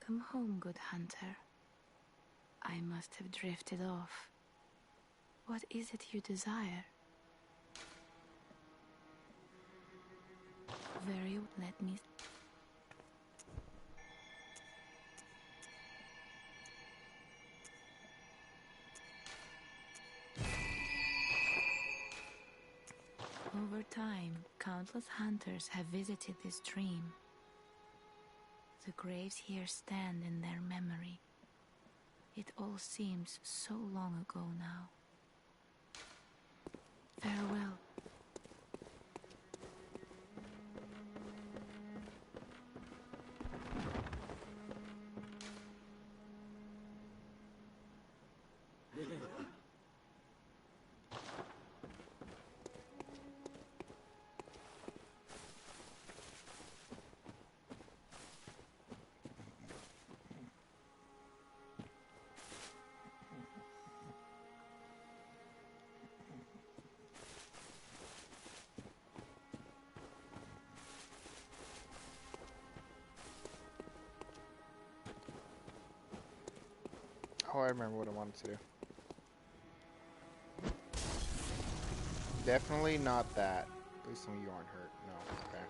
Welcome home, good hunter. I must have drifted off. What is it you desire? Let me... Over time, countless hunters have visited this stream. The graves here stand in their memory. It all seems so long ago now. Farewell. Oh, I remember what I wanted to do. Definitely not that. Please tell me you aren't hurt. No, okay.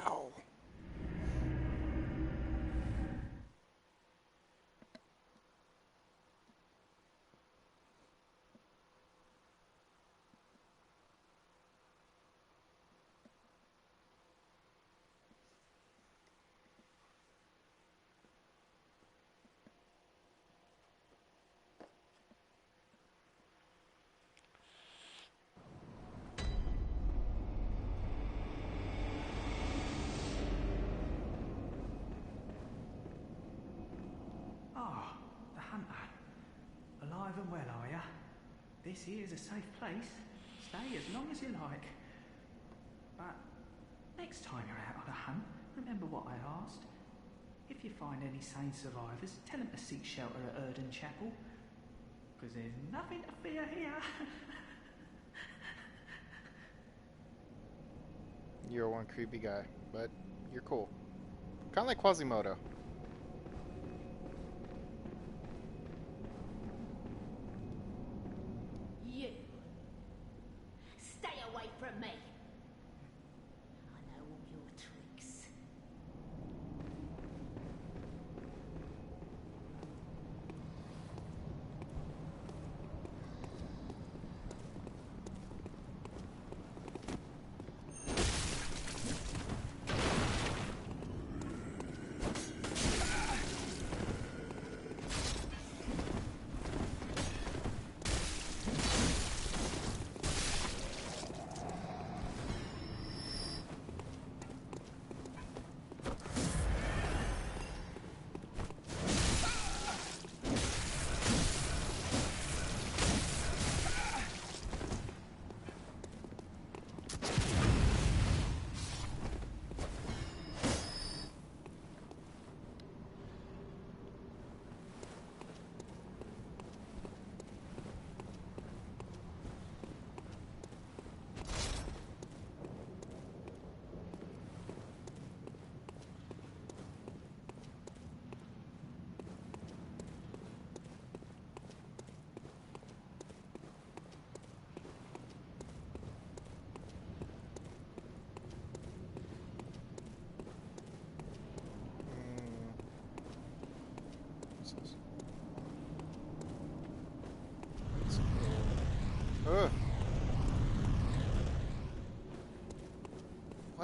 Ow. Ah, the hunter. Alive and well, are ya? This here's a safe place. Stay as long as you like. But next time you're out on a hunt, remember what I asked. If you find any sane survivors, tell them to seek shelter at Erden Chapel. Because there's nothing to fear here. You're one creepy guy, but you're cool. Kind of like Quasimodo. You. Stay away from me. I know all your tricks.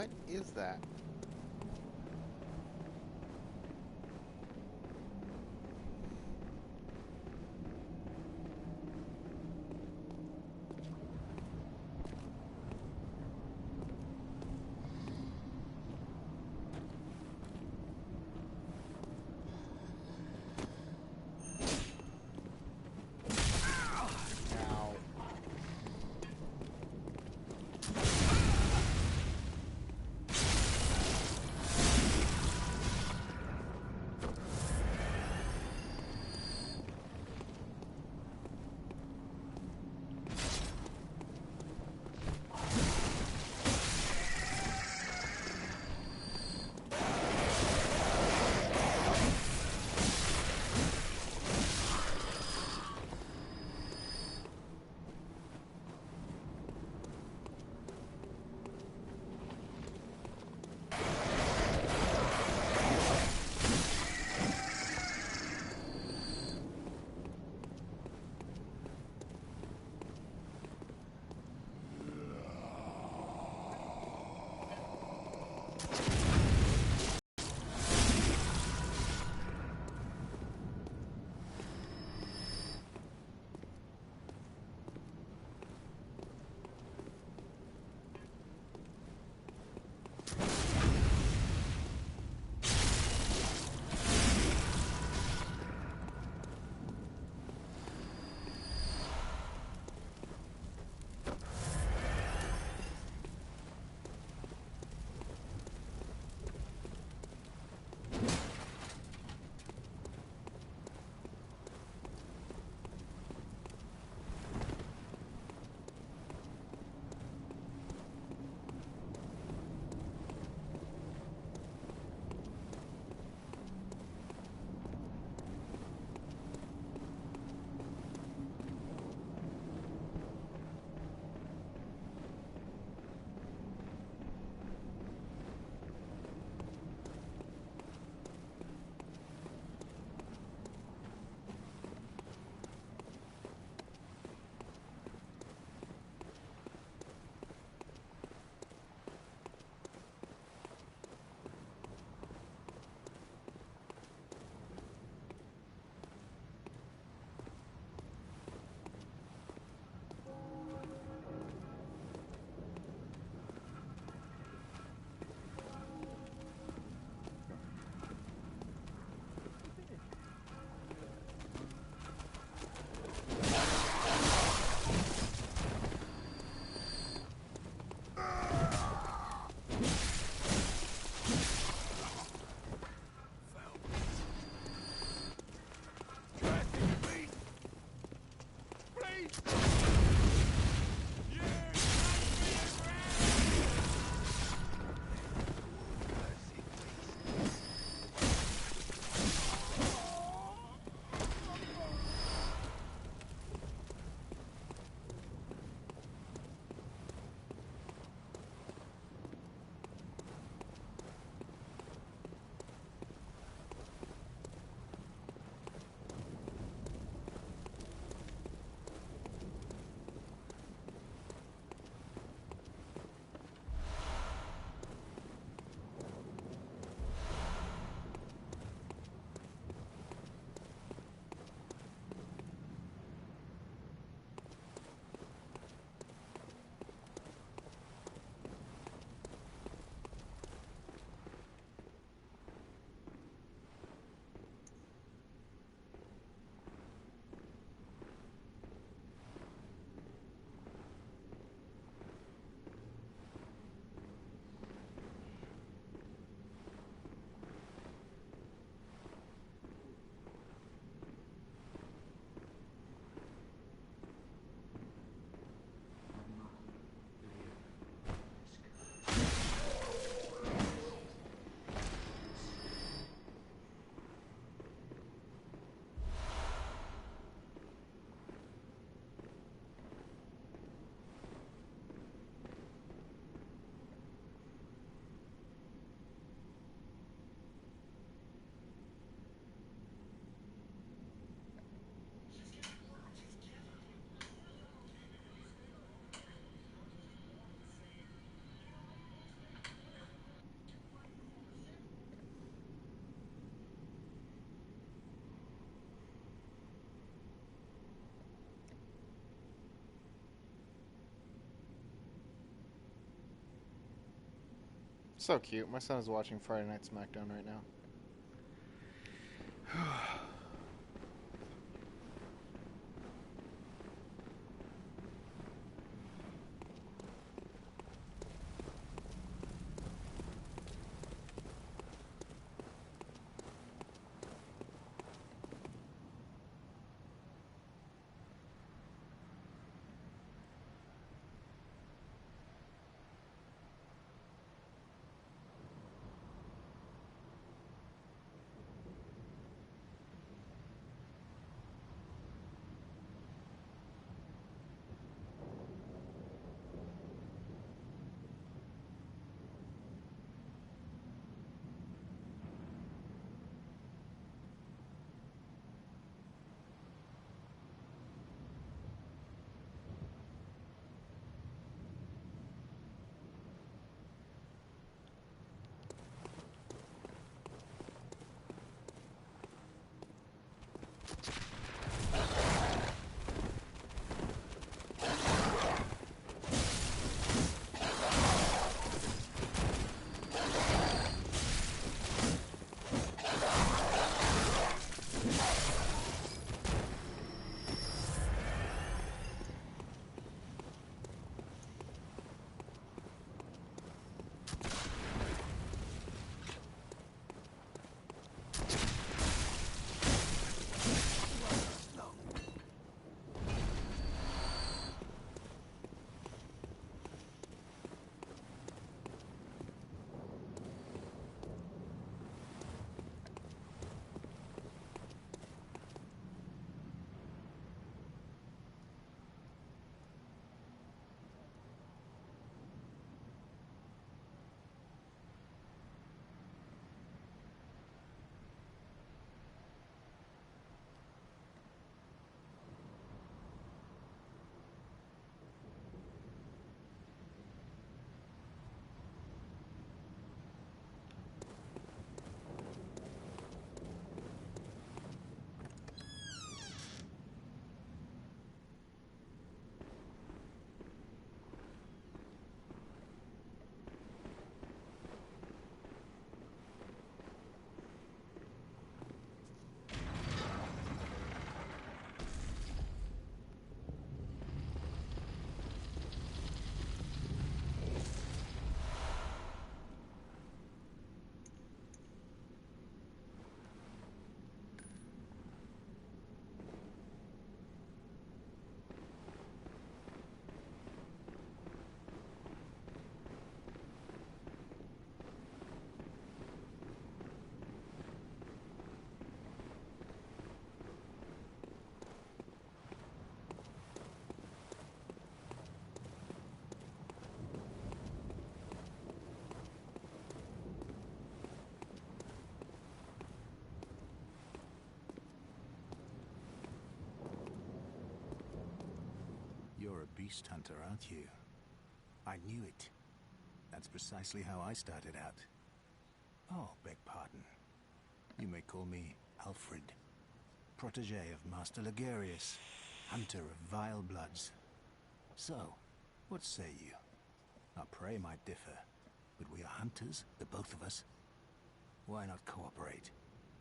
What is that? Ow. So cute. My son is watching Friday Night SmackDown right now. You're a beast hunter, aren't you? I knew it. That's precisely how I started out. Oh, beg pardon. You may call me Alfred, protege of Master Ligurius, hunter of vile bloods. So, what say you? Our prey might differ, but we are hunters, the both of us. Why not cooperate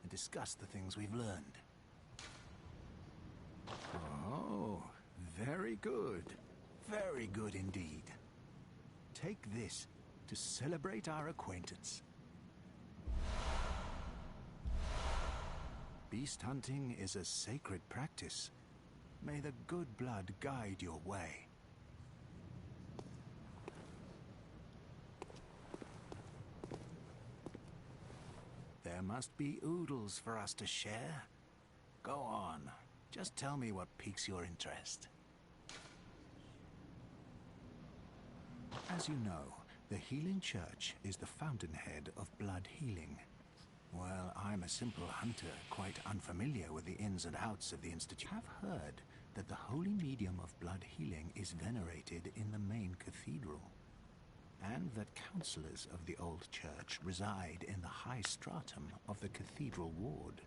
and discuss the things we've learned? Oh, very good. Very good indeed. Take this to celebrate our acquaintance. Beast hunting is a sacred practice. May the good blood guide your way. There must be oodles for us to share. Go on. Just tell me what piques your interest. As you know, the Healing Church is the fountainhead of blood healing. Well, I'm a simple hunter, quite unfamiliar with the ins and outs of the institute. I've heard that the holy medium of blood healing is venerated in the main cathedral, and that counselors of the old church reside in the high stratum of the cathedral ward.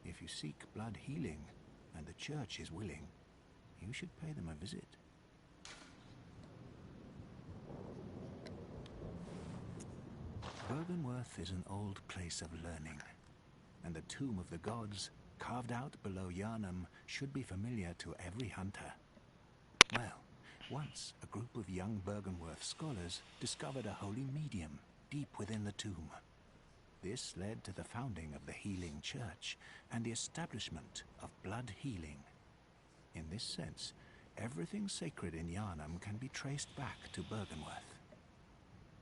If you seek blood healing, and the church is willing, you should pay them a visit. Bergenworth is an old place of learning, and the Tomb of the Gods, carved out below Yharnam, should be familiar to every hunter. Well, once a group of young Bergenworth scholars discovered a holy medium deep within the tomb. This led to the founding of the Healing Church and the establishment of blood healing. In this sense, everything sacred in Yharnam can be traced back to Bergenworth.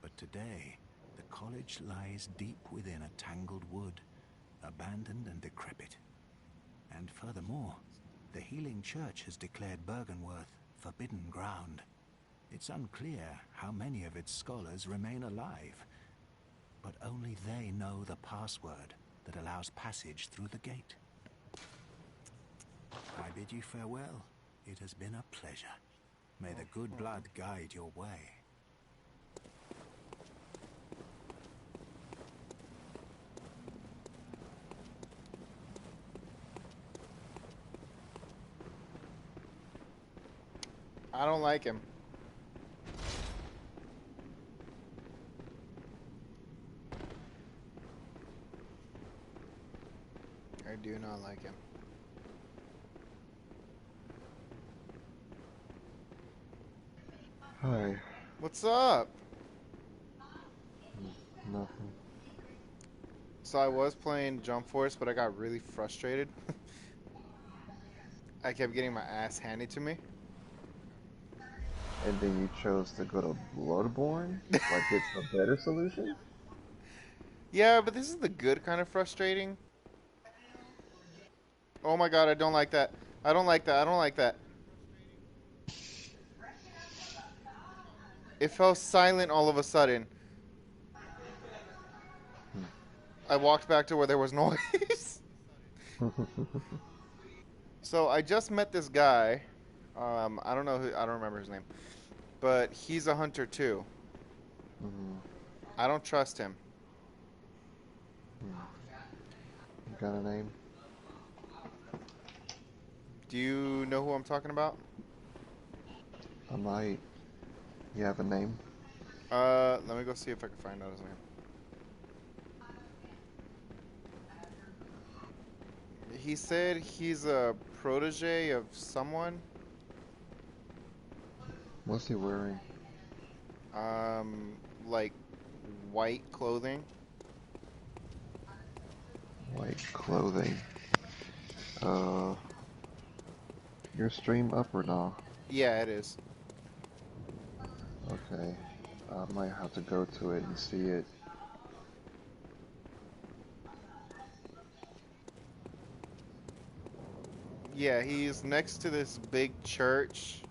But today, the college lies deep within a tangled wood, abandoned and decrepit. And furthermore, the Healing Church has declared Bergenworth forbidden ground. It's unclear how many of its scholars remain alive, but only they know the password that allows passage through the gate. I bid you farewell. It has been a pleasure. May the good blood guide your way. I don't like him. I do not like him. Hi. What's up? Nothing. So I was playing Jump Force, but I got really frustrated. I kept getting my ass handed to me. And then you chose to go to Bloodborne? Like it's a better solution? Yeah, but this is the good kind of frustrating. Oh my god, I don't like that. I don't like that. I don't like that. It fell silent all of a sudden. I walked back to where there was noise. So I just met this guy. I don't know who. I don't remember his name, but he's a hunter too. Mm-hmm. I don't trust him. You got a name? Do you know who I'm talking about? I might. You have a name? Let me go see if I can find out his name. He said he's a protege of someone. What's he wearing? Like white clothing. White clothing. Your stream up or not? Yeah, it is. Okay. I might have to go to it and see it. Yeah, he's next to this big church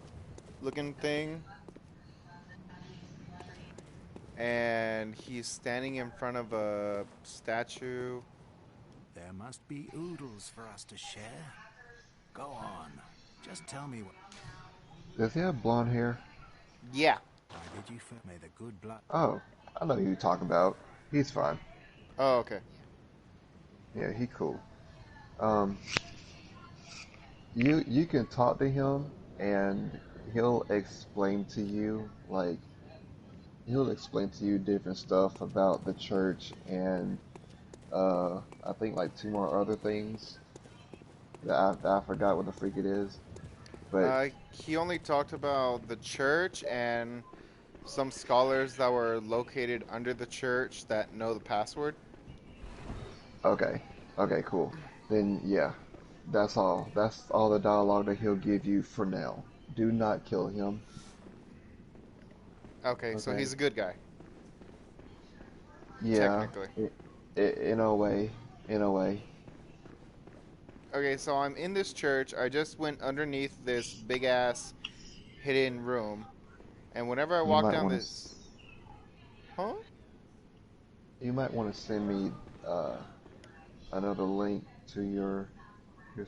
looking thing. And he's standing in front of a statue. There must be oodles for us to share. Go on. Just tell me what... Does he have blonde hair? Yeah. I bid you may the good blood... Oh, I know who you're talking about. He's fine. Oh, okay. Yeah, he cool. You can talk to him and he'll explain to you different stuff about the church and I think like two more other things that I forgot what the freak it is. But He only talked about the church and some scholars that were located under the church that know the password. okay, cool. Then yeah, that's all. That's all the dialogue that he'll give you for now. Do not kill him. Okay, so Okay. he's a good guy. Yeah, Technically. in a way, Okay, so I'm in this church. I just went underneath this big ass hidden room. And whenever I You walk might down wanna this... Huh? You might want to send me another link to your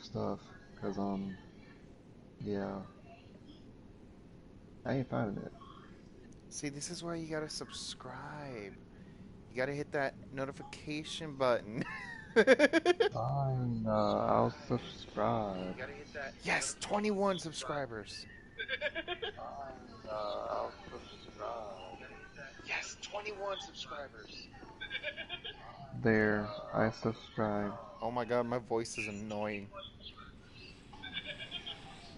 stuff, cause yeah, I ain't finding it. See, this is why you gotta subscribe. You gotta hit that notification button. Fine, I'll subscribe. Yes, 21 subscribers. Fine, I'll subscribe. Yes, 21 subscribers. There, I subscribe. Oh my god, my voice is annoying.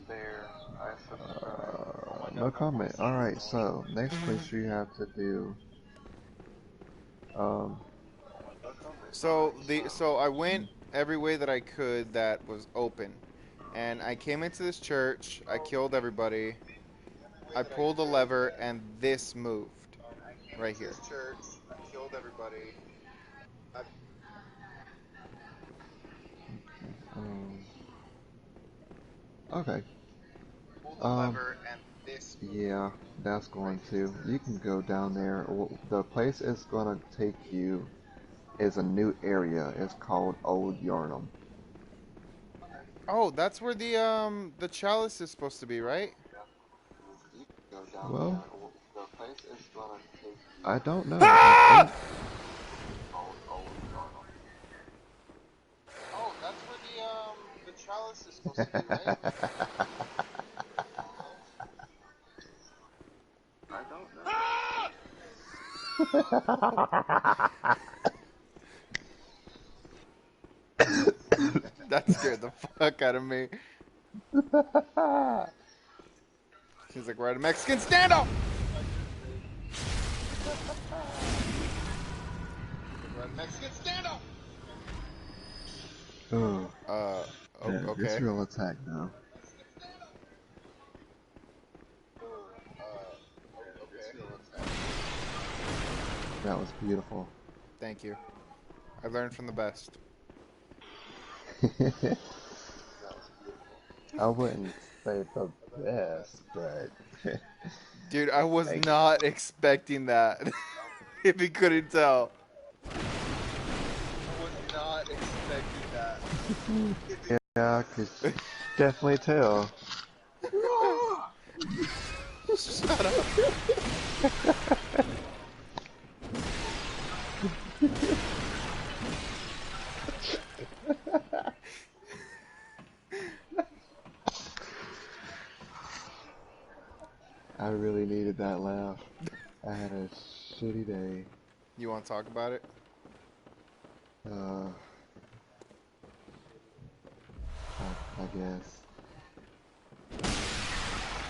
There, I subscribe. No comment. Alright, so next place you have to do. Um, So I went every way that I could that was open. And I came into this church, I killed everybody. I pulled a lever and this moved right here. um, okay. Yeah, that's going to. You can go down there. The place is gonna take you is a new area. It's called Old Yarnum. Oh, that's where the chalice is supposed to be, right? Well, I don't know. Ah! Oh, that's where the chalice is supposed to be, right? I don't know. That scared the fuck out of me. He's like, we're at a Mexican standoff! We're at a Mexican standoff! Oh, yeah, Okay. visceral attack now. That was beautiful. Thank you. I learned from the best. I wouldn't say the best, but Dude, I was not expecting that. If you couldn't tell. I was not expecting that. yeah, I could definitely tell. Shut up. I really needed that laugh. I had a shitty day. You want to talk about it? I guess.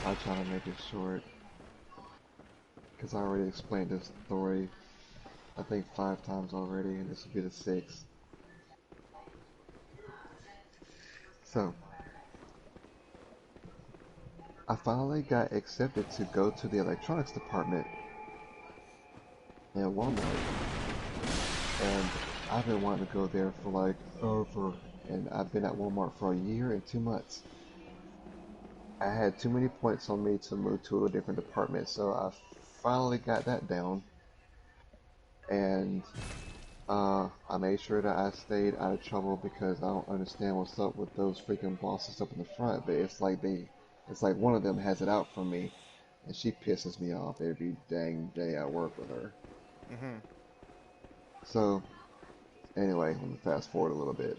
I'll try to make it short. Because I already explained this story, I think 5 times already, and this will be the 6th. So, I finally got accepted to go to the electronics department in Walmart. And I've been wanting to go there for like over, and I've been at Walmart for a year and 2 months. I had too many points on me to move to a different department, so I finally got that down. And I made sure that I stayed out of trouble because I don't understand what's up with those freaking bosses up in the front. But it's like one of them has it out for me, and she pisses me off every dang day I work with her. Mm-hmm. So, anyway, let me fast forward a little bit.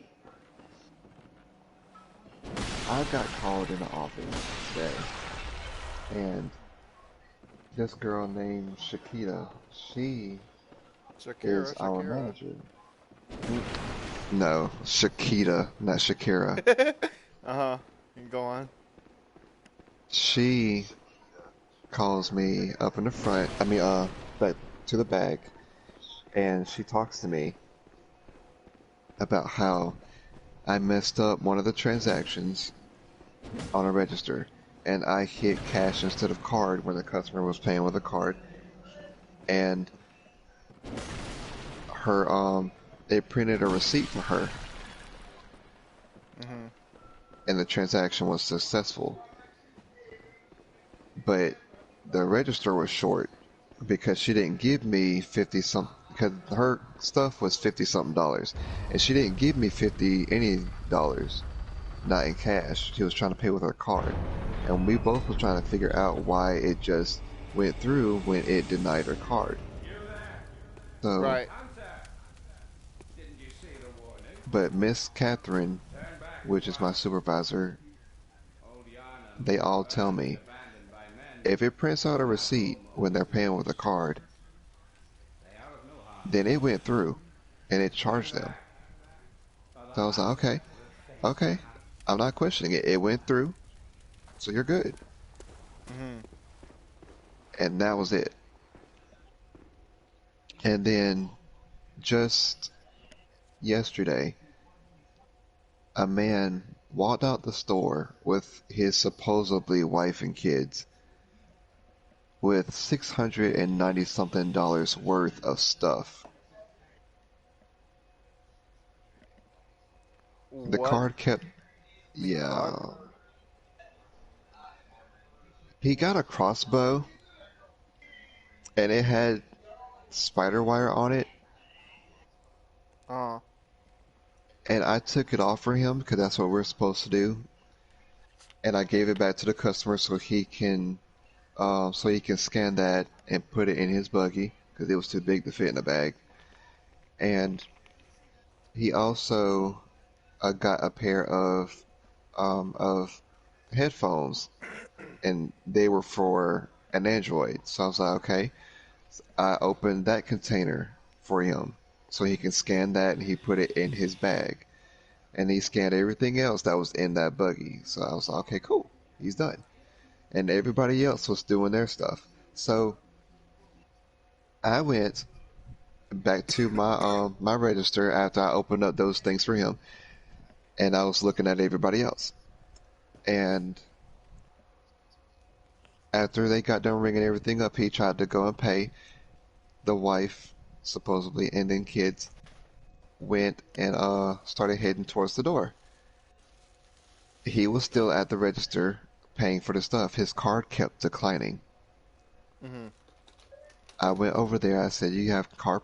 I got called in the office today, and this girl named Shakira, she is our manager. No, Shakira, not Shakira. Uh-huh. You can go on. She calls me up in the front, back to the back, and she talks to me about how I messed up one of the transactions on a register, and I hit cash instead of card when the customer was paying with a card, and it printed a receipt for her, and the transaction was successful, but the register was short because she didn't give me 50 something, because her stuff was 50 something dollars, and she didn't give me any dollars, not in cash. She was trying to pay with her card, and we both were trying to figure out why it just went through when it denied her card. So, right. But Miss Catherine, which is my supervisor, they all tell me if it prints out a receipt when they're paying with a card, then it went through. and it charged them. So I was like, okay, okay. I'm not questioning it. It went through, so you're good. Mm-hmm. And that was it. And then just yesterday, a man walked out the store with his supposedly wife and kids with $690 something worth of stuff. The What? card kept, The yeah. fuck? He got a crossbow and it had spider wire on it, Uh, and I took it off for him because that's what we're supposed to do. And I gave it back to the customer so he can scan that and put it in his buggy because it was too big to fit in a bag. And he also got a pair of headphones, and they were for an Android. So I was like, okay. I opened that container for him so he can scan that, and he put it in his bag. And he scanned everything else that was in that buggy. So I was like, okay, cool. He's done. And everybody else was doing their stuff. So I went back to my register after I opened up those things for him, and I was looking at everybody else. And after they got done ringing everything up, he tried to go and pay. The wife, supposedly, and then kids went and started heading towards the door. He was still at the register paying for the stuff. His card kept declining. mm-hmm. I went over there. I said, "You have card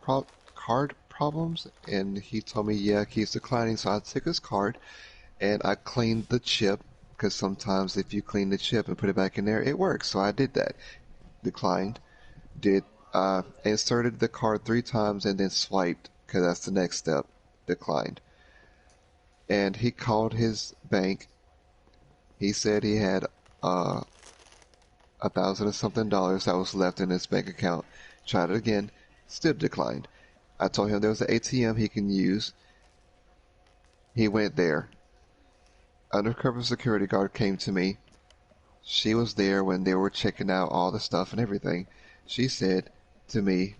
problems?" And he told me, "Yeah, it keeps declining." So I took his card and I cleaned the chip, because sometimes if you clean the chip and put it back in there, it works. So I did that. Declined. Inserted the card 3 times and then swiped, because that's the next step. Declined. And he called his bank. He said he had $1,000 and something that was left in his bank account. Tried it again, still declined. I told him there was an ATM he can use. He went there. Undercover security guard came to me. She was there when they were checking out all the stuff and everything. She said to me,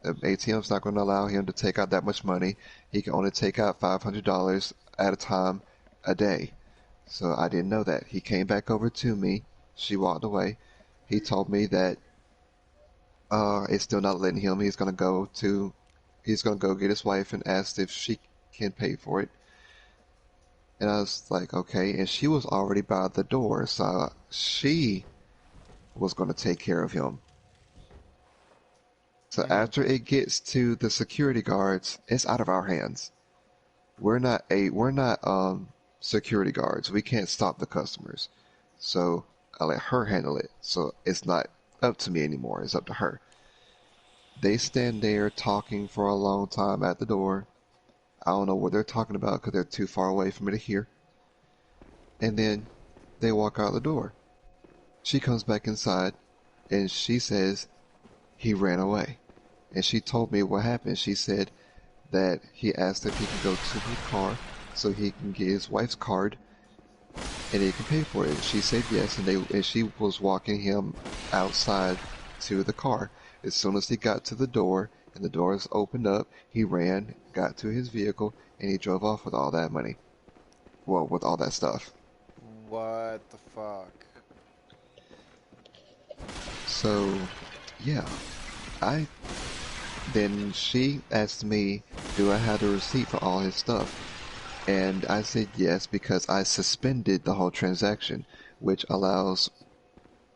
the ATM's not going to allow him to take out that much money. He can only take out $500 at a time a day. So I didn't know that. He came back over to me. She walked away. He told me that it's still not letting him. He's gonna go get his wife and ask if she can pay for it. And I was like, okay. And she was already by the door, so she was gonna take care of him. So after it gets to the security guards, it's out of our hands. We're not security guards. We can't stop the customers. So I let her handle it. So it's not up to me anymore. It's up to her. They stand there talking for a long time at the door. I don't know what they're talking about because they're too far away for me to hear. And then they walk out the door. She comes back inside and she says he ran away. And she told me what happened. She said that he asked if he could go to her car so he can get his wife's card and he can pay for it. She said yes, and she was walking him outside to the car. As soon as he got to the door and the doors opened up, he ran, got to his vehicle, and he drove off with all that money. Well, with all that stuff. What the fuck? So, yeah. Then she asked me, do I have the receipt for all his stuff? And I said yes, because I suspended the whole transaction, which allows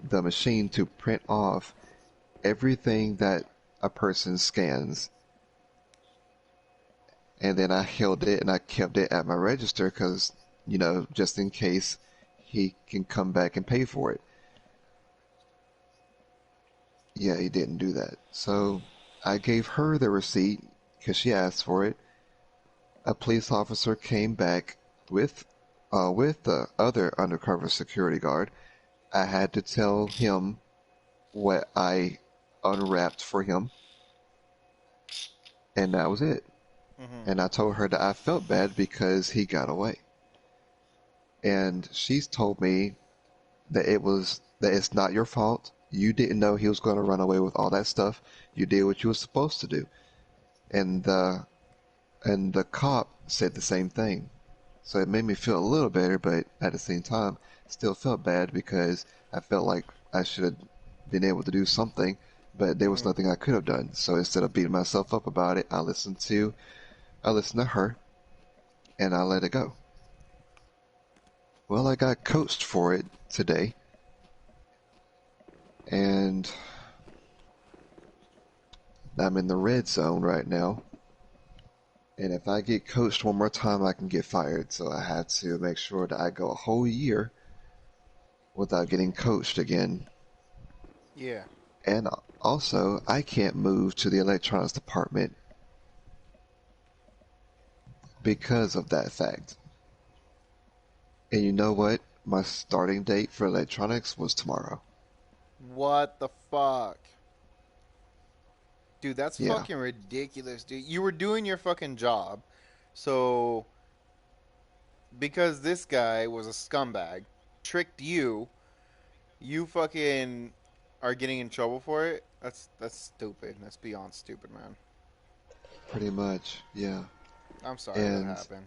the machine to print off everything that a person scans. And then I held it and I kept it at my register because, just in case he can come back and pay for it. Yeah, he didn't do that. So I gave her the receipt because she asked for it. A police officer came back with the other undercover security guard. I had to tell him what I unwrapped for him, and that was it. And I told her that I felt bad because he got away. And she's told me that it's not your fault. You didn't know he was going to run away with all that stuff. You did what you were supposed to do. And the cop said the same thing. So it made me feel a little better, but at the same time, still felt bad because I felt like I should have been able to do something, but there was nothing I could have done. So instead of beating myself up about it, I listened to her, and I let it go. Well, I got coached for it today, and I'm in the red zone right now. And if I get coached one more time, I can get fired. So I had to make sure that I go a whole year without getting coached again. Yeah. And also, I can't move to the electronics department because of that fact. And you know what? My starting date for electronics was tomorrow. What the fuck? Dude, that's Yeah. fucking ridiculous, dude. You were doing your fucking job. So, because this guy was a scumbag, tricked you, you fucking are getting in trouble for it? That's stupid. That's beyond stupid, man. Pretty much, yeah. I'm sorry And that happened.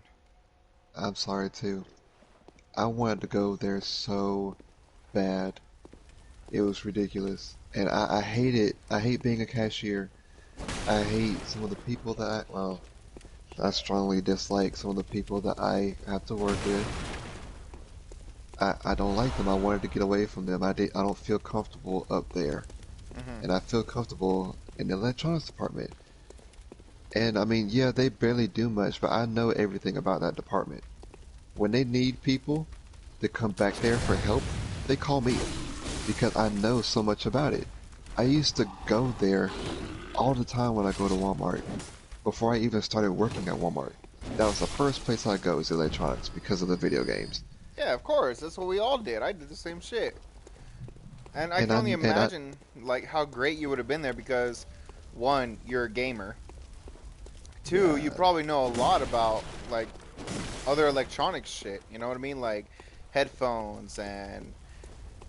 I'm sorry too. I wanted to go there so bad. It was ridiculous. And I hate it. I hate being a cashier. I hate some of the people that I strongly dislike some of the people that I have to work with. I don't like them. I wanted to get away from them. I don't feel comfortable up there. And I feel comfortable in the electronics department. And I mean, yeah, they barely do much, but I know everything about that department. When they need people to come back there for help, they call me because I know so much about it. I used to go there all the time when I go to Walmart. Before I even started working at Walmart, that was the first place I go is electronics because of the video games. Yeah, of course. That's what we all did. I did the same shit. And I can only imagine like how great you would have been there because, one, you're a gamer. Two, you probably know a lot about like other electronics shit. You know what I mean? Like headphones and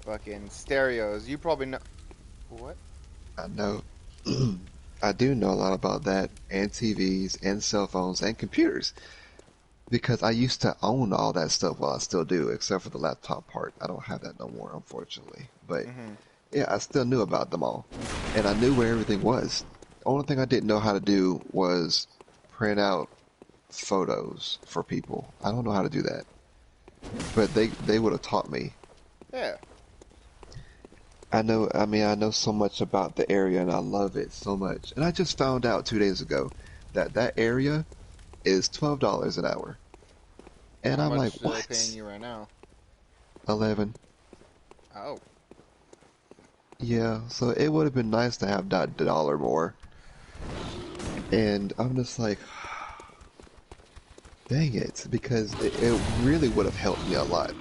fucking stereos. You probably know. What? I know. I do know a lot about that, and TVs, and cell phones, and computers. Because I used to own all that stuff, well, I still do, except for the laptop part. I don't have that no more, unfortunately. But, yeah, I still knew about them all. And I knew where everything was. The only thing I didn't know how to do was print out photos for people. I don't know how to do that. But they would have taught me. Yeah. I know so much about the area, and I love it so much. And I just found out 2 days ago that area is $12 an hour. And How I'm like, much what? are they paying you right now? 11. Oh. Yeah, so it would have been nice to have that dollar more. And I'm just like, dang it, because it really would have helped me a lot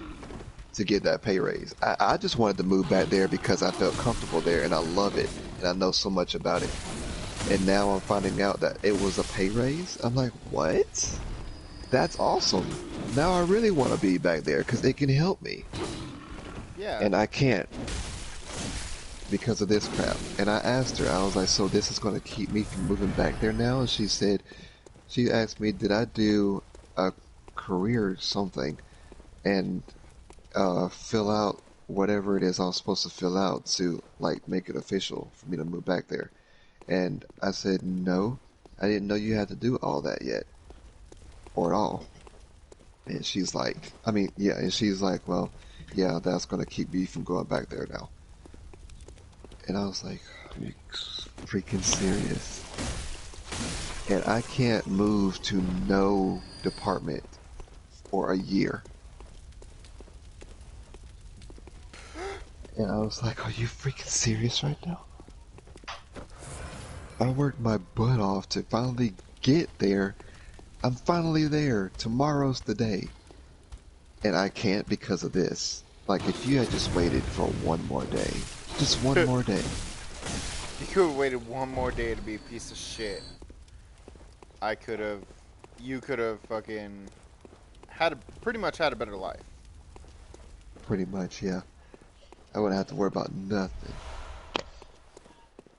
to get that pay raise. I just wanted to move back there because I felt comfortable there and I love it and I know so much about it. And now I'm finding out that it was a pay raise. I'm like, what? That's awesome. Now I really want to be back there because it can help me. Yeah. And I can't because of this crap. And I asked her, I was like, so this is going to keep me from moving back there now? And she asked me, did I do a career something and fill out whatever it is I was supposed to fill out to like make it official for me to move back there. And I said, no, I didn't know you had to do all that yet. Or at all. And she's like, and she's like, well, yeah, that's going to keep me from going back there now. And I was like, are you freaking serious? And I can't move to no department for a year. And I was like, are you freaking serious right now? I worked my butt off to finally get there. I'm finally there. Tomorrow's the day. And I can't because of this. Like, if you had just waited for one more day. Just one more day. You could have waited one more day to be a piece of shit. I could have you could have fucking had pretty much had a better life. Pretty much, yeah. I wouldn't have to worry about nothing.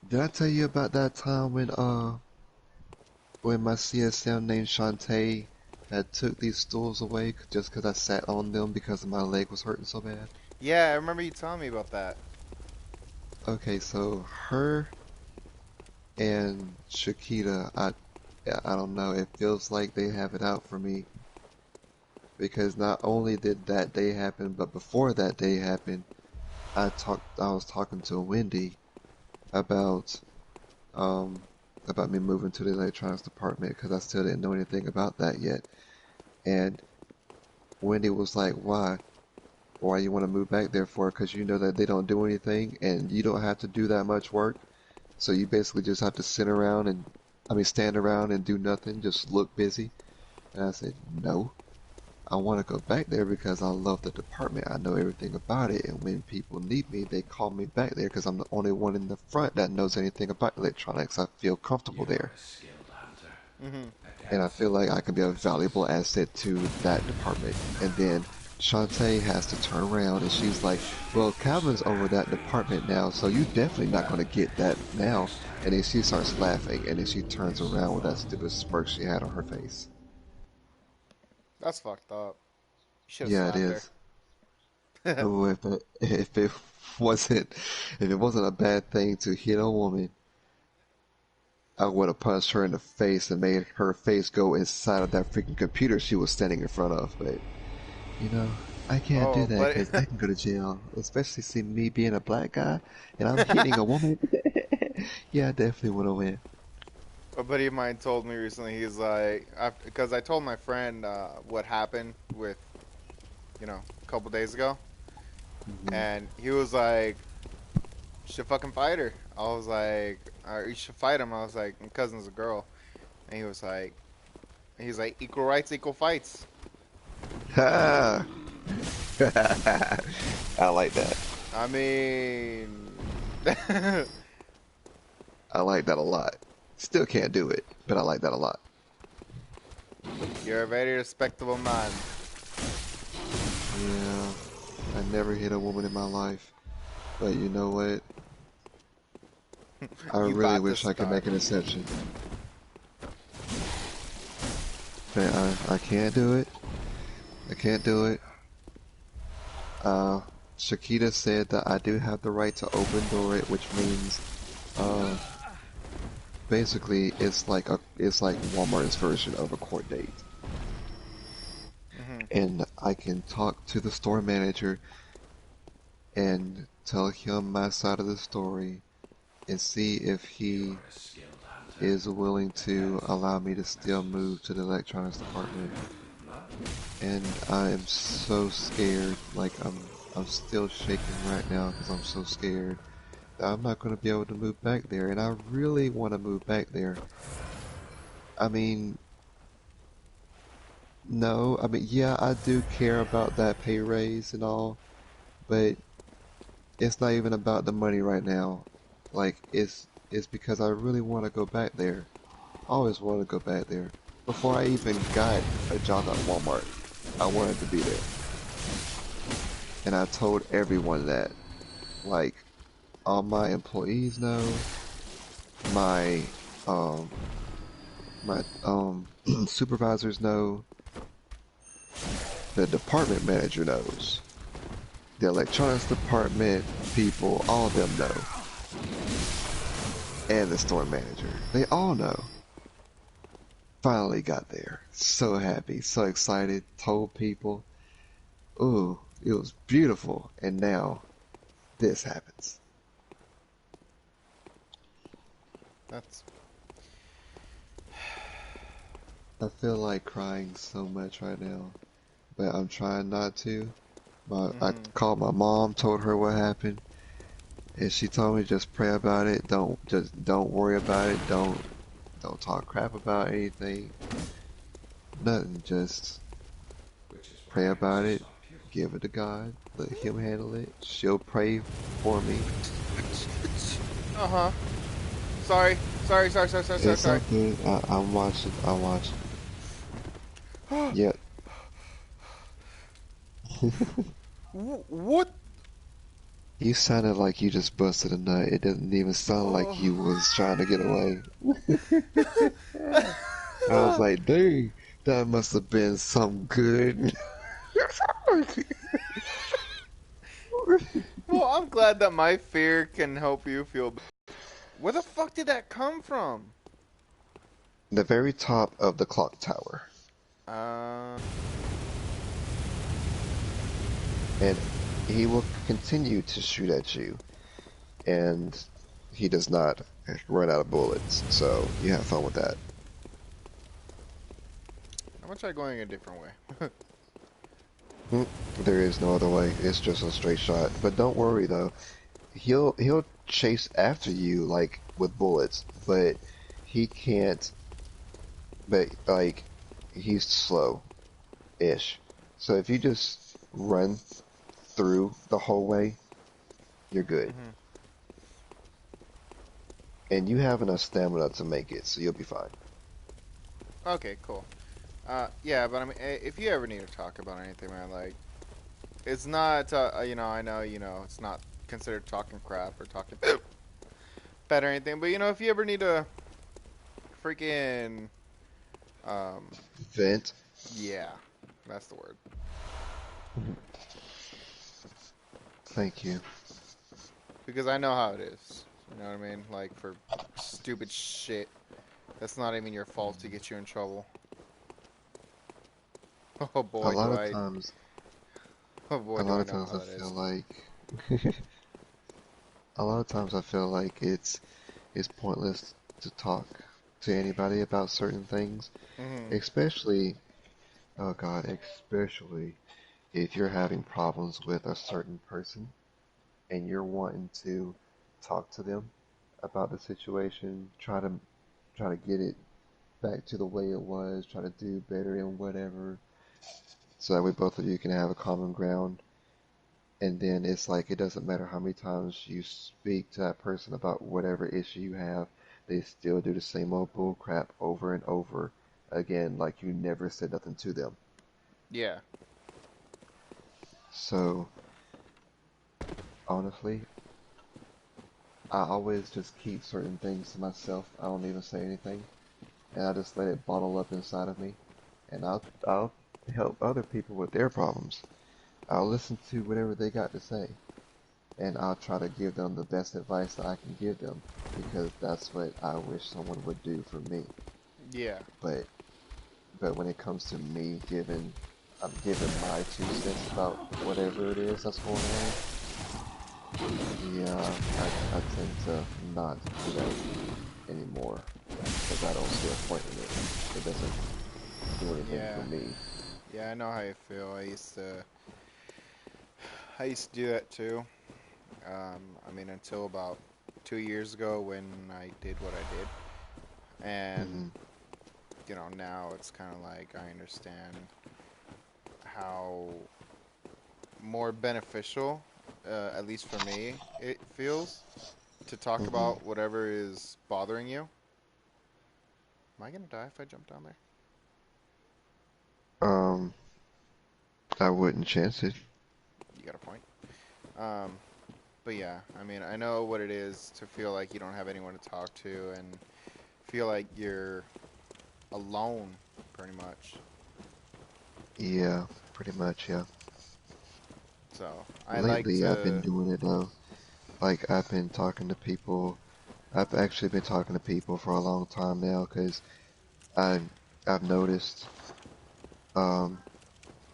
Did I tell you about that time when my CSM named Shantae had took these stools away just because I sat on them because my leg was hurting so bad? Yeah, I remember you telling me about that. Okay, so her and Shakita, I don't know, it feels like they have it out for me. Because not only did that day happen, but before that day happened, I was talking to Wendy about me moving to the electronics department because I still didn't know anything about that yet. And Wendy was like, "Why? Why you want to move back there for? Because you know that they don't do anything, and you don't have to do that much work. So you basically just have to stand around and do nothing, just look busy." And I said, "No. I want to go back there because I love the department. I know everything about it, and when people need me, they call me back there because I'm the only one in the front that knows anything about electronics. I feel comfortable there, and I feel like I can be a valuable asset to that department." And then Shantae has to turn around, and she's like, "Well, Calvin's over that department now, so you're definitely not going to get that now." And then she starts laughing, and then she turns around with that stupid smirk she had on her face. That's fucked up. You should have Yeah, it slapped is. her. Oh, if it wasn't a bad thing to hit a woman, I would have punched her in the face and made her face go inside of that freaking computer she was standing in front of. But I can't do that because I can go to jail, especially see me being a black guy and I'm hitting a woman. Yeah, I definitely want to win. A buddy of mine told me recently, he's like, because I told my friend what happened with, a couple days ago, and he was like, "You should fucking fight her." I was like, "You should fight him." I was like, "My cousin's a girl," and he's like, "Equal rights, equal fights." Ha! I like that. I mean, I like that a lot. Still can't do it, but I like that a lot. you're a very respectable man. Yeah, I never hit a woman in my life, but you know what? I You really got wish this, I could Scott. make an exception. But I can't do it. I can't do it. Shakita said that I do have the right to open door it, which means, basically it's like Walmart's version of a court date. And I can talk to the store manager and tell him my side of the story and see if he is willing to allow me to still move to the electronics department. And I am so scared, like I'm still shaking right now because I'm so scared that I'm not going to be able to move back there, and I really want to move back there. I mean, no, I mean, yeah, I do care about that pay raise and all, but it's not even about the money right now. Like, it's because I really want to go back there. I always wanted to go back there. Before I even got a job at Walmart, I wanted to be there. And I told everyone that. Like, all my employees know, my supervisors know, the department manager knows, the electronics department people, all of them know, and the store manager. They all know. Finally got there. So happy, so excited, told people. Ooh, it was beautiful. And now, this happens. That's I feel like crying so much right now, but I'm trying not to. I called my mom, told her what happened, and she told me just pray about it. Don't worry about it. Don't talk crap about anything. Nothing. Just pray about it. Give it to God. Let Him handle it. She'll pray for me. Sorry. It's okay. I'm watching. Yeah. What? You sounded like you just busted a nut. It didn't even sound like you was trying to get away. I was like, dang, that must have been some good. Well, I'm glad that my fear can help you feel better. Where the fuck did that come from? The very top of the clock tower. Uh, And he will continue to shoot at you. And he does not run out of bullets. So you have fun with that. I'm gonna try going a different way. There is no other way. It's just a straight shot. But don't worry though. He'll chase after you like with bullets, but he can't. But like he's slow-ish. So if you just run through the whole way, you're good. Hmm. And you have enough stamina to make it, so you'll be fine. Okay, cool. Yeah, but I mean, if you ever need to talk about anything, man, like, it's not, I know, it's not considered talking crap or talking bad or anything, but, if you ever need to freaking, um, Vent. yeah, that's the word. Thank you. Because I know how it is. You know what I mean? Like, for stupid shit. That's not even your fault to get you in trouble. Oh A boy, lot of times, oh boy, a do lot I of know times how I that feel is. like, a lot of times I feel like it's pointless to talk to anybody about certain things, Hmm. especially, oh God, especially if you're having problems with a certain person and you're wanting to talk to them about the situation, try to get it back to the way it was, try to do better and whatever, so that way both of you can have a common ground. And then it's like it doesn't matter how many times you speak to that person about whatever issue you have, they still do the same old bull crap over and over again, like you never said nothing to them. Yeah. So honestly, I always just keep certain things to myself. I don't even say anything, and I just let it bottle up inside of me. And I'll help other people with their problems. I'll listen to whatever they got to say, and I'll try to give them the best advice that I can give them because that's what I wish someone would do for me. Yeah. But when it comes to me I'm giving my 2 cents about whatever it is that's going on. Yeah, I tend to not do that anymore because I don't see a point in it. It doesn't do anything for Yeah. me. Yeah, I know how you feel. I used to do that too. I mean, until about 2 years ago when I did what I did. And, Hmm. now it's kind of like I understand how more beneficial, at least for me, it feels to talk Hmm. about whatever is bothering you. Am I gonna die if I jump down there? Um, I wouldn't chance it. You got a point. Um, but yeah, I mean, I know what it is to feel like you don't have anyone to talk to and feel like you're alone, pretty much. Yeah, pretty much, yeah. So I like Lately, I've been to. doing it though. Like, I've been talking to people. I've actually been talking to people for a long time now because I, I've noticed, um,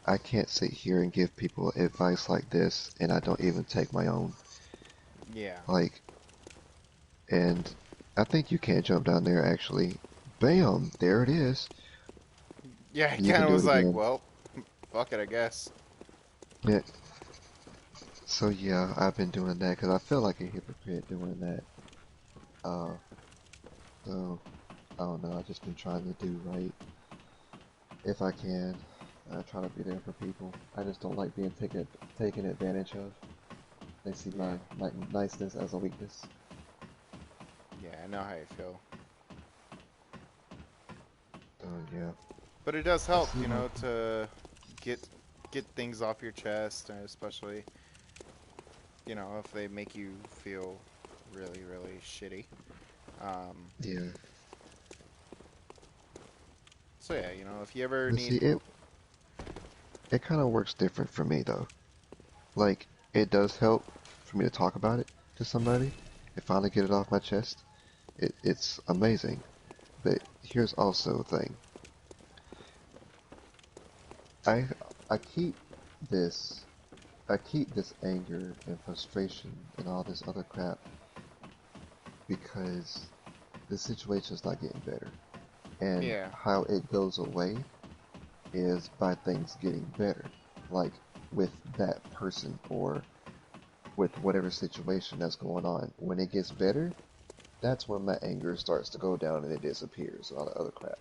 I can't sit here and give people advice like this and I don't even take my own. Yeah. Like, and I think you can't jump down there actually. Bam! There it is. Yeah, I You kind can of do it was like, again. well, fuck it, I guess. Yeah. So yeah, I've been doing that because I feel like a hypocrite doing that. Uh, so I don't know. I've just been trying to do right if I can. I try to be there for people. I just don't like being taken advantage of. They see Yeah. my niceness as a weakness. Yeah, I know how you feel. So yeah. But it does I help, see you my know, to get get things off your chest, and especially, you know, if they make you feel really, really shitty. Um, yeah. so yeah, you know, if you ever But need, see, it kind of works different for me though. Like, it does help for me to talk about it to somebody and finally get it off my chest. It's amazing. But here's also a thing. I I keep this I keep this anger and frustration and all this other crap because the situation's not getting better. And yeah, how it goes away is by things getting better. Like with that person or with whatever situation that's going on. When it gets better, that's when my anger starts to go down and it disappears and all the other crap.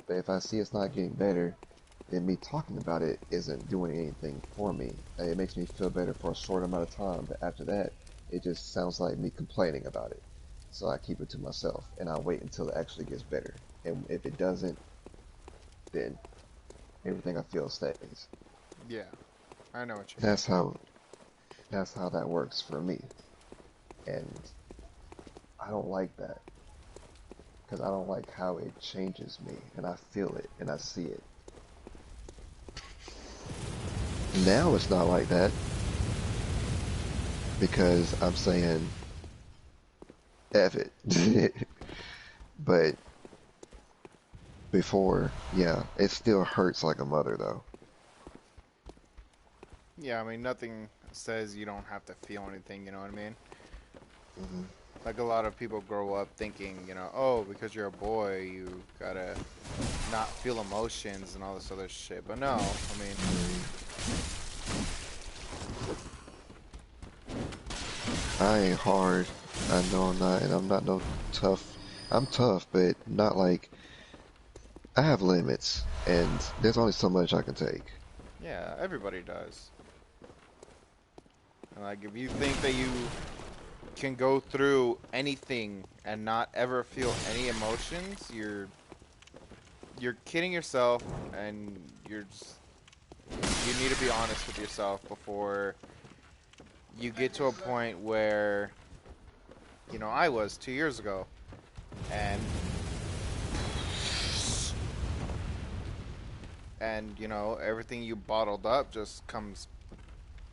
But if I see it's not getting better, then me talking about it isn't doing anything for me. It makes me feel better for a short amount of time, but after that, it just sounds like me complaining about it. So I keep it to myself and I wait until it actually gets better. And if it doesn't, then everything I feel stays. yeah, I know what you mean. That's how that works for me. And I don't like that because I don't like how it changes me and I feel it and I see it. Now it's not like that because I'm saying F it. But before, yeah, it still hurts like a mother though. Yeah, I mean, nothing says you don't have to feel anything, you know what I mean? Hmm. Like a lot of people grow up thinking, you know, oh, because you're a boy, you gotta not feel emotions and all this other shit. But no, I mean, I ain't hard. I know I'm not, and I'm not no tough. I'm tough, but not like I have limits, and there's only so much I can take. yeah, everybody does. And like, if you think that you can go through anything and not ever feel any emotions, you're kidding yourself, and you need to be honest with yourself before you get to a point where, you know, I was 2 years ago, and you know, everything you bottled up just comes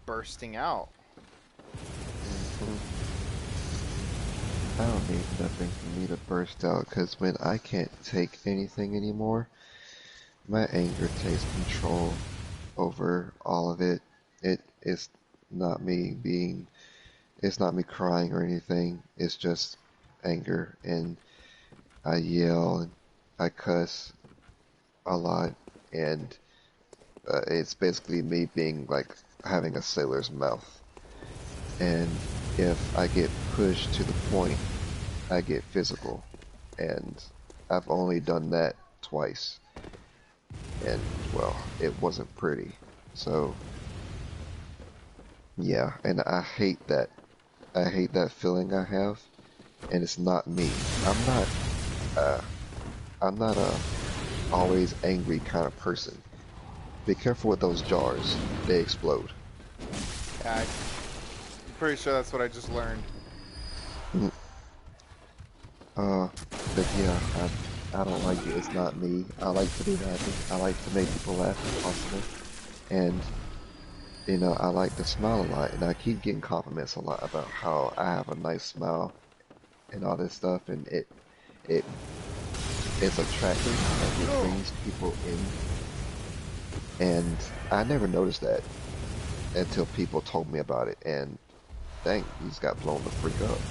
bursting out. Mhm. I don't need nothing for me to burst out, because when I can't take anything anymore, my anger takes control over all of it. It's not me being, it's not me crying or anything. It's just anger, and I yell and I cuss a lot, and it's basically me being like having a sailor's mouth. And if I get pushed to the point, I get physical. And I've only done that twice. And, well, it wasn't pretty. So, yeah, and I hate that. I hate that feeling I have. And it's not me. I'm not, uh, I'm not a always angry kind of person. Be careful with those jars. They explode. Yeah, I'm pretty sure that's what I just learned. Mm. Uh, but yeah, I don't like it. It's not me. I like to be happy. I like to make people laugh if possible. And, you know, I like to smile a lot. And I keep getting compliments a lot about how I have a nice smile and all this stuff. And it, it's attractive. Like it brings people in. And I never noticed that until people told me about it. And dang, you just got blown the freak up.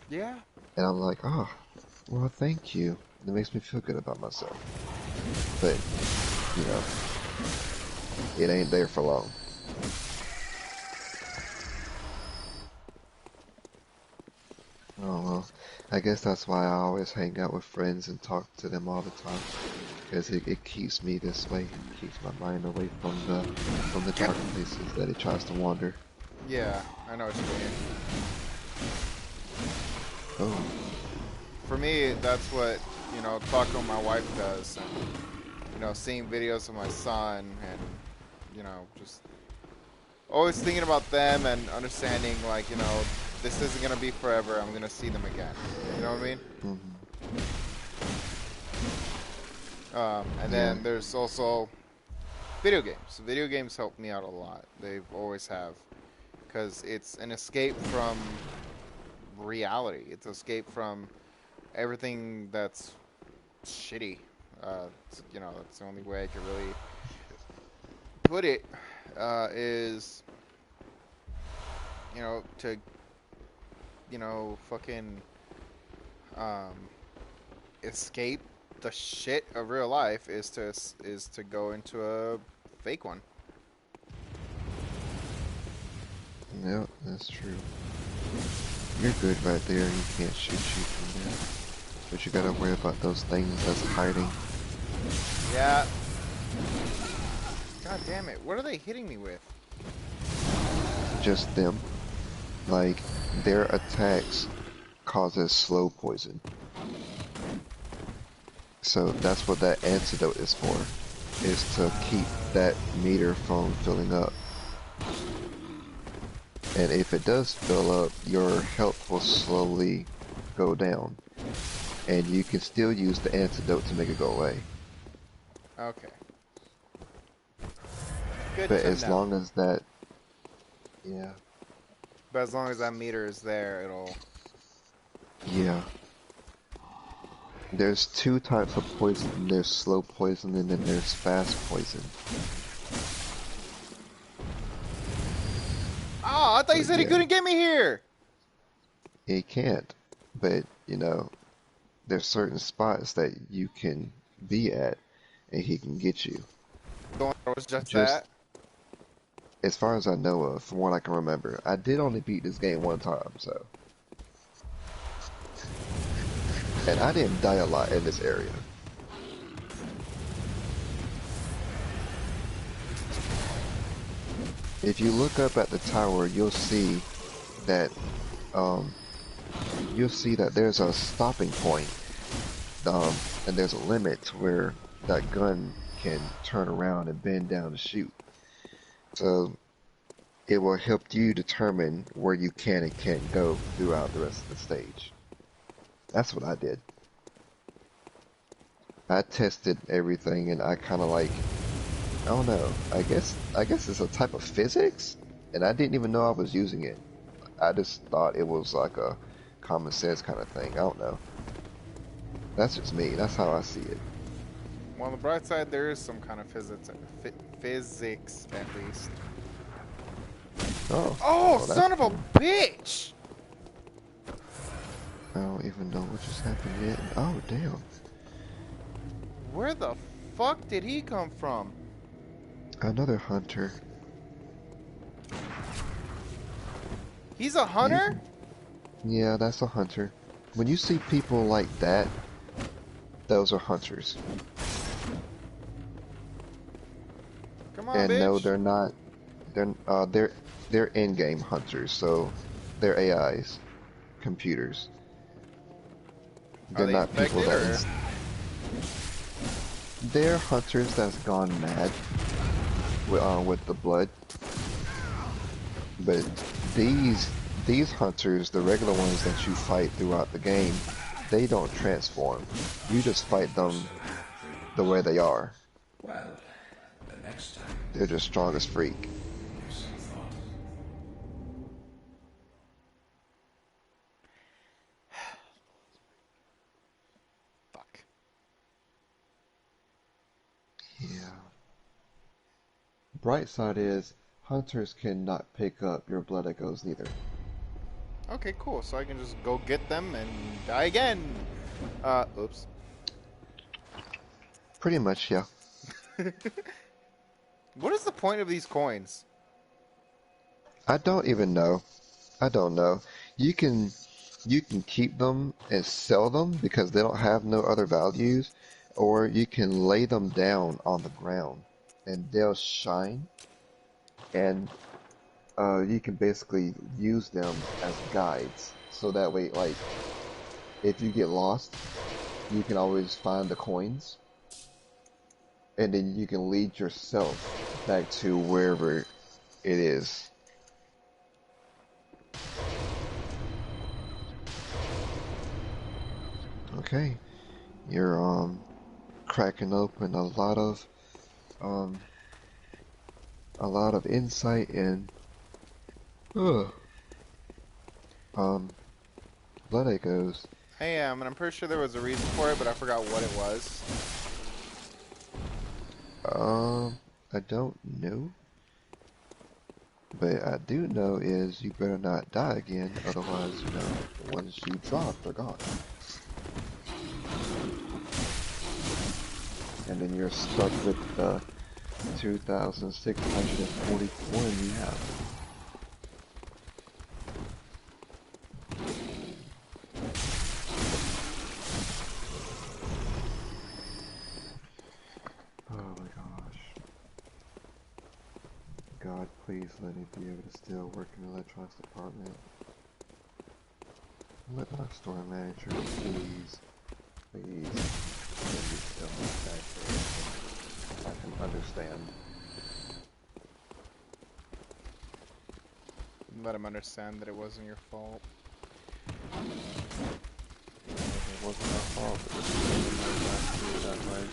Yeah. And I'm like, oh, well, thank you. It makes me feel good about myself. But, you know, it ain't there for long. Oh, well, I guess that's why I always hang out with friends and talk to them all the time. Because it keeps me this way. It keeps my mind away from the dark places that it tries to wander. Yeah, I know what you mean. Oh, For me, that's what, you know, talking with my wife does. And you know, seeing videos of my son and, you know, just always thinking about them and understanding, like, you know, this isn't going to be forever. I'm going to see them again. You know what I mean? And then there's also video games. Video games help me out a lot. They always have. Because it's an escape from reality. It's an escape from everything that's shitty. You know, that's the only way I can really put it, is, you know, to, you know, fucking, escape the shit of real life is to go into a fake one. Yeah, that's true. You're good right there. You can't shoot you from there. But you gotta worry about those things that's hiding. Yeah. God damn it. What are they hitting me with? Just them. Like, their attacks causes slow poison. So that's what that antidote is for. Is to keep that meter from filling up. And if it does fill up, your health will slowly go down. And you can still use the antidote to make it go away. Okay. Good But to as know. long as that... Yeah. But as long as that meter is there, it'll... Yeah. There's two types of poison. There's slow poison and then there's fast poison. Oh, I thought you So, said he yeah. couldn't get me here! It can't. But, you know, there's certain spots that you can be at and he can get you. The one that was just Just, that? as far as I know of, from what I can remember, I did only beat this game one time, so. And I didn't die a lot in this area. If you look up at the tower, you'll see that there's a stopping point, and there's a limit to where that gun can turn around and bend down to shoot. So it will help you determine where you can and can't go throughout the rest of the stage. That's what I did. I tested everything and I kind of like, I don't know, I guess it's a type of physics, and I didn't even know I was using it. I just thought it was like a common sense kind of thing. I don't know. That's just me. That's how I see it. Well, on the bright side, there is some kind of physics at least. Oh. Oh, Well, son of a bitch! I don't even know what just happened yet. Oh, damn. Where the fuck did he come from? Another hunter. He's a hunter? Yeah, that's a hunter. When you see people like that, those are hunters. Come on, And bitch. no, they're not. They're in-game hunters, so they're AIs, computers. Are They're they not people infected, that. They're hunters that's gone mad with the blood. But these hunters, the regular ones that you fight throughout the game, they don't transform. You just fight them the way they are. Well, the next time, They're just strong as freak. give some thought. Fuck. Yeah. Bright side is, hunters cannot pick up your blood echoes neither. Okay, cool. So I can just go get them and die again. Oops. Pretty much, yeah. What is the point of these coins? I don't even know. I don't know. You can keep them and sell them because they don't have no other values, or you can lay them down on the ground and they'll shine, and you can basically use them as guides. So that way, like, if you get lost, you can always find the coins. and then you can lead yourself back to wherever it is. Okay, you're cracking open um a lot of insight and uh, um blood echoes. I am, and I'm pretty sure there was a reason for it, but I forgot what it was. I don't know. But I do know is you better not die again, otherwise, you know, the ones you dropped are gone. And then you're stuck with the 2,641 you have. Oh my gosh. God, please let me be able to still work in the electronics department. Let my store manager, please, let me still back there. I can understand. Let him understand that it wasn't your fault. It wasn't my fault, but this is my last year that way.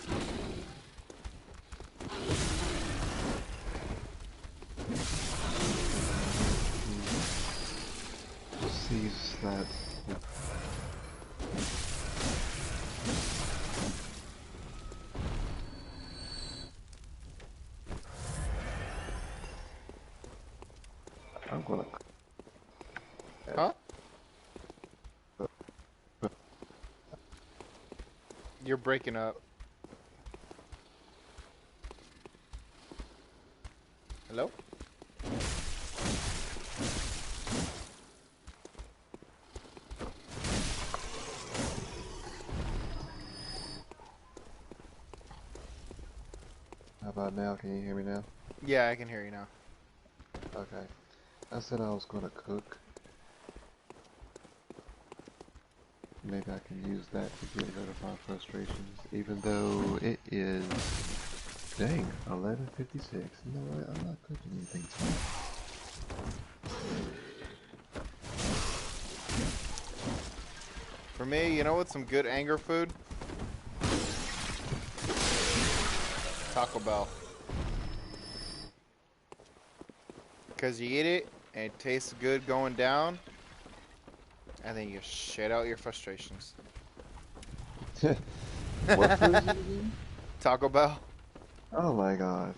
Sees that. I'm gonna. Huh? You're breaking up. Hello? How about now? Can you hear me now? Yeah, I can hear you now. Okay. I said I was gonna cook. Maybe I can use that to get rid of my frustrations, even though it is, dang, 11:56. You know what? I'm not cooking anything tonight. For me, you know what's some good anger food? Taco Bell. Because you eat it, and it tastes good going down, and then you shit out your frustrations. What food is it again? Taco Bell. Oh my god.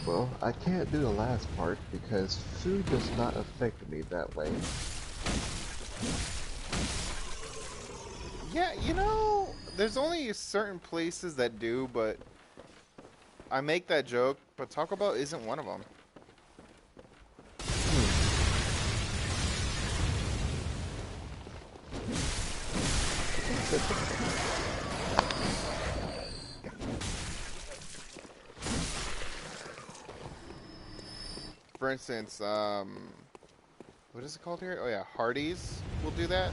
Well, I can't do the last part because food does not affect me that way. Yeah, you know, there's only certain places that do, but I make that joke, but Taco Bell isn't one of them. For instance, what is it called here? Oh yeah, Hardee's will do that.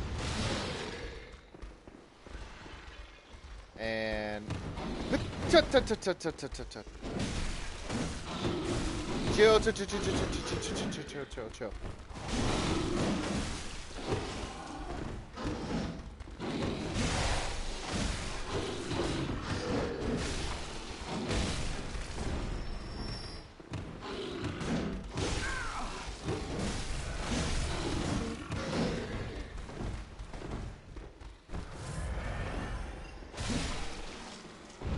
And chill, chill.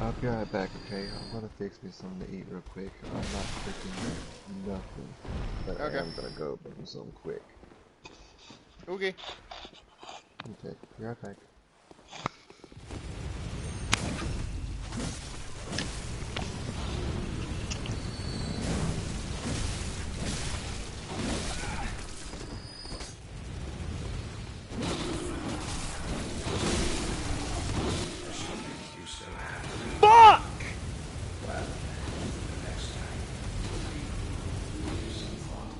I'll be right back, okay? I'm gonna fix me something to eat real quick. I'm not cooking nothing, but Okay. I am gonna go bring something quick. Okay. Okay, be right back. You still have to Fuck! well, the next time. Give some thought.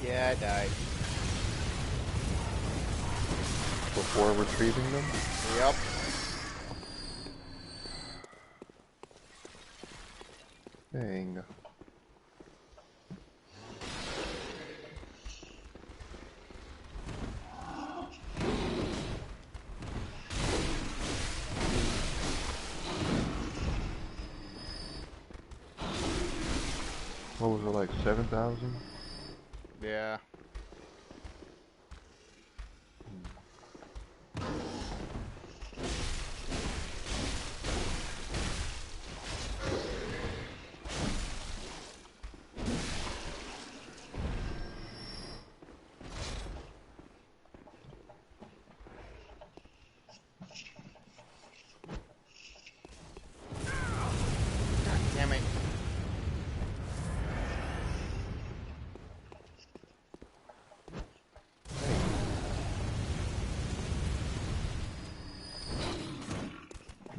Yeah, I died. Before retrieving them? Yep. Dang. What was it, like 7,000? Yeah. God damn it.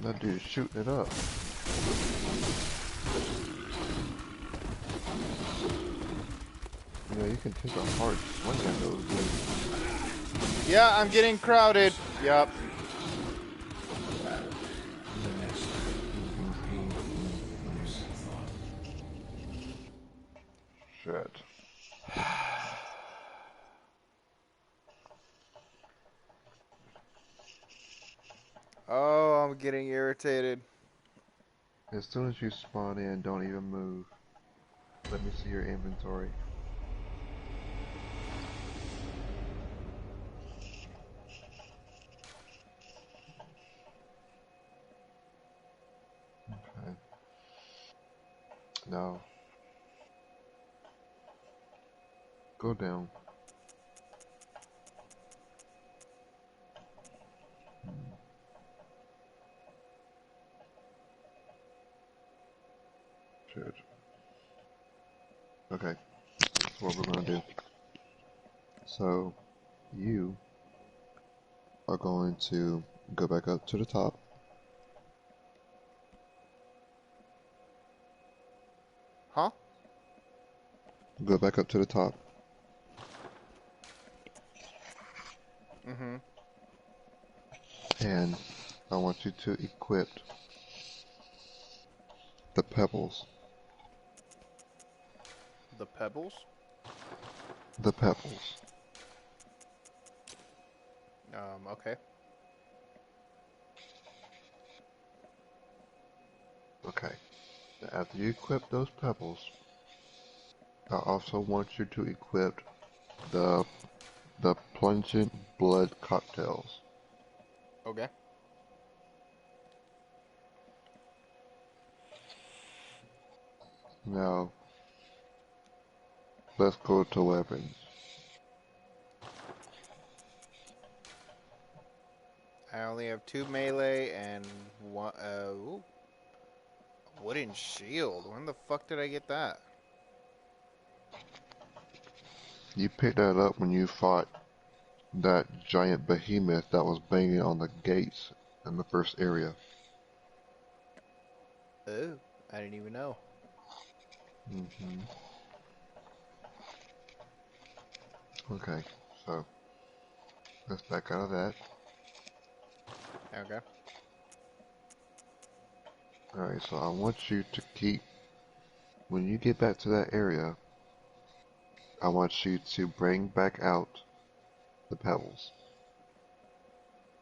That dude's shooting it up. Yeah, you can take a hard swing at those dudes. Yeah, I'm getting crowded. Yup. Shit. Oh, I'm getting irritated. As soon as you spawn in, don't even move. Let me see your inventory. Okay. Now, go down. Shit. Okay, that's what we're gonna do. So, you are going to go back up to the top. Huh? Go back up to the top. Mm-hmm. And I want you to equip the pebbles. The pebbles? The pebbles. Okay. Okay. After you equip those pebbles, I also want you to equip the plungent blood cocktails. Okay. Now, let's go to weapons. I only have 2 melee and one, ooh, wooden shield. When the fuck did I get that? You picked that up when you fought that giant behemoth that was banging on the gates in the first area. Oh, I didn't even know. Okay, so let's back out of that. Okay. Alright, so I want you to keep, when you get back to that area, I want you to bring back out the pebbles.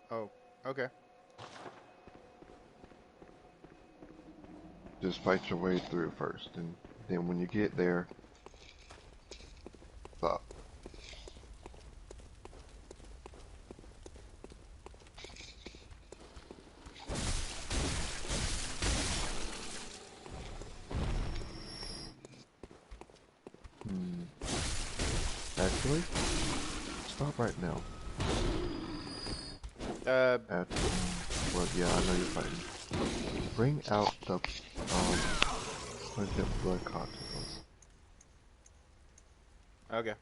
Oh, okay. Just fight your way through first, and then when you get there, stop. Actually, stop right now. Well, yeah, I know you're fighting. Bring out the pungent blood cocktails. Okay.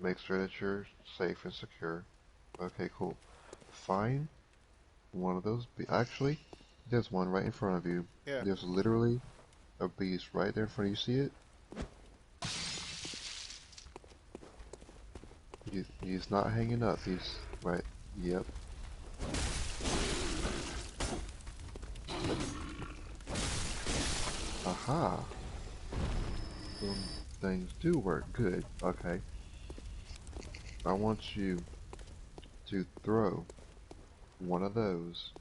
Make sure that you're safe and secure. Okay, cool. Find one of those. Actually, there's one right in front of you. Yeah. There's literally a beast right there in front of you. See it? He's not hanging up. He's right. Yep. Aha. Some things do work. Good. Okay. I want you to throw one of those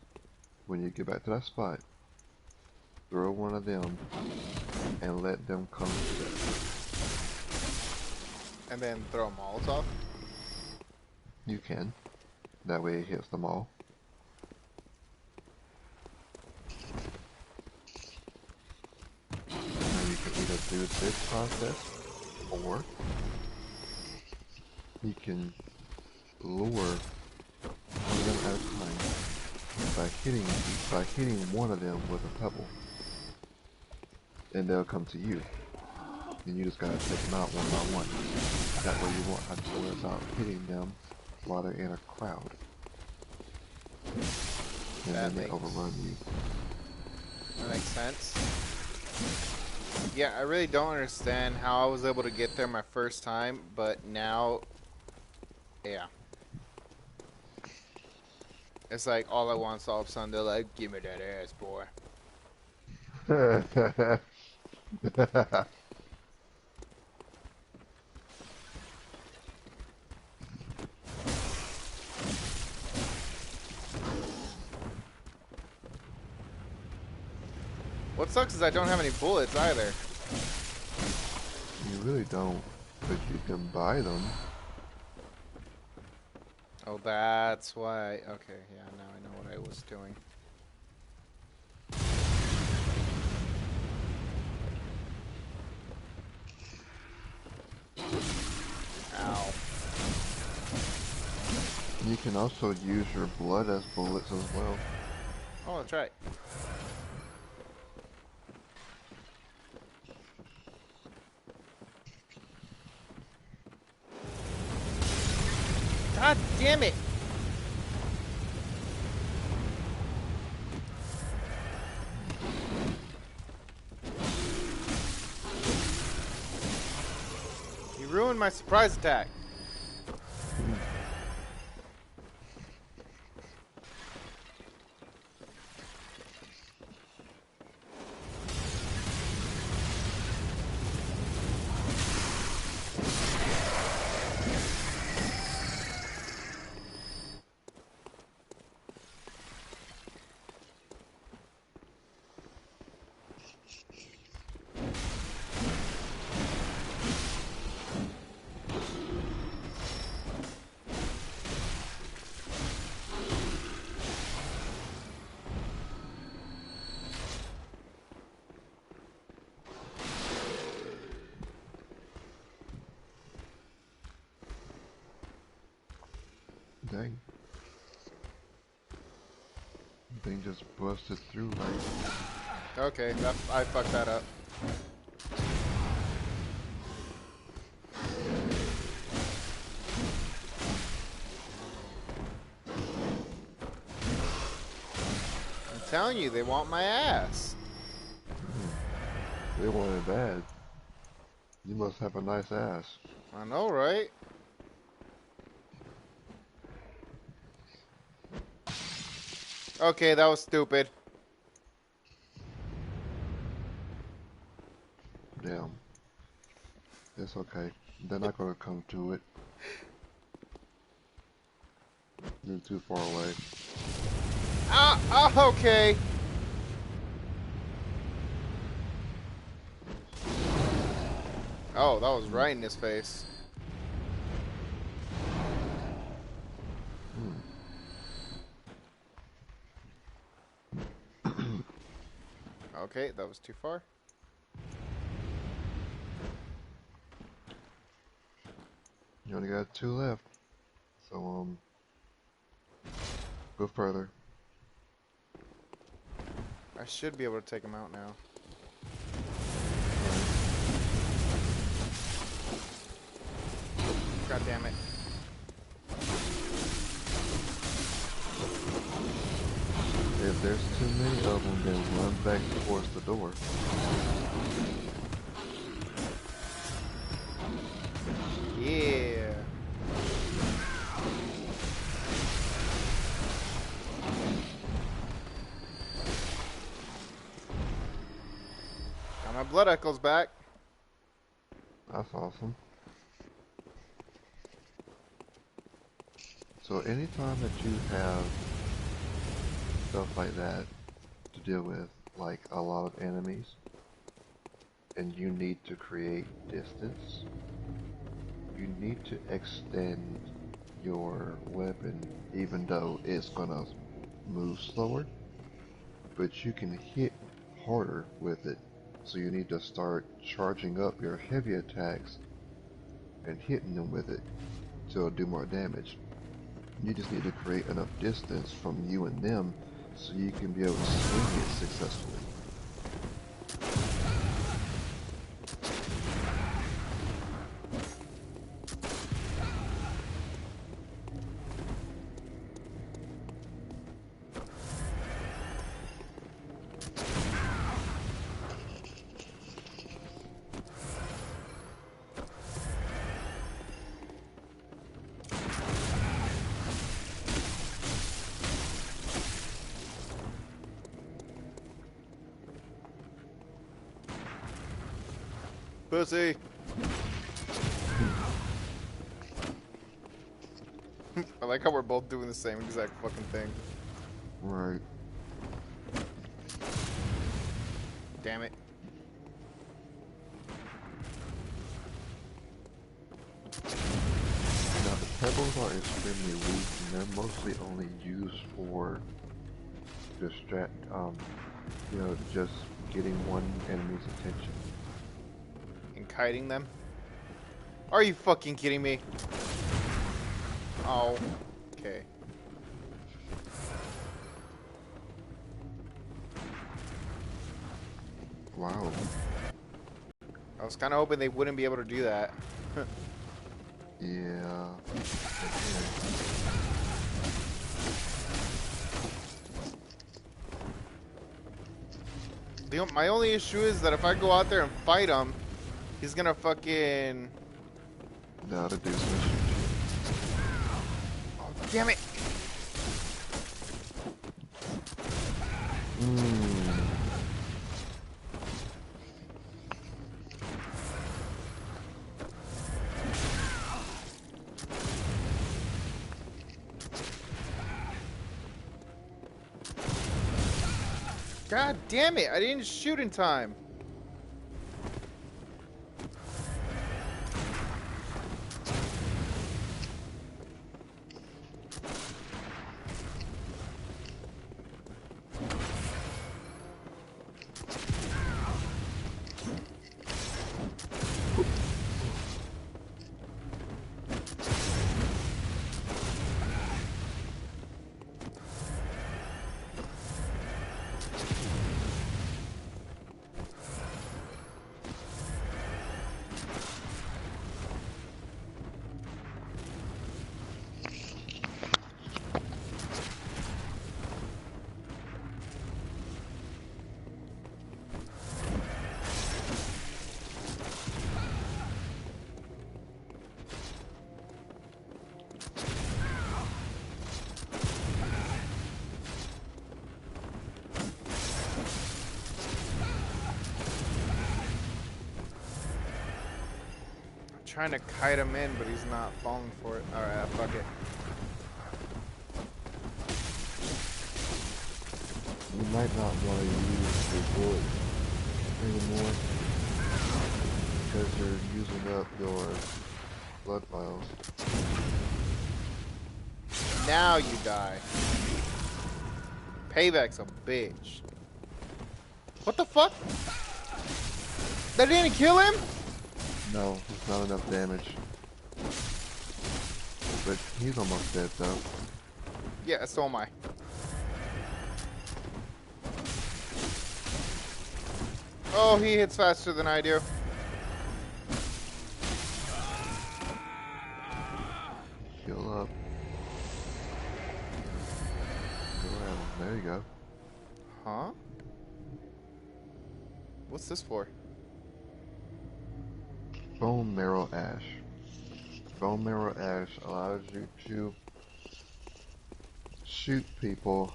when you get back to that spot. Throw one of them and let them come to that. And then throw a Molotov? You can. That way it hits them all. Now you can either do this process, or you can lure one of them at a time by hitting one of them with a pebble, and they'll come to you. And you just gotta take them out one by one. That way you won't have to worry about hitting them while they're in a crowd. And then they overrun you. That makes sense. Yeah, I really don't understand how I was able to get there my first time, but now, yeah. It's like all I want is all of a sudden they're like, give me that ass, boy. What sucks is I don't have any bullets either. You really don't, but you can buy them. Oh, that's why. Okay, yeah, now I know what I was doing. Ow. You can also use your blood as bullets as well. Oh, that's right. God damn it! You ruined my surprise attack. Dang. Thing just busted through like. Okay, I fucked that up. I'm telling you, they want my ass. They want it bad. You must have a nice ass. I know, right? Okay, that was stupid. Damn. It's okay. They're not gonna come to it. You're too far away. Ah, okay. Oh, that was right in his face. Okay, that was too far. You only got 2 left. So, go further. I should be able to take him out now. God damn it. If there's too many of them, then run back towards the door. Yeah. blood echoes back. That's awesome. So anytime that you have stuff like that to deal with, like a lot of enemies, and you need to create distance, you need to extend your weapon even though it's gonna move slower, but you can hit harder with it. So you need to start charging up your heavy attacks and hitting them with it so it'll do more damage. You just need to create enough distance from you and them so you can be able to swing it successfully. Pussy. I like how we're both doing the same exact fucking thing. Right. Damn it. Now the pebbles are extremely weak and they're mostly only used for distract, just getting one enemy's attention. And kiting them? Are you fucking kidding me? Oh. Okay. Wow. I was kind of hoping they wouldn't be able to do that. Yeah. My only issue is that if I go out there and fight him, he's gonna fucking... Now to do some shit. Oh, damn it! God damn it! I didn't shoot in time. Trying to kite him in, but he's not falling for it. Alright, fuck it. You might not want to use the bullet anymore because you're using up your blood vials. Now you die. Payback's a bitch. What the fuck? That didn't kill him? No, it's not enough damage. But he's almost dead though. Yeah, so am I. Oh, he hits faster than I do. Heal up. Go around. There you go. Huh? What's this for? Bone Marrow Ash. Bone Marrow Ash allows you to shoot people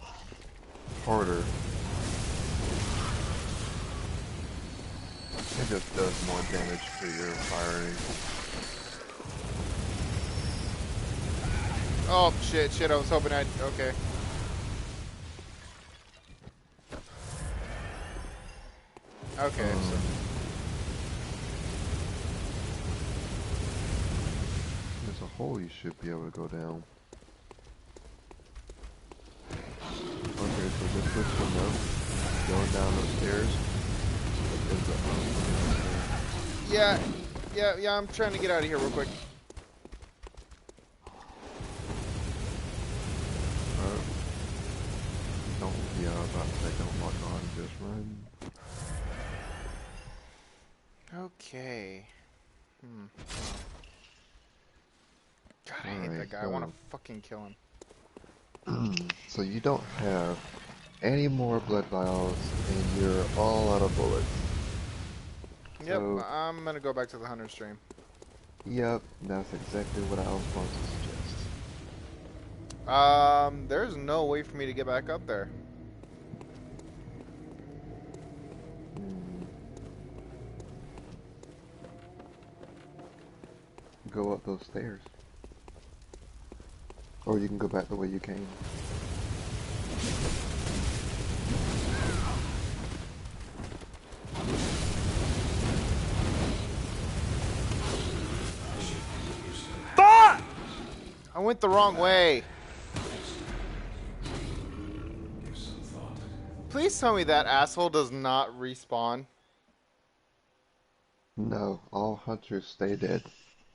It just does more damage for your firing. Oh, shit, I was hoping I'd... Okay. Okay, so... There's a hole you should be able to go down. Okay, so just so you know, going down those stairs is Yeah, I'm trying to get out of here real quick. Don't, yeah, I was about to say don't lock on, just run. Okay. God, I hate Alright, that guy. I want to fucking kill him. So you don't have any more blood vials, and you're all out of bullets. Yep, So, I'm gonna go back to the hunter stream. yep, that's exactly what I was going to suggest. There's no way for me to get back up there. Go up those stairs. Or you can go back the way you came. Fuck! I went the wrong way. Please tell me that asshole does not respawn. No, all hunters stay dead.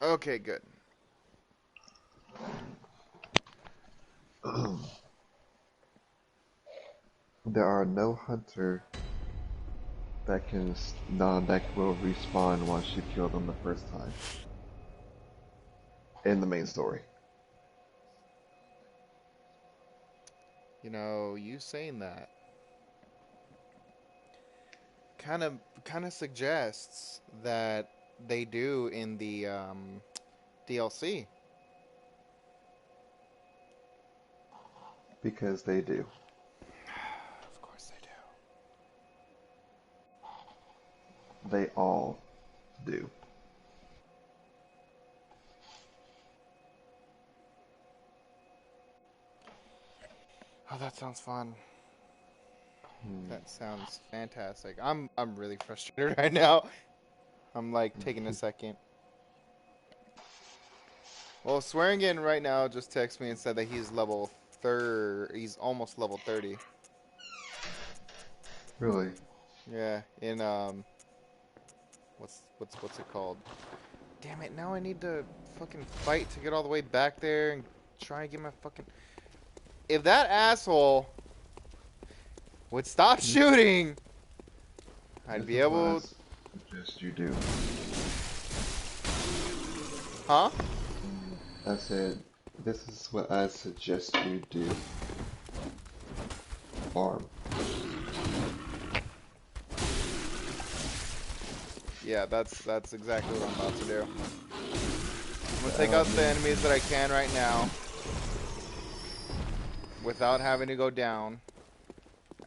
Okay, good. There are no hunter that that will respawn once you kill them the first time. In the main story. You know, you saying that kind of suggests that they do in the DLC. Because they do. Of course they do. They all do. Oh, that sounds fun. That sounds fantastic. I'm really frustrated right now. I'm like taking a second. Well, Swearingen right now just texted me and said that he's level 30. He's almost level 30. Really? Yeah, in what's it called? Damn it! Now I need to fucking fight to get all the way back there and try and get my fucking. If that asshole would stop shooting, I'd be able. Suggest you do. Huh? I said, this is what I suggest you do. Farm. Yeah, that's exactly what I'm about to do. I'm gonna take out the enemies that I can right now, without having to go down,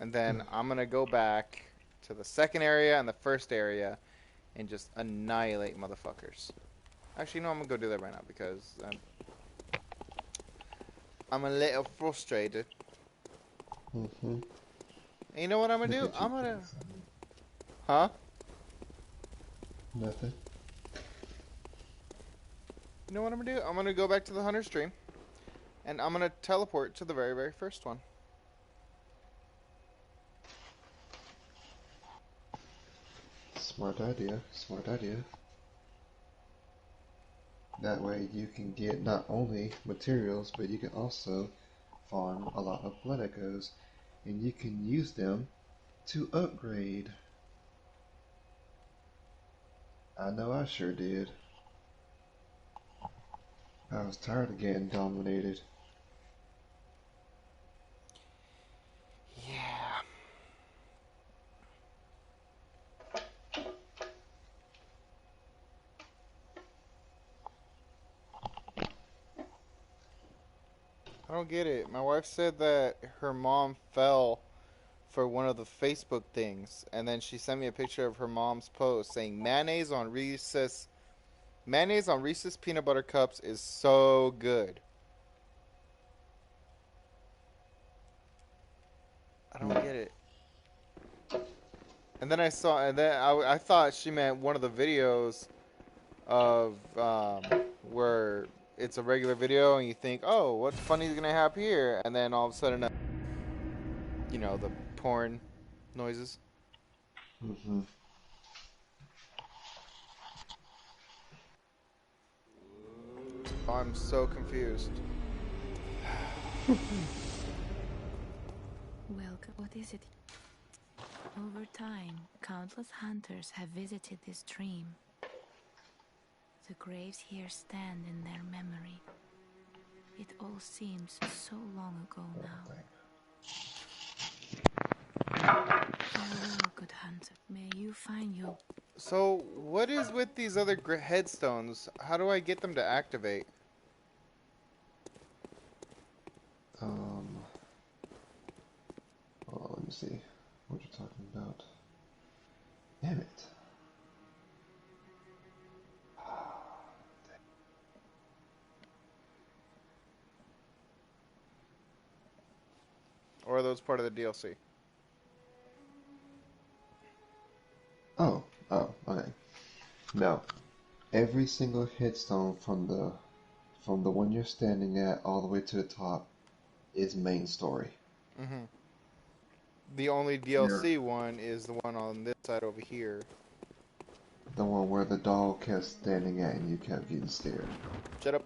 and then I'm gonna go back to the second area and the first area, and just annihilate motherfuckers. Actually, no, I'm gonna go do that right now because I'm a little frustrated. And you know what I'm gonna do? I'm gonna... Huh? Nothing. You know what I'm gonna do? I'm gonna go back to the hunter stream, and I'm gonna teleport to the very, very first one. Smart idea. Smart idea. That way you can get not only materials, but you can also farm a lot of blood echoes, and you can use them to upgrade. I know I sure did. I was tired of getting dominated. Yeah. I don't get it. My wife said that her mom fell for one of the Facebook things, and then she sent me a picture of her mom's post saying mayonnaise on Reese's peanut butter cups is so good. I don't get it. And then I thought she meant one of the videos of where it's a regular video and you think, oh, what funny is gonna happen here? And then all of a sudden, you know, the porn noises. Mm-hmm. Oh, I'm so confused. Welcome. What is it? Over time, countless hunters have visited this stream. The graves here stand in their memory. It all seems so long ago now. Farewell, good hunter. May you find your... So, what is with these other headstones? How do I get them to activate? Oh, let me see what you're talking about. Damn it. Or are those part of the DLC? Oh, okay. No. Every single headstone from the one you're standing at all the way to the top is main story. Mm-hmm. The only DLC one is the one on this side over here. The one where the dog kept standing at and you kept getting scared. Shut up.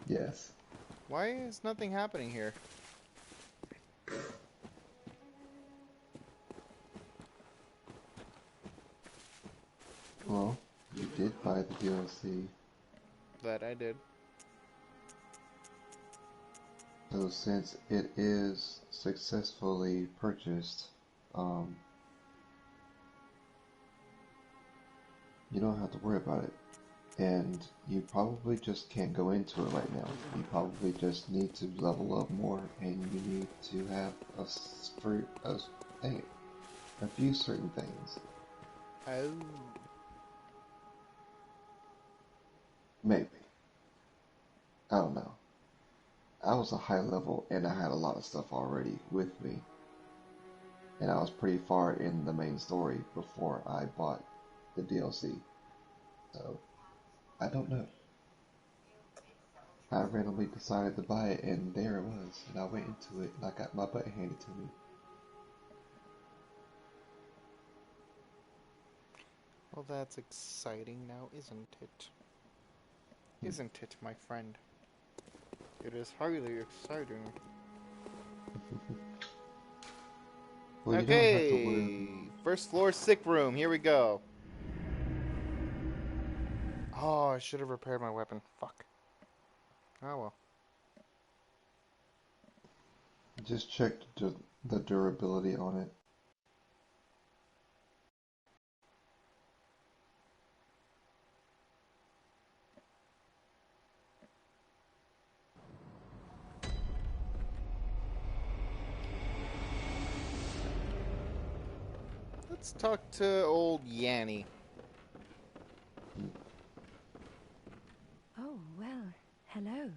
Yes. Why is nothing happening here? Well, you did buy the DLC. That I did. So since it is successfully purchased, you don't have to worry about it. And you probably just can't go into it right now. You probably just need to level up more, and you need to have a few certain things. Oh. Maybe. I don't know. I was a high level, and I had a lot of stuff already with me. And I was pretty far in the main story before I bought the DLC. So, I don't know. I randomly decided to buy it, and there it was. And I went into it, and I got my butt handed to me. Well, that's exciting now, isn't it? Isn't it, my friend? It is highly exciting. Well, you don't have to worry. Okay, first floor sick room. Here we go. Oh, I should have repaired my weapon. Fuck. Oh well. Just check the durability on it. Let's talk to old Yanni. Oh, well, hello.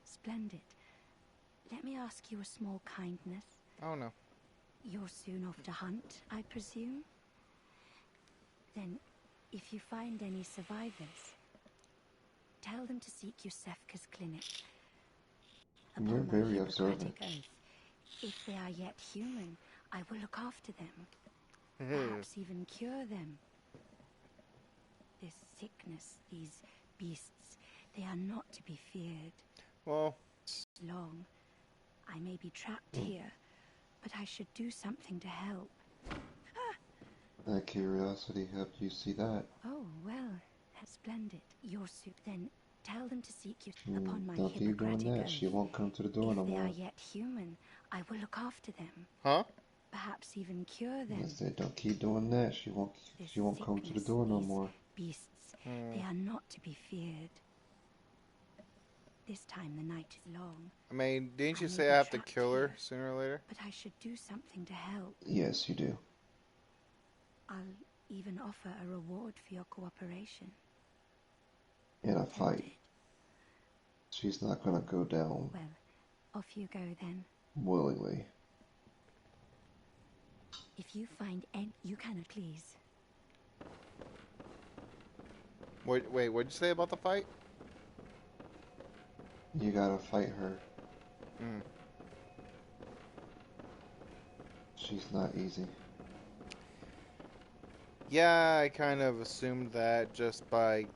Splendid. Let me ask you a small kindness. Oh no. You're soon off to hunt, I presume? Then, if you find any survivors, tell them to seek Yusefka's clinic. You're Upon my very Hippocratic observant. oath, if they are yet human, I will look after them. Mm-hmm. Perhaps even cure them. This sickness, these beasts, they are not to be feared. Well, Long. I may be trapped here, but I should do something to help. That curiosity helped you see that. Oh, well, splendid. Your suit. Then tell them to seek you upon my Don't keep doing Hippocratic that. oath. She won't come to the door no If they more. are yet human, I will look after them. huh? Perhaps even cure them. I said, don't keep doing that. She won't This come to the sickness, door no these more. beasts, they are not to be feared. This time the night is long, I mean, didn't you I may say be I have to trapped kill her here. sooner or later? but I should do something to help. Yes, you do. I'll even offer a reward for your cooperation. In a fight. Tempted? She's not gonna go down Well, off you go then. willingly. If you find any, you cannot please. Wait, what'd you say about the fight? You gotta fight her. Mm. She's not easy. Yeah, I kind of assumed that just by,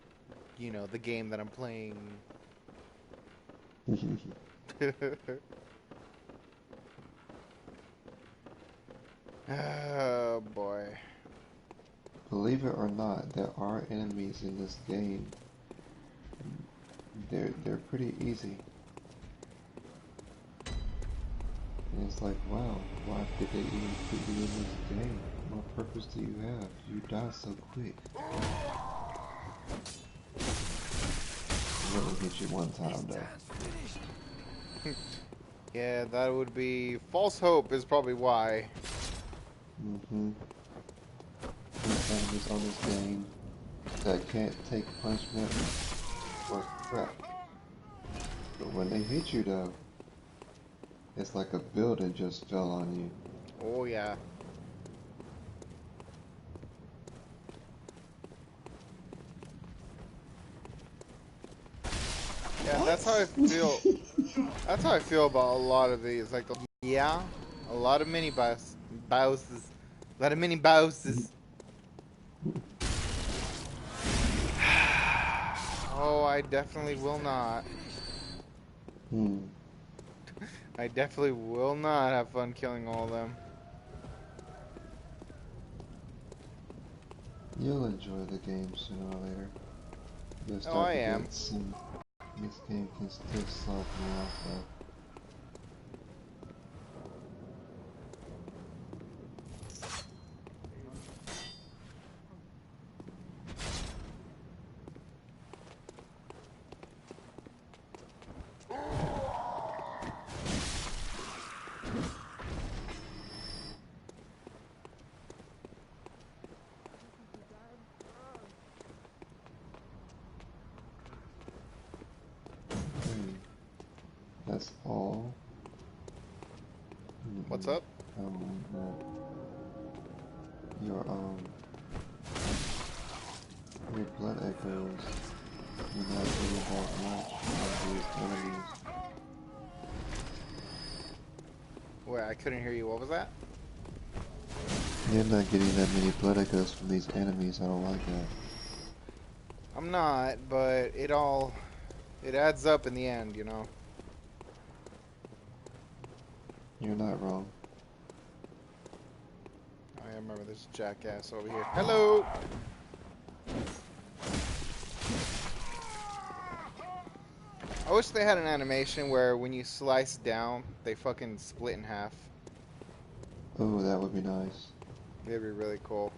you know, the game that I'm playing. Oh boy. Believe it or not, there are enemies in this game. They're pretty easy. And it's like, wow, why did they even put you in this game? What purpose do you have? You die so quick. Let me hit you one time though. Yeah, that would be false hope is probably why. Mm-hmm. There's enemies on this game that can't take punishment or crap. But when they hit you though, it's like a building just fell on you. Oh yeah. Yeah, that's how I feel. That's how I feel about a lot of these. Like, yeah, a lot of mini bosses, a lot of mini bosses. Oh, I definitely will not. I definitely will not have fun killing all of them. You'll enjoy the game sooner or later. You'll Oh, start I to am. get some. This game can still slap me off though. That's all. What's up? Your your blood echoes. You're not getting that much of these enemies. Wait, I couldn't hear you. What was that? You're not getting that many blood echoes from these enemies. I don't like that. I'm not, but it adds up in the end, you know. You're not wrong. I remember this jackass over here. Hello! I wish they had an animation where when you slice down, they fucking split in half. Oh, that would be nice. It'd be really cool.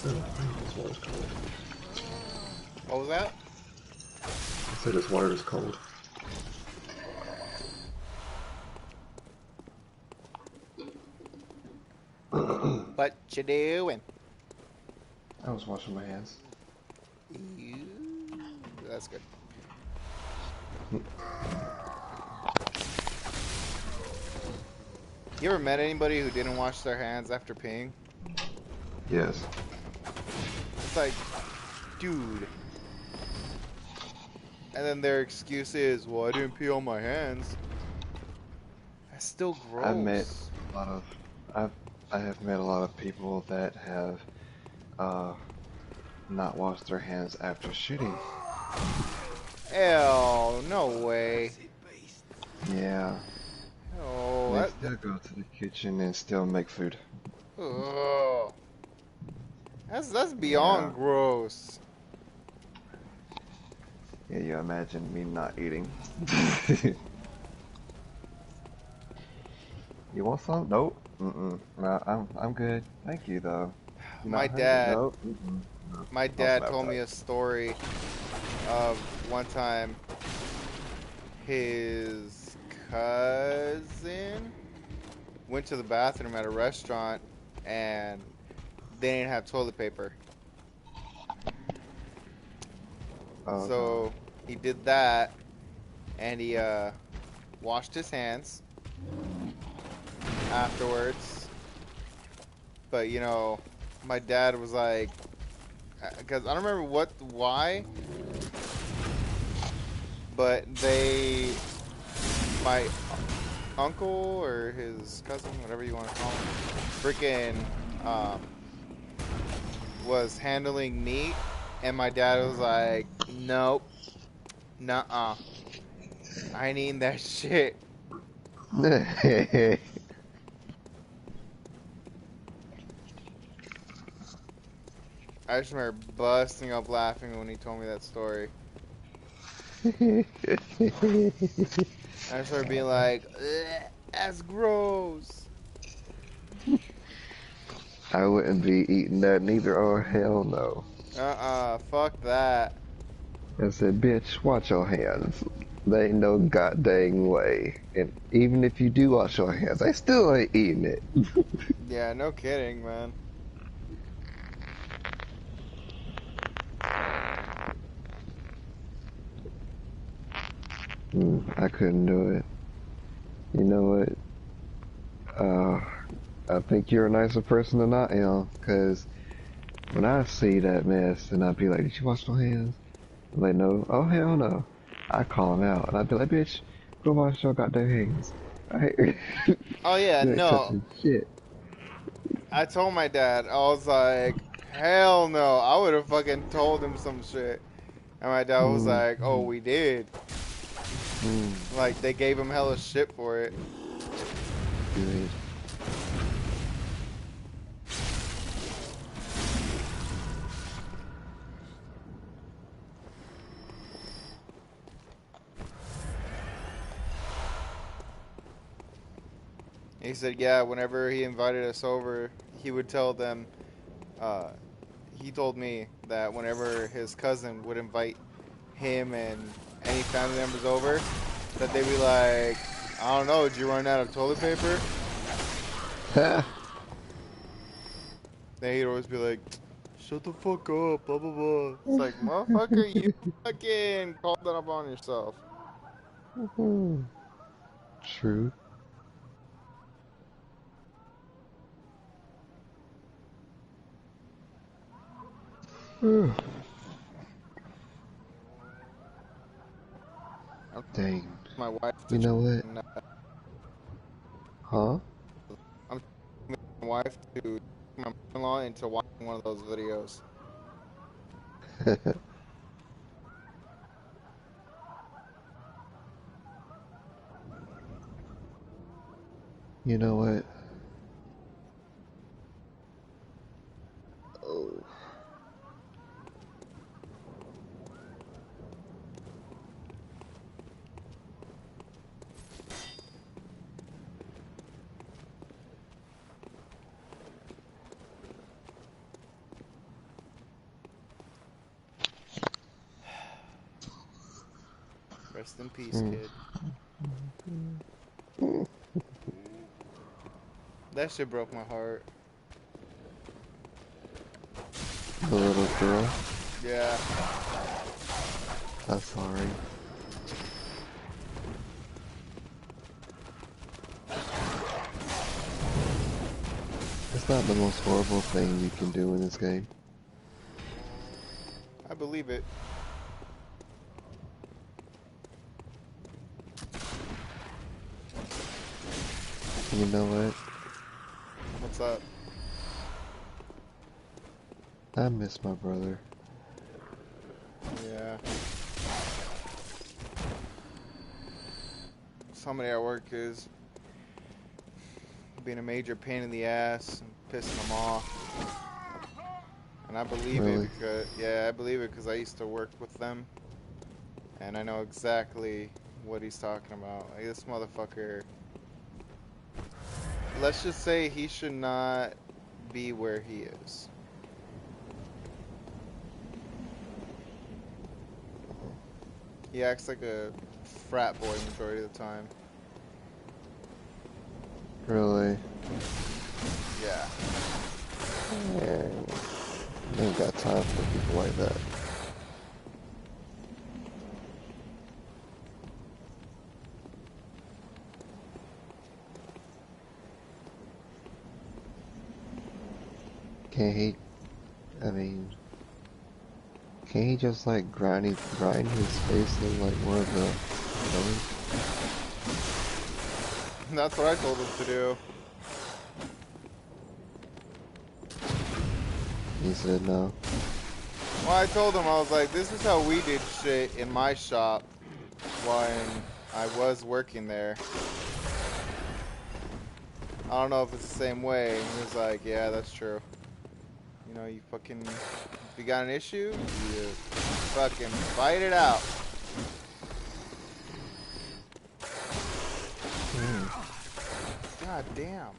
This water's cold. What was that? I said this water is cold. What you doing? I was washing my hands. That's good. You ever met anybody who didn't wash their hands after peeing? Yes. It's like, dude. And then their excuse is, well, I didn't pee on my hands. That's still gross. I've met a lot of, I have met a lot of people that have, not washed their hands after shooting. Hell, no way. Yeah. Oh, They that, still go to the kitchen and still make food. ugh. That's beyond Yeah. gross. Yeah, you imagine me not eating. You want some? Nope. No, I'm good. Thank you, though. You My not hungry? dad, Nope. No. my Don't dad slap told that. me a story of one time his cousin went to the bathroom at a restaurant and they didn't have toilet paper. Oh, So he did that and he washed his hands afterwards. But you know, my dad was like, because I don't remember why, but my uncle or his cousin, whatever you want to call him, freaking was handling meat, and my dad was like, nope, nuh-uh, I ain't eating that shit. I just remember busting up laughing when he told me that story. I just remember being like, ugh, that's gross. I wouldn't be eating that neither. Oh, hell no. Fuck that. I said, bitch, watch your hands. They ain't no goddamn way. And even if you do wash your hands, I still ain't eating it. Yeah, no kidding, man. I couldn't do it. You know what? I think you're a nicer person than I am, because when I see that mess, and I'd be like, did you wash your hands? I'm like, no. Oh, hell no. I call him out, and I'd be like, bitch, go wash your goddamn hands. Right? Oh yeah, You ain't no. touching shit. I told my dad, I was like, hell no. I would have fucking told him some shit. And my dad was like, oh, we did. Like, they gave him hella shit for it. Good. He said, yeah, whenever he invited us over, he would tell them, he told me that whenever his cousin would invite him and any family members over, that they'd be like, I don't know, did you run out of toilet paper? Then he'd always be like, shut the fuck up, blah, blah, blah. It's like, motherfucker, you fucking called that up on yourself. True. I'm Dang. my wife to You know what? Huh? I'm my wife to my mother-in-law into watching one of those videos. You know what? Oh. Rest in peace, kid. That shit broke my heart. The little girl. Yeah. I'm sorry. It's not the most horrible thing you can do in this game. I believe it. You know what? What's up? I miss my brother. Yeah. Somebody at work is being a major pain in the ass and pissing them off. And I believe Really? it because, yeah, I believe it because I used to work with them. And I know exactly what he's talking about. Like, this motherfucker, let's just say he should not be where he is. He acts like a frat boy majority of the time. Really? Yeah. And I ain't got time for people like that. Can't he? I mean, can't he just like grind his face in like one of the pillars? That's what I told him to do. He said no. Well, I told him, I was like, this is how we did shit in my shop when I was working there. I don't know if it's the same way. And he was like, yeah, that's true. You know, you fucking, if you got an issue, you fucking fight it out. God damn.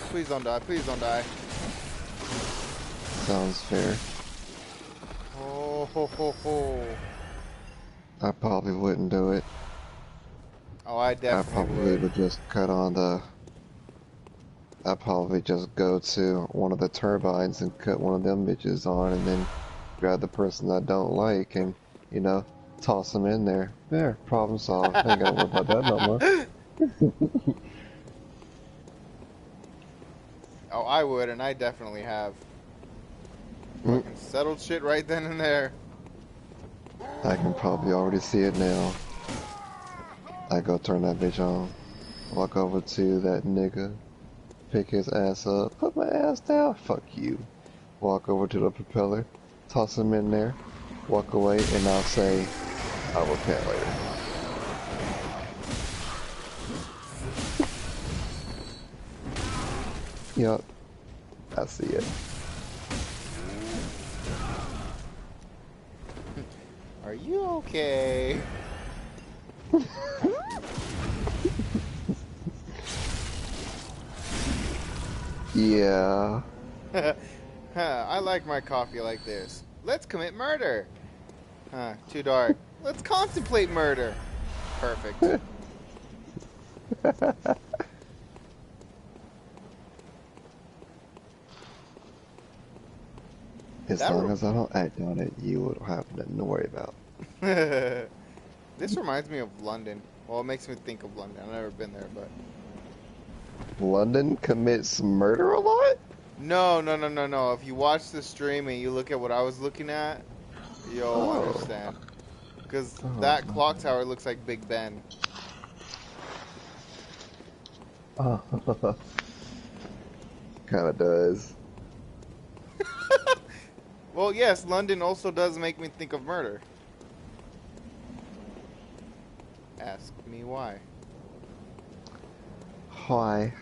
Please don't die. Please don't die. Sounds fair. Oh, ho, ho, ho. I probably wouldn't do it. Oh, I I definitely probably would. would just cut on the. I'd probably just go to one of the turbines and cut one of them bitches on, and then grab the person I don't like and, you know, toss them in there. There, problem solved. I ain't gotta worry about that no more. Oh, I would, and I definitely have. Fucking settled shit right then and there. I can probably already see it now. I go turn that bitch on, walk over to that nigga, pick his ass up, put my ass down, fuck you. Walk over to the propeller, toss him in there, walk away, and I'll say, I'll repent later. Yup, I see it. Are you okay? Yeah. I like my coffee like this. Let's commit murder. Too dark. Let's contemplate murder. Perfect. As long as I don't act on it, you won't have nothing to worry about. This reminds me of London. Well, it makes me think of London. I've never been there, but... London commits murder a lot? No. If you watch the stream and you look at what I was looking at, you'll understand. Because that clock tower looks like Big Ben. Kinda does. Well, yes, London also does make me think of murder. Ask me why. Why?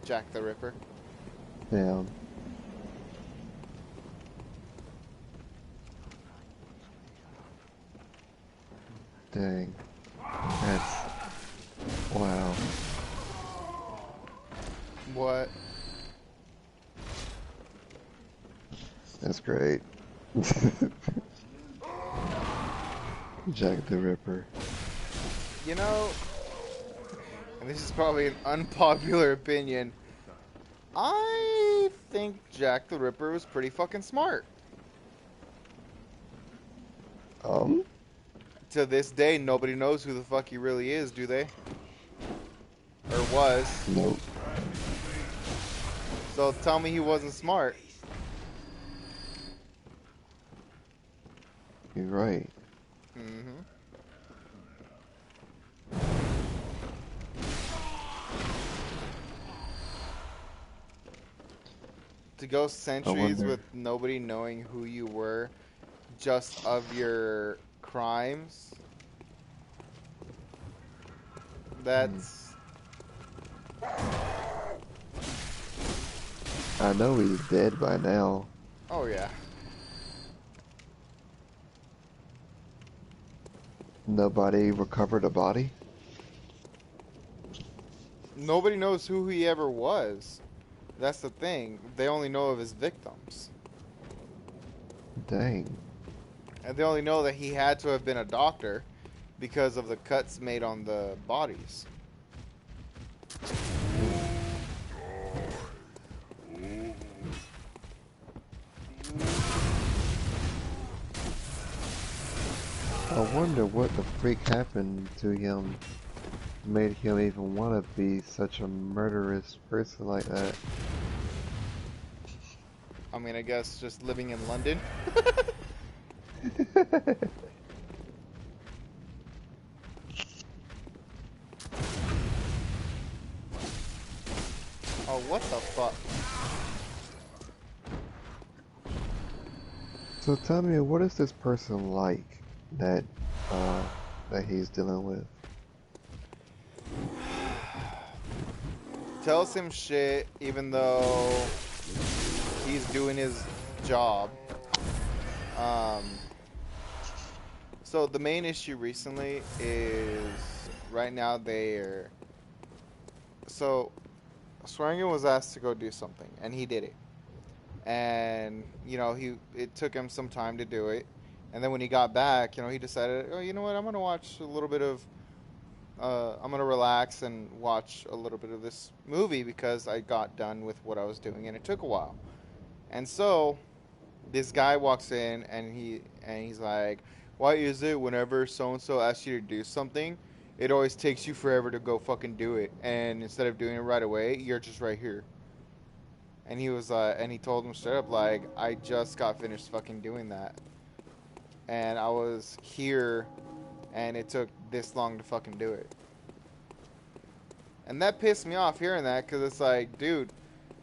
Jack the Ripper. Damn. Dang. That's... Wow. What? That's great. Jack the Ripper. You know, and this is probably an unpopular opinion, I think Jack the Ripper was pretty fucking smart. To this day, nobody knows who the fuck he really is, do they? Or was. Nope. So tell me he wasn't smart. You're right. Mm-hmm. To go centuries wonder- with nobody knowing who you were, just of your crimes. That's I know he's dead by now. oh yeah. Nobody recovered a body? Nobody knows who he ever was. That's the thing. They only know of his victims. Dang. And they only know that he had to have been a doctor because of the cuts made on the bodies. I wonder what the freak happened to him made him even want to be such a murderous person like that. I mean, I guess just living in London. Oh, what the fuck? So tell me, what is this person like that that he's dealing with? Tells him shit even though he's doing his job. So the main issue recently is right now so Swearingen was asked to go do something and he did it. And you know, it took him some time to do it. And then when he got back, you know, he decided, oh, you know what, I'm gonna watch a little bit of I'm gonna relax and watch a little bit of this movie because I got done with what I was doing and it took a while. And so this guy walks in and he's like, why is it whenever so and so asks you to do something, it always takes you forever to go fucking do it, and instead of doing it right away, you're just right here. And he was and he told him straight up, like, I just got finished fucking doing that, and I was here and it took this long to fucking do it. And that pissed me off hearing that, because it's like, dude,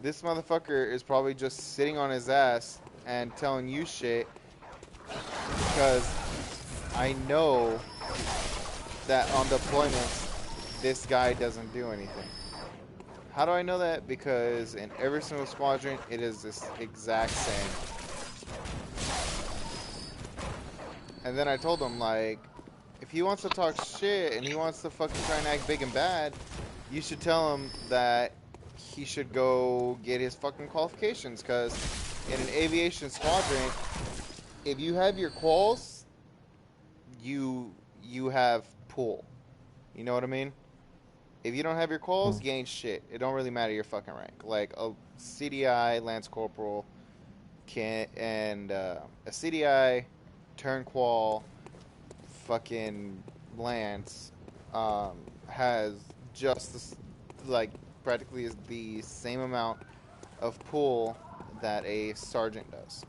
this motherfucker is probably just sitting on his ass and telling you shit because I know that on deployments, this guy doesn't do anything. How do I know that? Because in every single squadron, it is this exact same. And then I told him, like, if he wants to talk shit and he wants to fucking try and act big and bad, you should tell him that he should go get his fucking qualifications, because in an aviation squadron, if you have your quals, you have pool. You know what I mean? If you don't have your quals, you ain't shit. It don't really matter your fucking rank. Like a CDI, Lance Corporal, and a CDI, turn qual, fucking Lance, has just this, like, practically is the same amount of pool that a sergeant does.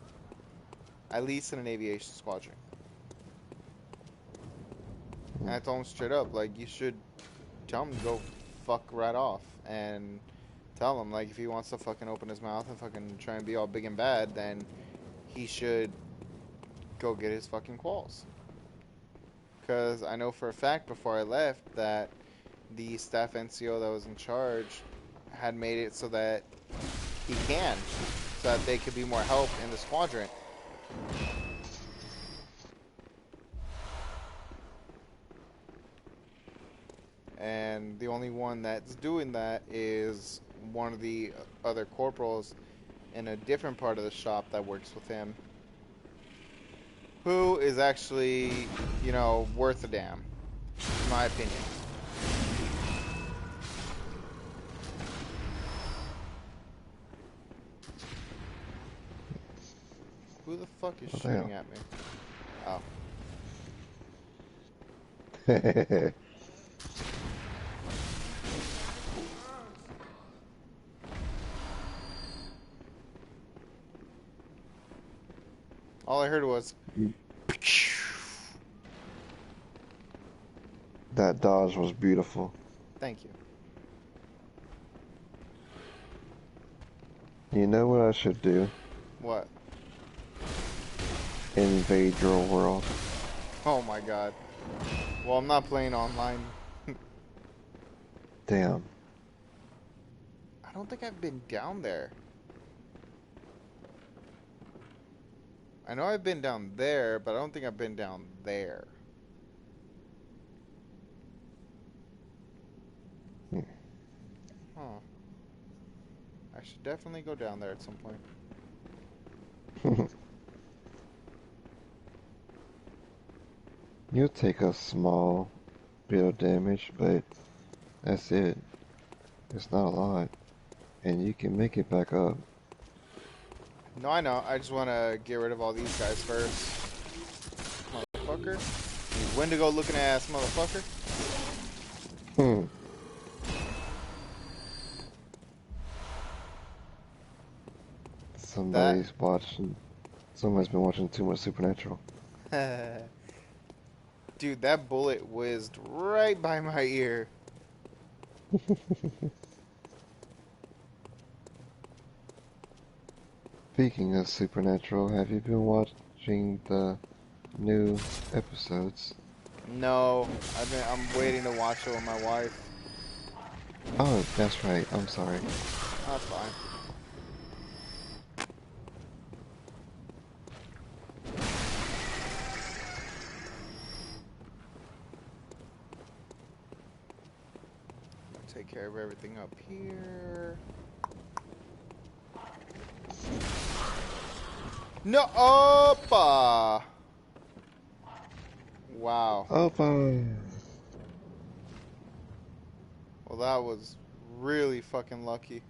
At least in an aviation squadron. And I told him straight up, like, you should tell him to go fuck right off. And tell him, like, if he wants to fucking open his mouth and fucking try and be all big and bad, then he should go get his fucking quals. Because I know for a fact before I left that the staff NCO that was in charge had made it so that he can, so that they could be more help in the squadron. And the only one that's doing that is one of the other corporals in a different part of the shop that works with him. who is actually, you know, worth a damn, in my opinion. Who the fuck is Oh, shooting damn. at me? Oh. All I heard was, That dodge was beautiful. thank you. You know what I should do? What? Invade your world. Oh my god. Well, I'm not playing online. Damn. I don't think I've been down there. I know I've been down there, but I don't think I've been down there. Hmm. Huh. I should definitely go down there at some point. You'll take a small bit of damage, but that's it. It's not a lot. And you can make it back up. No, I know. I just want to get rid of all these guys first. Motherfucker. You Wendigo looking ass motherfucker. Hmm. Somebody's been watching too much Supernatural. Dude, that bullet whizzed right by my ear. Speaking of Supernatural, have you been watching the new episodes? No, I'm waiting to watch it with my wife. Oh, that's right. I'm sorry. That's fine. Take care of everything up here. No, oppa! Wow. Open. Well, that was really fucking lucky.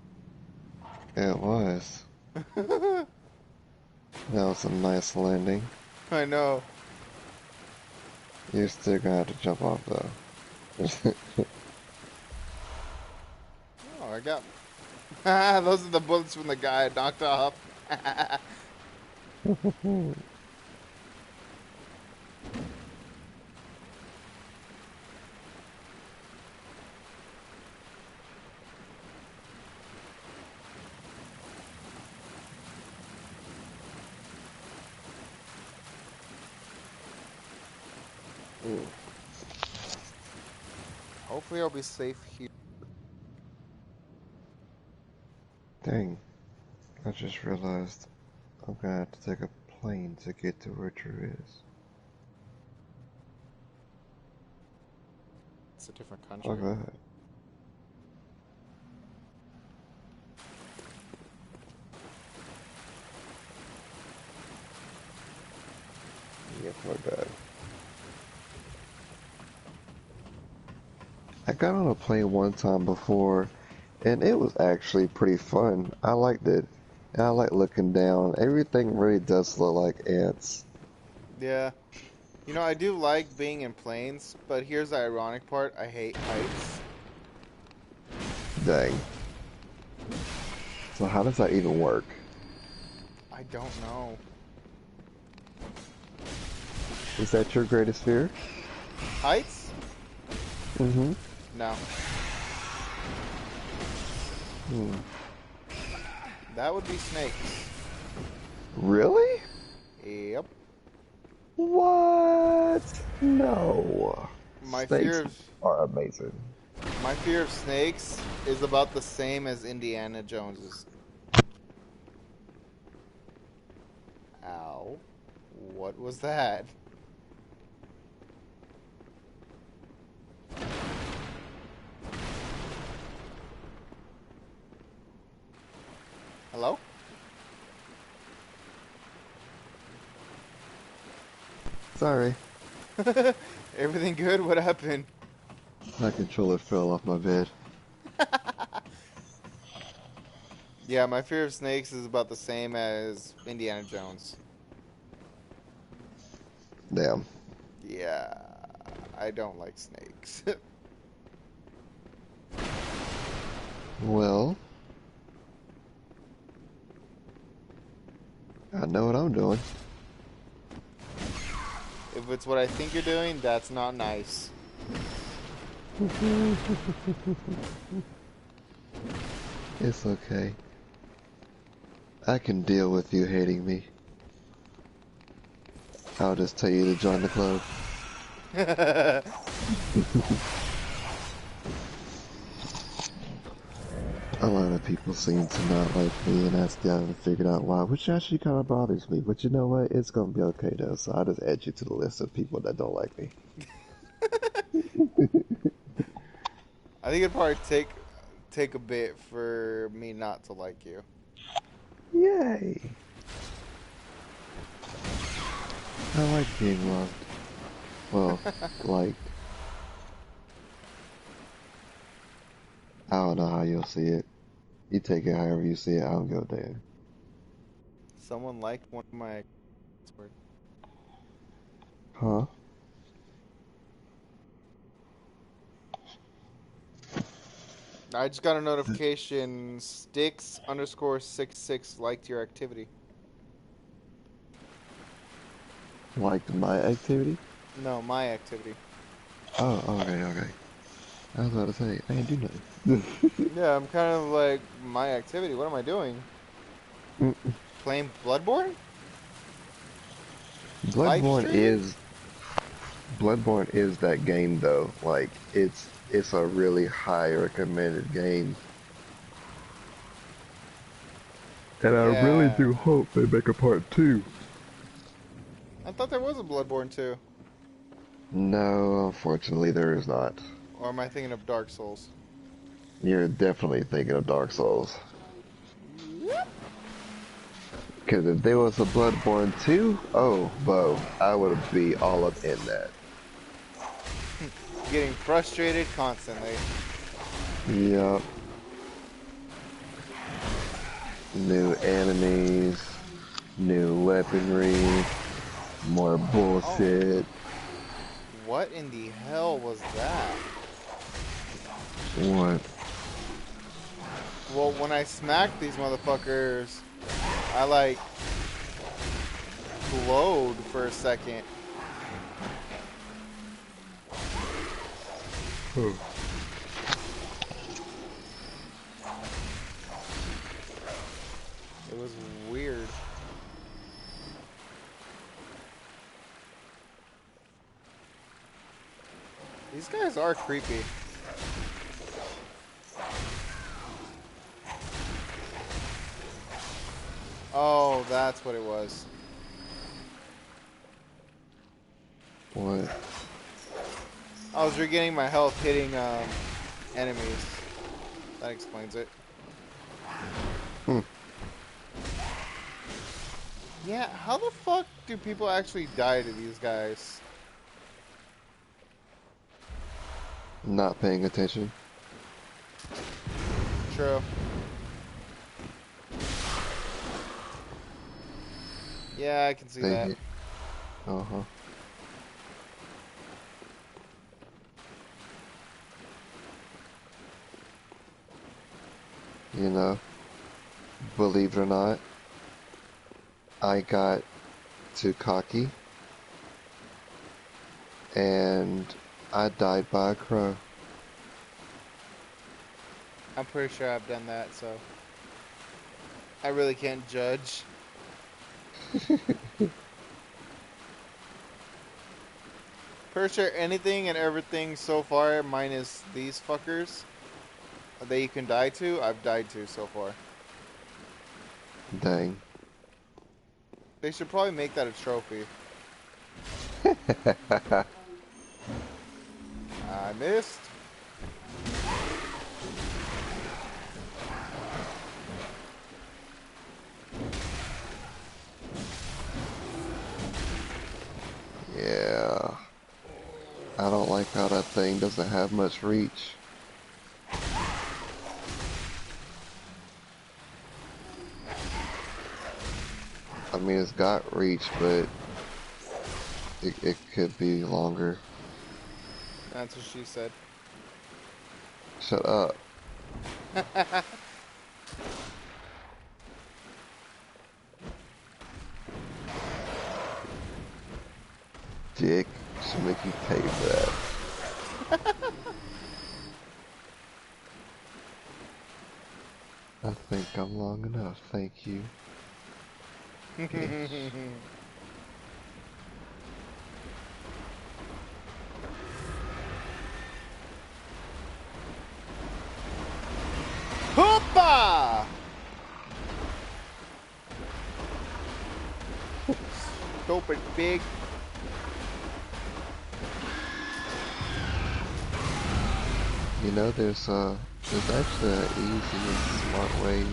It was. That was a nice landing. I know. You're still gonna have to jump off though. Oh, I got. Those are the bullets from the guy I knocked off. Hopefully, I'll be safe here. Dang. I just realized I'm gonna have to take a plane to get to where Drew is. It's a different country. Fuck that. Yeah, fuck that. I got on a plane one time before, and it was actually pretty fun. I liked it. And I like looking down. Everything really does look like ants. Yeah. You know, I do like being in planes, but here's the ironic part. I hate heights. Dang. So how does that even work? I don't know. Is that your greatest fear? Heights? Mm-hmm. No. Hmm. That would be snakes. Really? Yep. What? No. My Snakes fear of are amazing. my fear of snakes is about the same as Indiana Jones's. Ow. What was that? Hello? Sorry. Everything good? What happened? My controller fell off my bed. Yeah, my fear of snakes is about the same as Indiana Jones. Damn. Yeah, I don't like snakes. Well, I know what I'm doing. If it's what I think you're doing, that's not nice. It's okay. I can deal with you hating me. I'll just tell you to join the club. A lot of people seem to not like me, and I still haven't figured out why, which actually kind of bothers me. But you know what? It's gonna be okay though. So I'll just add you to the list of people that don't like me. I think it'd probably take a bit for me not to like you. Yay! I like being loved. Well, like, I don't know how you'll see it. You take it however you see it. I don't give a damn. Someone liked one of my words. Huh? I just got a notification. Sticks_66 liked your activity. Liked my activity? No, my activity. Oh, okay. I was about to say, I ain't do nothing. Yeah, I'm kind of like, my activity? What am I doing? Playing Bloodborne? Bloodborne is that game though. Like it's a really high recommended game. And I really Yeah. do hope they make a part 2. I thought there was a Bloodborne 2. No, unfortunately there is not. Or am I thinking of Dark Souls? You're definitely thinking of Dark Souls. Because if there was a Bloodborne 2, oh, Bo, I would be all up in that. Getting frustrated constantly. Yup. New enemies, new weaponry, more bullshit. What in the hell was that? What? Well, when I smacked these motherfuckers, I like glowed for a second. It was weird. These guys are creepy. Oh, that's what it was. What? I was regaining my health hitting enemies. That explains it. Yeah, how the fuck do people actually die to these guys? Not paying attention. True. Yeah, I can see that. Uh-huh. You know, believe it or not, I got too cocky and I died by a crow. I'm pretty sure I've done that, so I really can't judge. Pretty sure anything and everything so far, minus these fuckers, that you can die to, I've died to so far. Dang. They should probably make that a trophy. I missed. Yeah. I don't like how that thing doesn't have much reach. I mean, it's got reach, but it could be longer. That's what she said. Shut up. Dick. Should make you pay for that. I think I'm long enough, thank you. Hoopa! Stupid pig. You know, there's actually an easy and smart way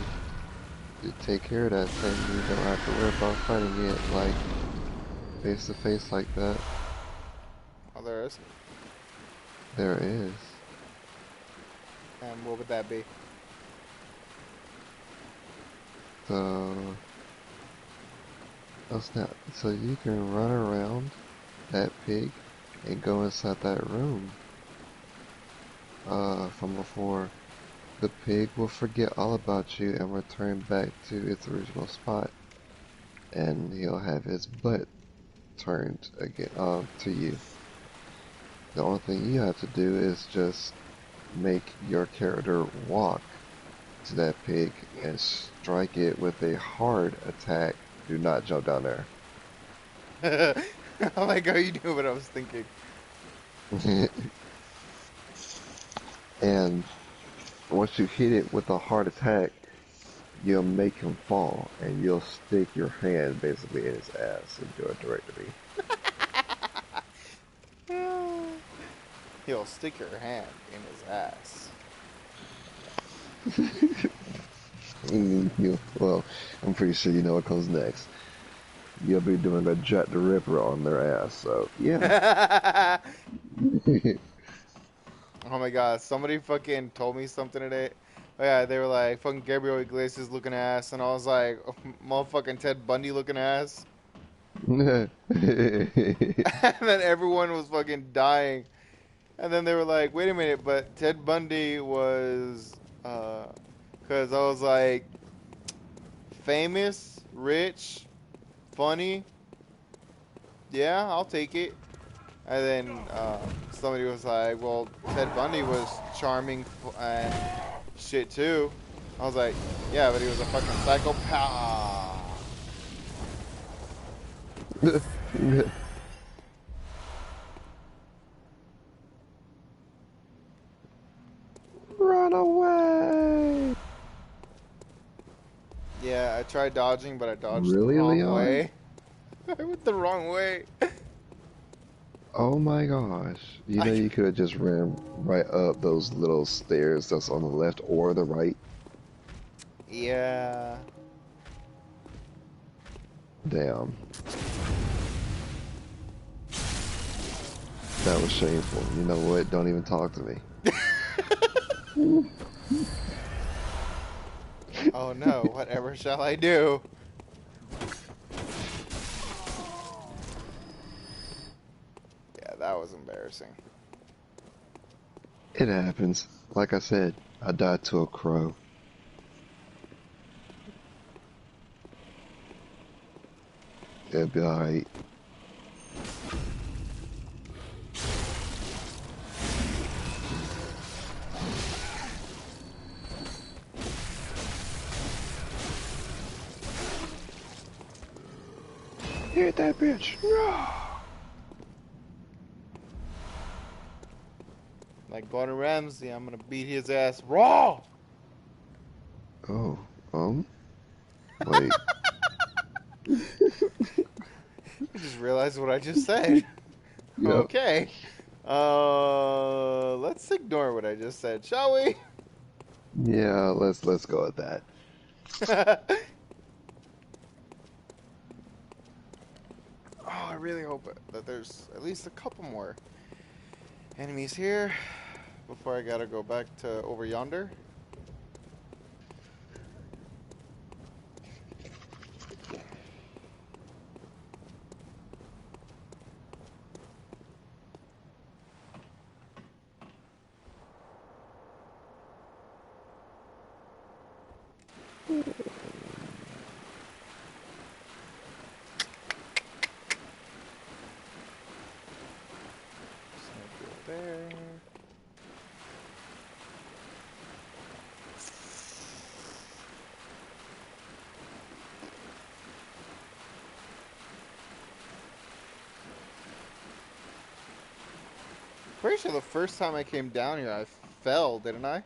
to take care of that thing. You don't have to worry about fighting it like face to face like that. Oh, there is. There is. And what would that be? So, oh snap. So you can run around that pig and go inside that room. From before. The pig will forget all about you and return back to its original spot. And he'll have his butt turned again to you. The only thing you have to do is just make your character walk to that pig and strike it with a hard attack. Do not jump down there. I like how you knew what I was thinking. And once you hit it with a hard attack, you'll make him fall, and you'll stick your hand basically in his ass and do it directly. You'll stick your hand in his ass. Well, I'm pretty sure you know what comes next. You'll be doing a Jack the Ripper on their ass, so yeah. Oh my god, somebody fucking told me something today. Oh yeah, they were like, fucking Gabriel Iglesias looking ass, and I was like, oh, motherfucking Ted Bundy looking ass. And then everyone was fucking dying. And then they were like, wait a minute, but Ted Bundy was, because I was like, famous, rich, funny. Yeah, I'll take it. And then somebody was like, well, Ted Bundy was charming and shit too. I was like, yeah, but he was a fucking psychopath. Run away! Yeah, I tried dodging, but I dodged Really, the wrong Leon? way. I went the wrong way. Oh my gosh. You know you could have just ran right up those little stairs that's on the left or the right. Yeah. Damn. That was shameful. You know what? Don't even talk to me. Oh no, whatever shall I do? Yeah, that was embarrassing. It happens. Like I said, I died to a crow. It'll be alright. Hit that bitch! No! Like Gordon Ramsay, I'm gonna beat his ass raw. Oh, wait. I just realized what I just said. Yep. Okay. Let's ignore what I just said, shall we? Yeah, let's go with that. Oh, I really hope that there's at least a couple more Enemies here. Before I gotta go back to over yonder. There. Pretty sure the first time I came down here, I fell, didn't I?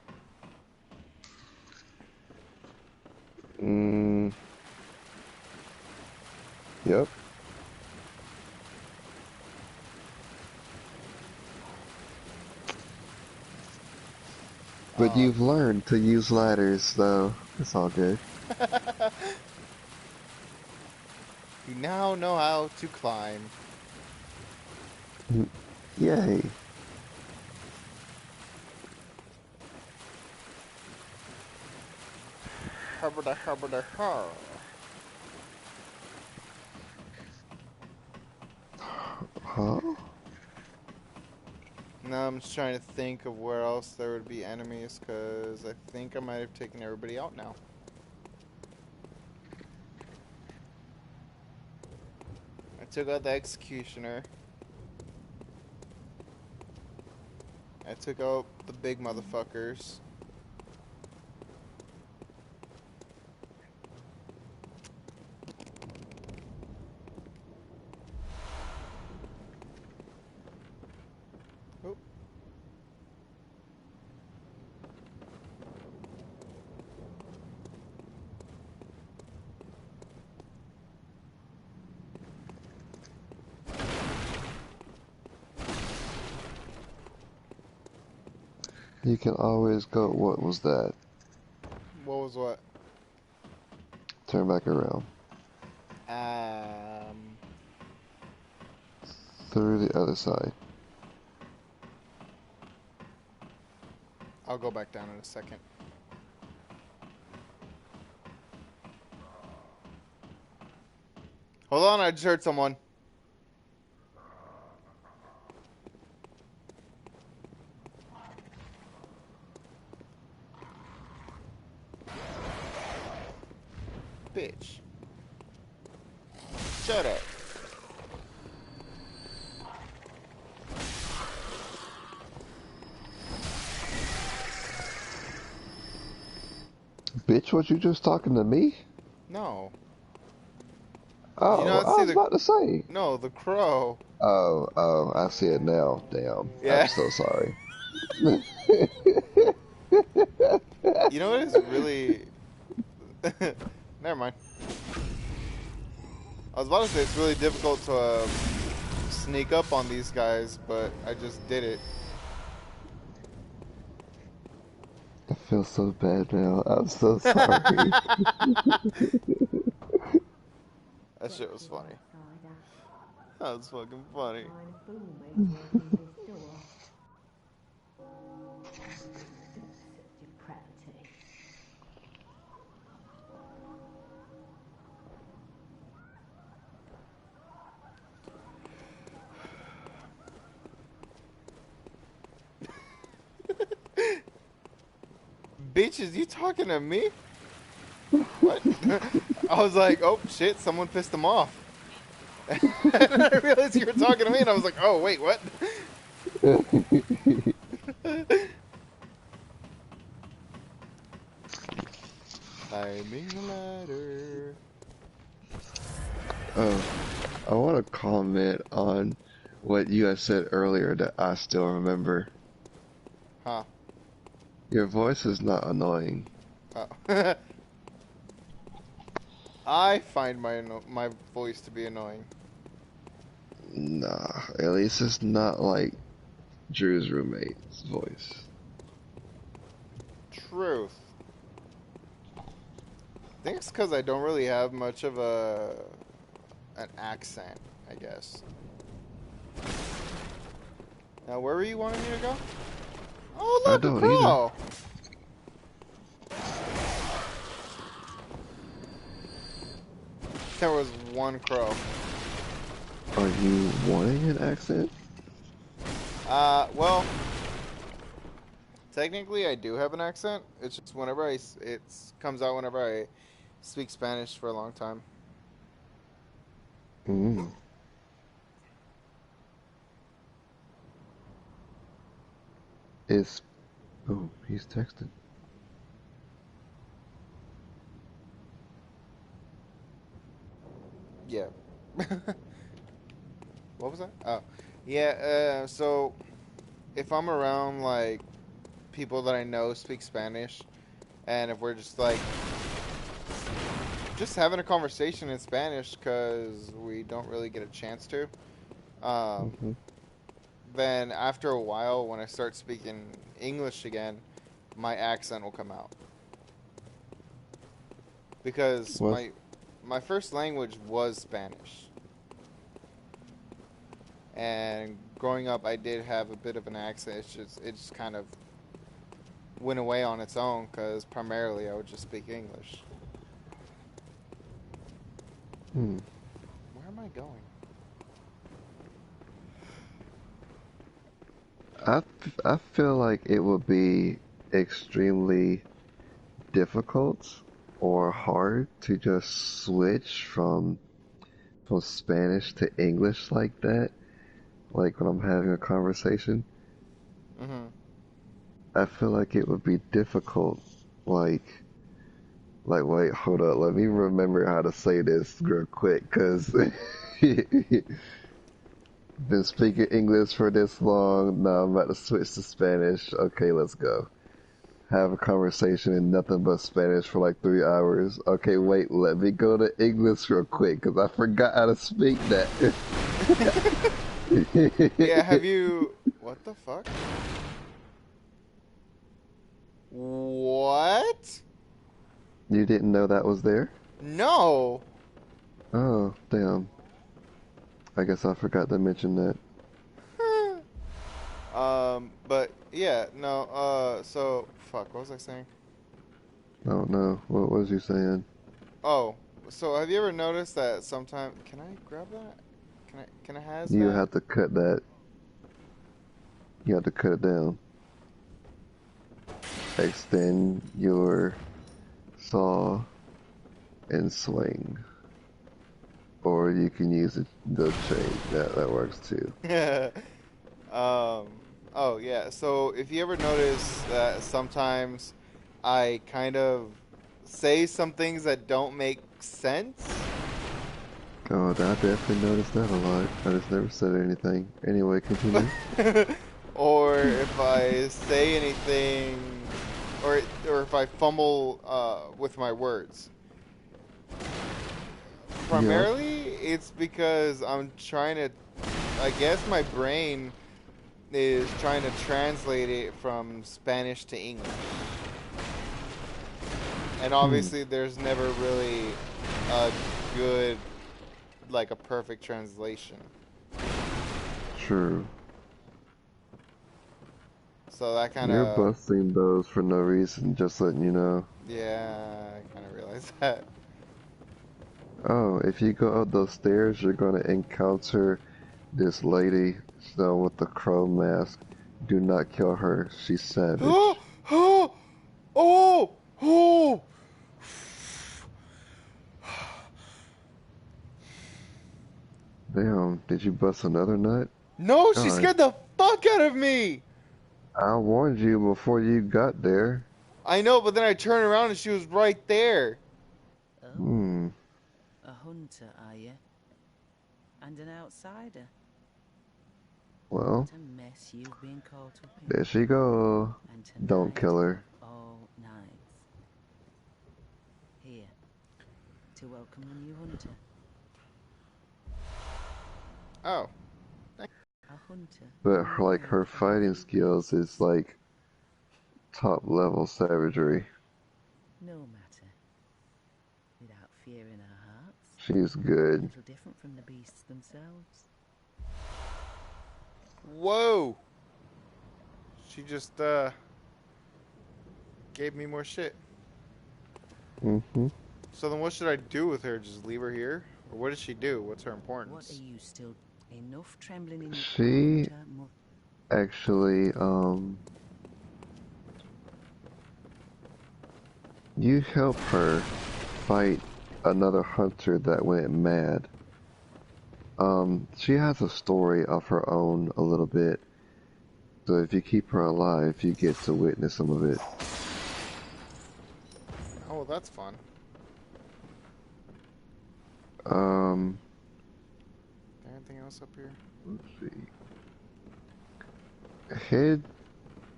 Yep. But you've learned to use ladders, though. It's all good. You now know how to climb. Yay. Hubba hubba har. Huh? Now I'm just trying to think of where else there would be enemies, because I think I might have taken everybody out now. I took out the executioner. I took out the big motherfuckers. Oh. You can always go. What was that? What was what? Turn back around. Through the other side. I'll go back down in a second. Hold on, I just heard someone. Bitch. Shut up. Bitch, what you just talking to me? No. Oh, You not I see was about to say. No, the crow. Oh, I see it now. Damn. Yeah. I'm so sorry. You know what is really... Never mind. I was about to say it's really difficult to sneak up on these guys, but I just did it. I feel so bad now. I'm so sorry. That shit was funny. That was fucking funny. Bitches, you talking to me? What? I was like, oh shit, someone pissed him off. And then I realized you were talking to me, and I was like, oh wait, what? Climbing the ladder. I want to comment on what you had said earlier that I still remember. Huh. Your voice is not annoying. Oh. I find my voice to be annoying. Nah, at least it's not like Drew's roommate's voice. Truth. I think it's because I don't really have much of an accent, I guess. Now, where were you wanting me to go? Oh, I look, a don't crow! There was one crow. Are you wanting an accent? Well, technically I do have an accent. It's just whenever it comes out whenever I speak Spanish for a long time. Mm. It's... Oh, he's texting. Yeah. What was that? Oh, yeah. So if I'm around like people that I know speak Spanish, and if we're just having a conversation in Spanish because we don't really get a chance to, Mm-hmm. then after a while, when I start speaking English again, my accent will come out because Well, my first language was Spanish. And growing up, I did have a bit of an accent. It just kind of went away on its own because primarily I would just speak English. hmm. Where am I going? I feel like it would be extremely difficult or hard to just switch from Spanish to English like that. Like when I'm having a conversation, Mm-hmm. I feel like it would be difficult. Like, wait, hold up, let me remember how to say this real quick, cause been speaking English for this long. Now I'm about to switch to Spanish. Okay, let's go. Have a conversation in nothing but Spanish for like 3 hours. Okay, wait, let me go to English real quick, cause I forgot how to speak that. Yeah, have you... What the fuck? What? You didn't know that was there? No! Oh, damn. I guess I forgot to mention that. But yeah, no, so... Fuck, what was I saying? I don't know. What was you saying? Oh, so have you ever noticed that sometimes... Can I grab that? Can I has You that? have to cut that. You have to cut it down. Extend your saw and swing. Or you can use the chain. That works too. Oh yeah, so if you ever notice that sometimes I kind of say some things that don't make sense, Oh, I definitely noticed that a lot. I just never said anything. Anyway, continue. or if I say anything, or if I fumble with my words. Yeah. Primarily, it's because I'm trying to. I guess my brain is trying to translate it from Spanish to English. And obviously, there's never really a good, like a perfect translation. True. So that kind You're of, busting those for no reason, just letting you know. yeah, I kind of realized that. Oh, if you go up those stairs, you're gonna encounter this lady still with the crow mask. Do not kill her. She's savage. Oh, oh, oh! Damn, did you bust another nut? No, she God, scared the fuck out of me! I warned you before you got there. I know, but then I turned around and she was right there. Oh, Hmm. a hunter, are you? And an outsider? Well, What a mess you've been caught up in. there she go. And Don't tonight kill her. of all nights. Here, to welcome the new hunter. Oh. A hunter. But known her for fighting hunting skills is like top level savagery. no matter. Without fear in our hearts. She's A good. little different from the beasts themselves. Whoa! She just gave me more shit. Mm-hmm. So then what should I do with her? Just leave her here? Or what does she do? What's her What importance? are you still enough trembling in your She Hunter, actually, you help her fight another hunter that went mad. She has a story of her own a little bit. So if you keep her alive, you get to witness some of it. Oh, well, that's fun. Anything else up here? Let's see. Head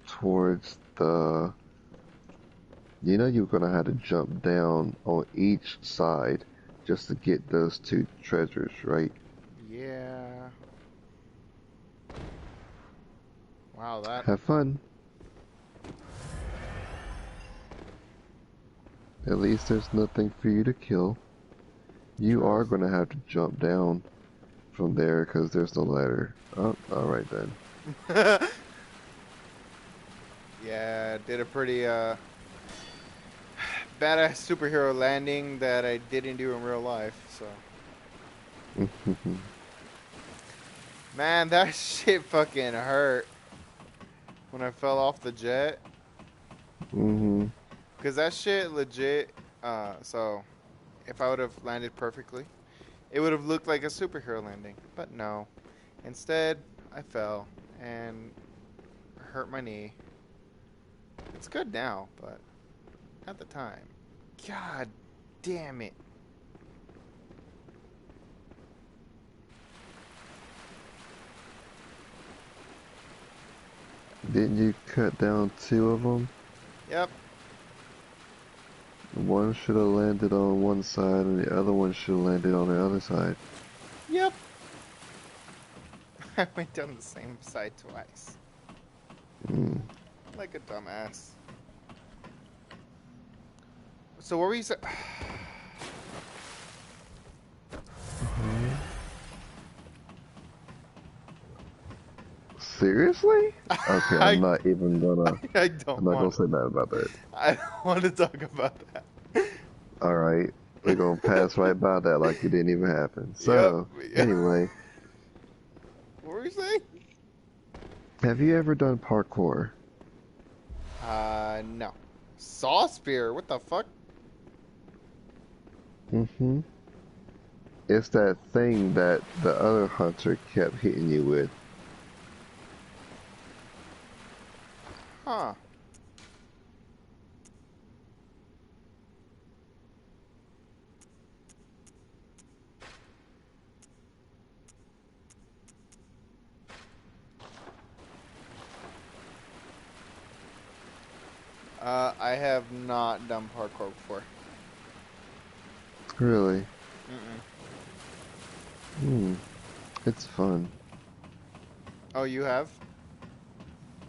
towards the... You know you're gonna have to jump down on each side just to get those two treasures, right? Yeah. Wow, that... Have fun. At least there's nothing for you to kill. You are gonna have to jump down from there because there's no ladder. Oh, alright then. Yeah, did a pretty badass superhero landing that I didn't do in real life, so. Man, that shit fucking hurt when I fell off the jet. Mm-hmm. Because that shit legit, so if I would have landed perfectly, it would have looked like a superhero landing. But no. Instead, I fell and hurt my knee. It's good now, but at the time, God damn it. Didn't you cut down two of them? Yep. One should have landed on one side and the other one should have landed on the other side. Yep. I went down the same side twice. Like a dumbass. So what were you saying? Seriously? Okay, I'm not even gonna. I I'm don't not gonna want. say that about that. I don't want to talk about that. All right, we're gonna pass right by that like it didn't even happen. So, Yep. anyway, What were you saying? have you ever done parkour? No. Saw spear. What the fuck? Mm-hmm. It's that thing that the other hunter kept hitting you with. Huh. I have not done parkour before. Really? Mm-mm. It's fun. Oh, you have?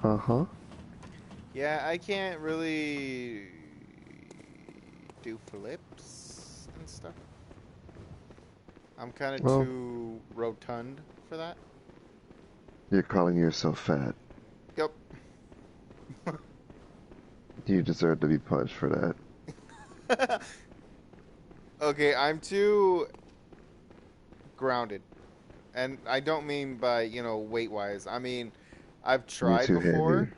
Uh-huh. Yeah, I can't really do flips and stuff. I'm kind of Well- too rotund for that. You're calling yourself fat. Yep. You deserve to be punched for that. Okay, I'm too grounded. And I don't mean by, weight-wise. I mean, I've tried too before. heavy.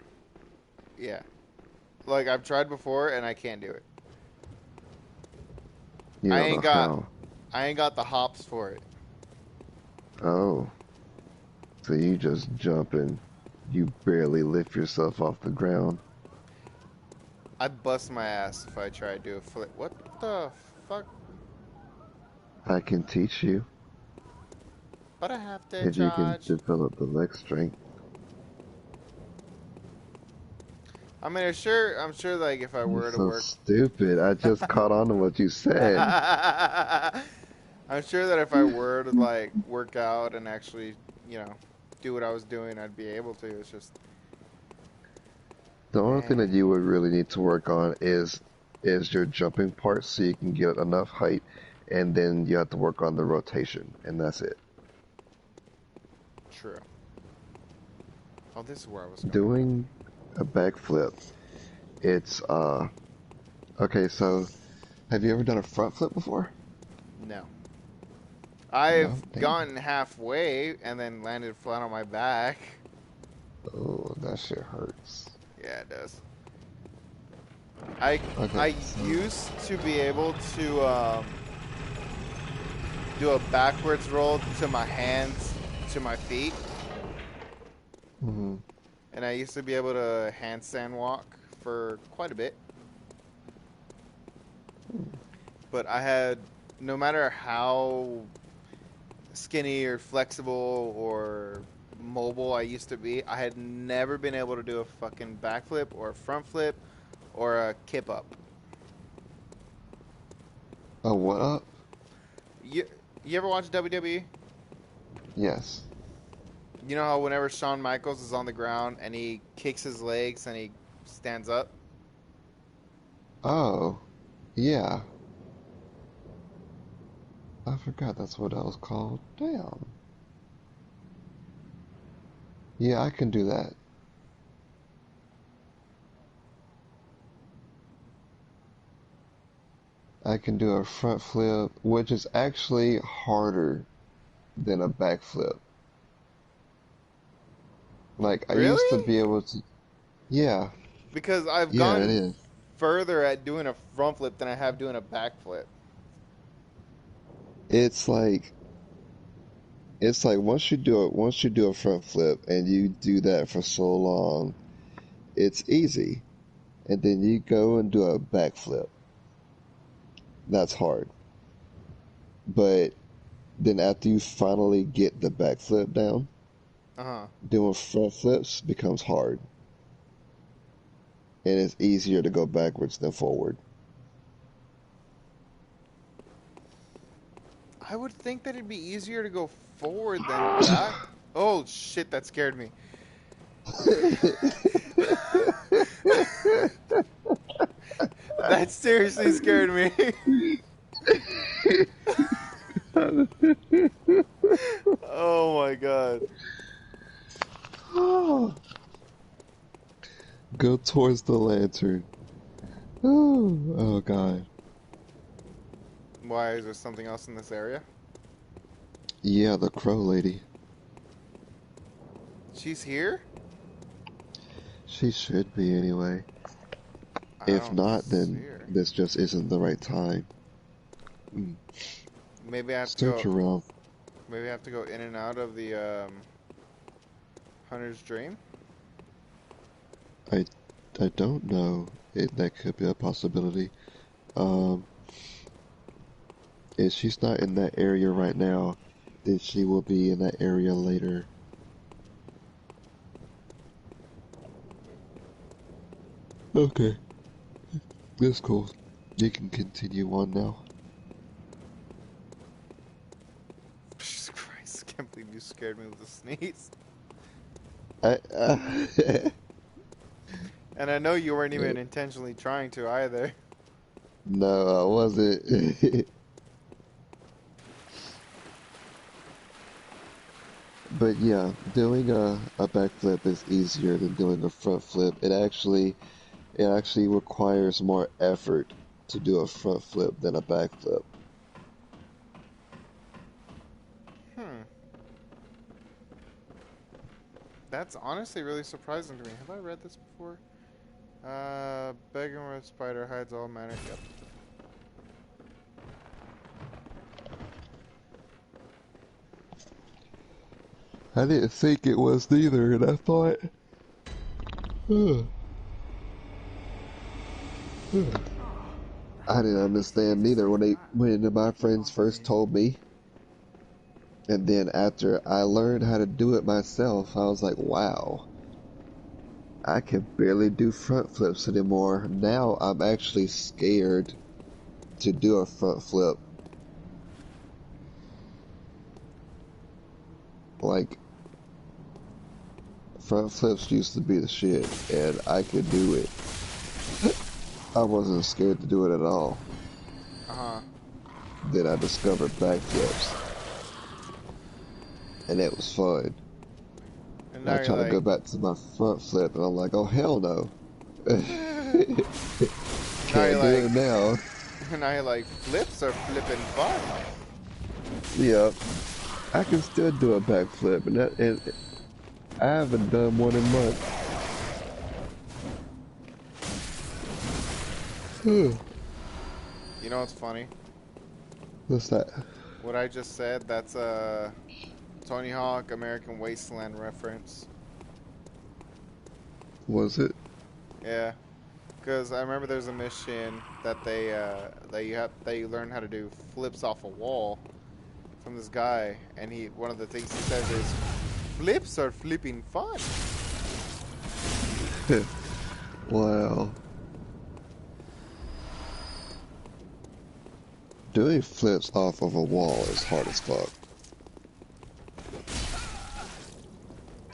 Yeah. Like, I've tried before, and I can't do it. You I don't ain't know got- how. I ain't got the hops for it. Oh. So you just jump and you barely lift yourself off the ground. I'd bust my ass if I tried to do a flip. What the fuck? I can teach you But I have to if you can charge. develop the leg strength. I mean, I'm sure, like, if I were You're to so work... stupid. I just caught on to what you said. I'm sure that if I were to, like, work out and actually, do what I was doing, I'd be able to. It's just... The only thing that you would really need to work on is your jumping part so you can get enough height, and then you have to work on the rotation, and that's it. True. Oh, this is where I was going. a backflip, it's okay, so have you ever done a front flip before? No. No, I've damn. gone halfway and then landed flat on my back. Oh, that shit hurts. Yeah, it does. I Okay, so used to be able to do a backwards roll to my hands, to my feet, mhm. and I used to be able to handstand walk for quite a bit. But I had, no matter how skinny or flexible or mobile I used to be, I had never been able to do a fucking backflip or a front flip or a kip up. Oh, what up? You ever watch WWE? Yes. You know how whenever Shawn Michaels is on the ground and he kicks his legs and he stands up? Oh, yeah. I forgot that's what that was called. Damn. Yeah, I can do that. I can do a front flip, which is actually harder than a back flip. Like, I used to Really? be able to, yeah, Because I've yeah, it gone is. further at doing a front flip than I have doing a back flip. It's like, once you do a front flip and you do that for so long, it's easy. And then you go and do a back flip. That's hard. But then after you finally get the back flip down, Uh-huh. doing front flips becomes hard. And it's easier to go backwards than forward. I would think that it'd be easier to go forward than back. Oh, shit, that scared me. That seriously scared me. Oh my god. Go towards the lantern. Oh god. Why, is there something else in this area? Yeah, the crow lady. She's here? She should be anyway. I If don't not, see then her. this just isn't the right time. Maybe I have to Search go. around. Maybe I have to go in and out of the Hunter's Dream. I don't know. That could be a possibility. If she's not in that area right now, then she will be in that area later. Okay. That's cool. You can continue on now. Jesus Christ! I can't believe you scared me with a sneeze. And I know you weren't even intentionally trying to either. No, I wasn't. But yeah, doing a backflip is easier than doing a front flip. It actually requires more effort to do a front flip than a backflip. That's honestly really surprising to me. Have I read this before? Beggarwood spider hides all manner. Yep. I didn't think it was neither, and I thought, I didn't understand neither when my friends first told me. And then after I learned how to do it myself, I was like, wow, I can barely do front flips anymore. Now I'm actually scared to do a front flip. Like, front flips used to be the shit, and I could do it. I wasn't scared to do it at all. Then I discovered backflips, and it was fun. And And I now you're try to go like, back to my front flip, and I'm like, oh hell no. Can't do it now. now you're like, flips are flipping fun. Yep. I can still do a backflip, and I haven't done one in months. You know what's funny? What's that? What I just said, that's a Tony Hawk American Wasteland reference. Was it? Yeah. Because I remember there's a mission that you learn how to do flips off a wall from this guy, and one of the things he says is, "Flips are flipping fun." Wow. Doing flips off of a wall is hard as fuck.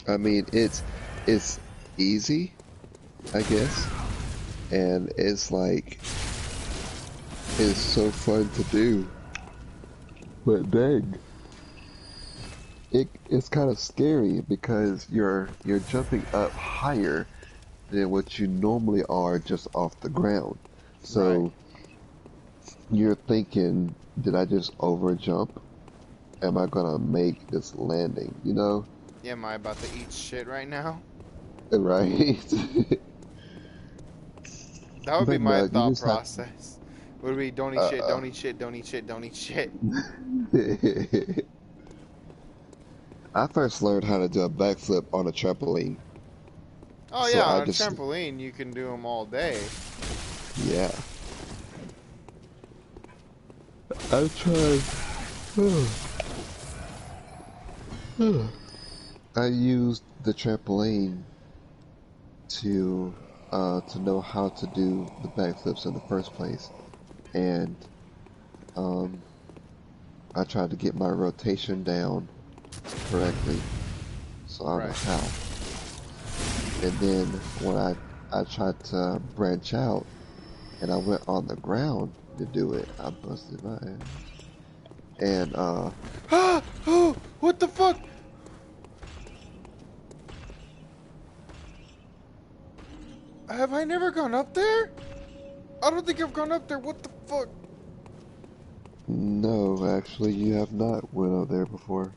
I mean, it's easy, I guess, and it's so fun to do. But dang, it's kind of scary because you're jumping up higher than what you normally are just off the ground. So Right. you're thinking, did I just over jump? Am I gonna make this landing? You know? Yeah, am I about to eat shit right now? Right? That would be But my no, you thought just have process. Would be don't eat shit, don't eat shit, don't eat shit, don't eat shit. I first learned how to do a backflip on a trampoline. Oh So yeah, I on a just, trampoline you can do them all day. yeah. I tried. I used the trampoline to know how to do the backflips in the first place, and um, I tried to get my rotation down correctly, so I don't know Right. how. And then when I tried to branch out, and I went on the ground to do it, I busted my ass. And Oh, what the fuck? Have I never gone up there? I don't think I've gone up there. What the fuck? no, actually, you have not went up there before.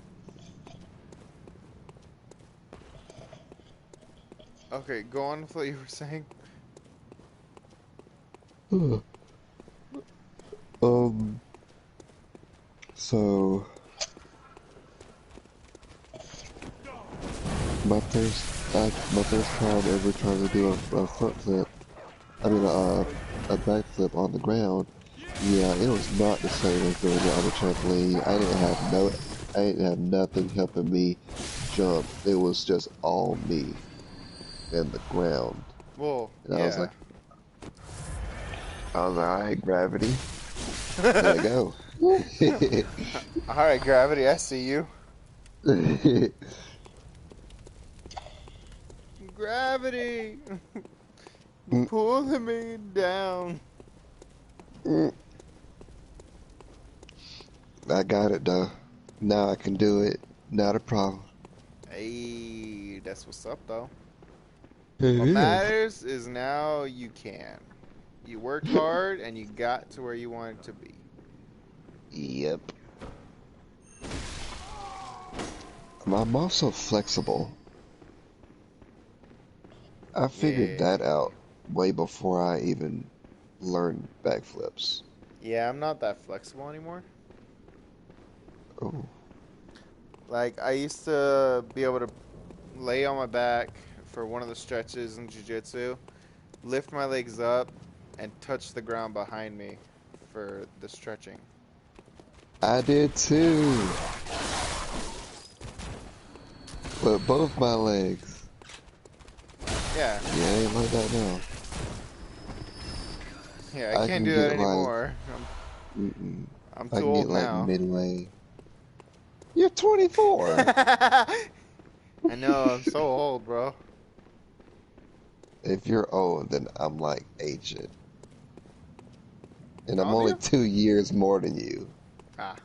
Okay, go on with what you were saying. So my first time ever trying to do a front flip, I mean a back flip on the ground. Yeah, it was not the same as doing it on the trampoline. I didn't have nothing helping me jump. It was just all me and the ground. Well, And yeah. I was like, alright, gravity. There you go. Alright, gravity, I see you. Gravity! Pulling me down. I got it though. Now I can do it. Not a problem. Hey, that's what's up though. It What is. matters is now you can. You worked hard and you got to where you wanted to be. Yep. I'm also flexible. I figured Yeah. that out way before I even learned backflips. Yeah, I'm not that flexible anymore. Oh. Like, I used to be able to lay on my back for one of the stretches in jiu-jitsu, lift my legs up, and touch the ground behind me for the stretching. I did too. With both my legs. Yeah, Yeah, I ain't like that now. yeah, I I can't can do that get like, anymore. mm-mm. I'm I too can get old like now. midway. You're 24. I know, I'm so old, bro. If you're old, then I'm like ancient. And How I'm old are only you? 2 years more than you. Ah.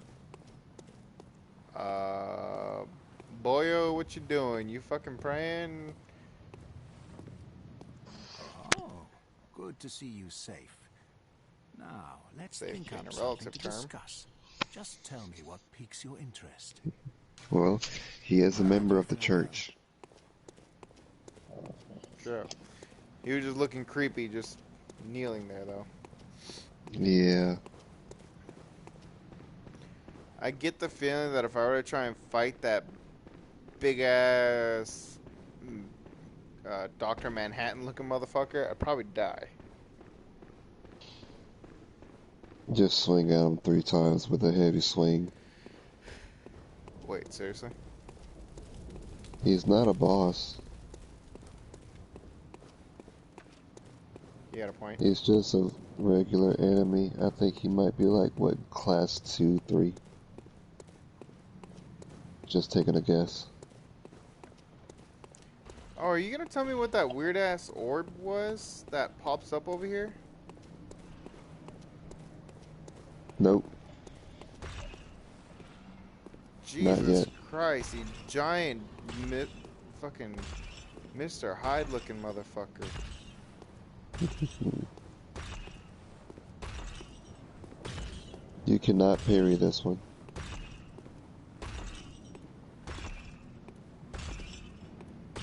Boyo what you doing? You fucking praying? Oh, good to see you safe. Now, let's Safe think being up a something relative to term. discuss. Just tell me what piques your interest. Well, he is a Where member do of the you feel church. Sure. He was just looking creepy, just kneeling there, though. Yeah. I get the feeling that if I were to try and fight that big ass Dr. Manhattan looking motherfucker, I'd probably die. Just swing at him 3 times with a heavy swing. Wait, seriously? He's not a boss. You got a point. He's just a regular enemy. I think he might be like, what, class 2, 3? Just taking a guess. Oh, are you gonna tell me what that weird ass orb was that pops up over here? Nope. Not Jesus yet. Christ, you giant fucking Mr. Hyde looking motherfucker. You cannot parry this one.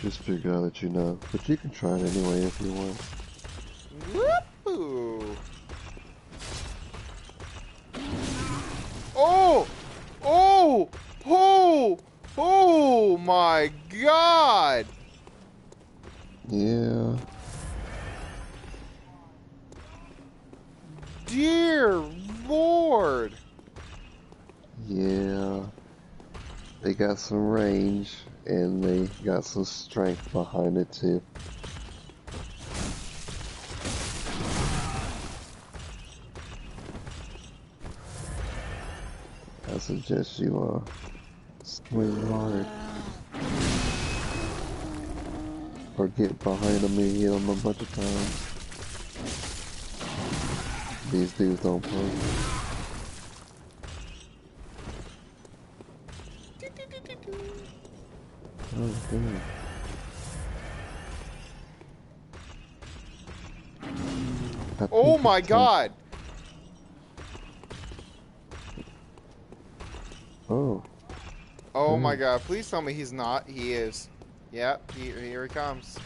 Just figure out that you know. But you can try it anyway if you want. Whoop! Oh! Oh! Oh! Oh my God! Yeah. Dear Lord! Yeah. They got some range, and they got some strength behind it too. I suggest you swing hard. Or get behind them and hit them a bunch of times. These dudes don't play. Oh, damn. Oh my God! Oh. Oh my God, please tell me he's not. He is. Yep, here he comes.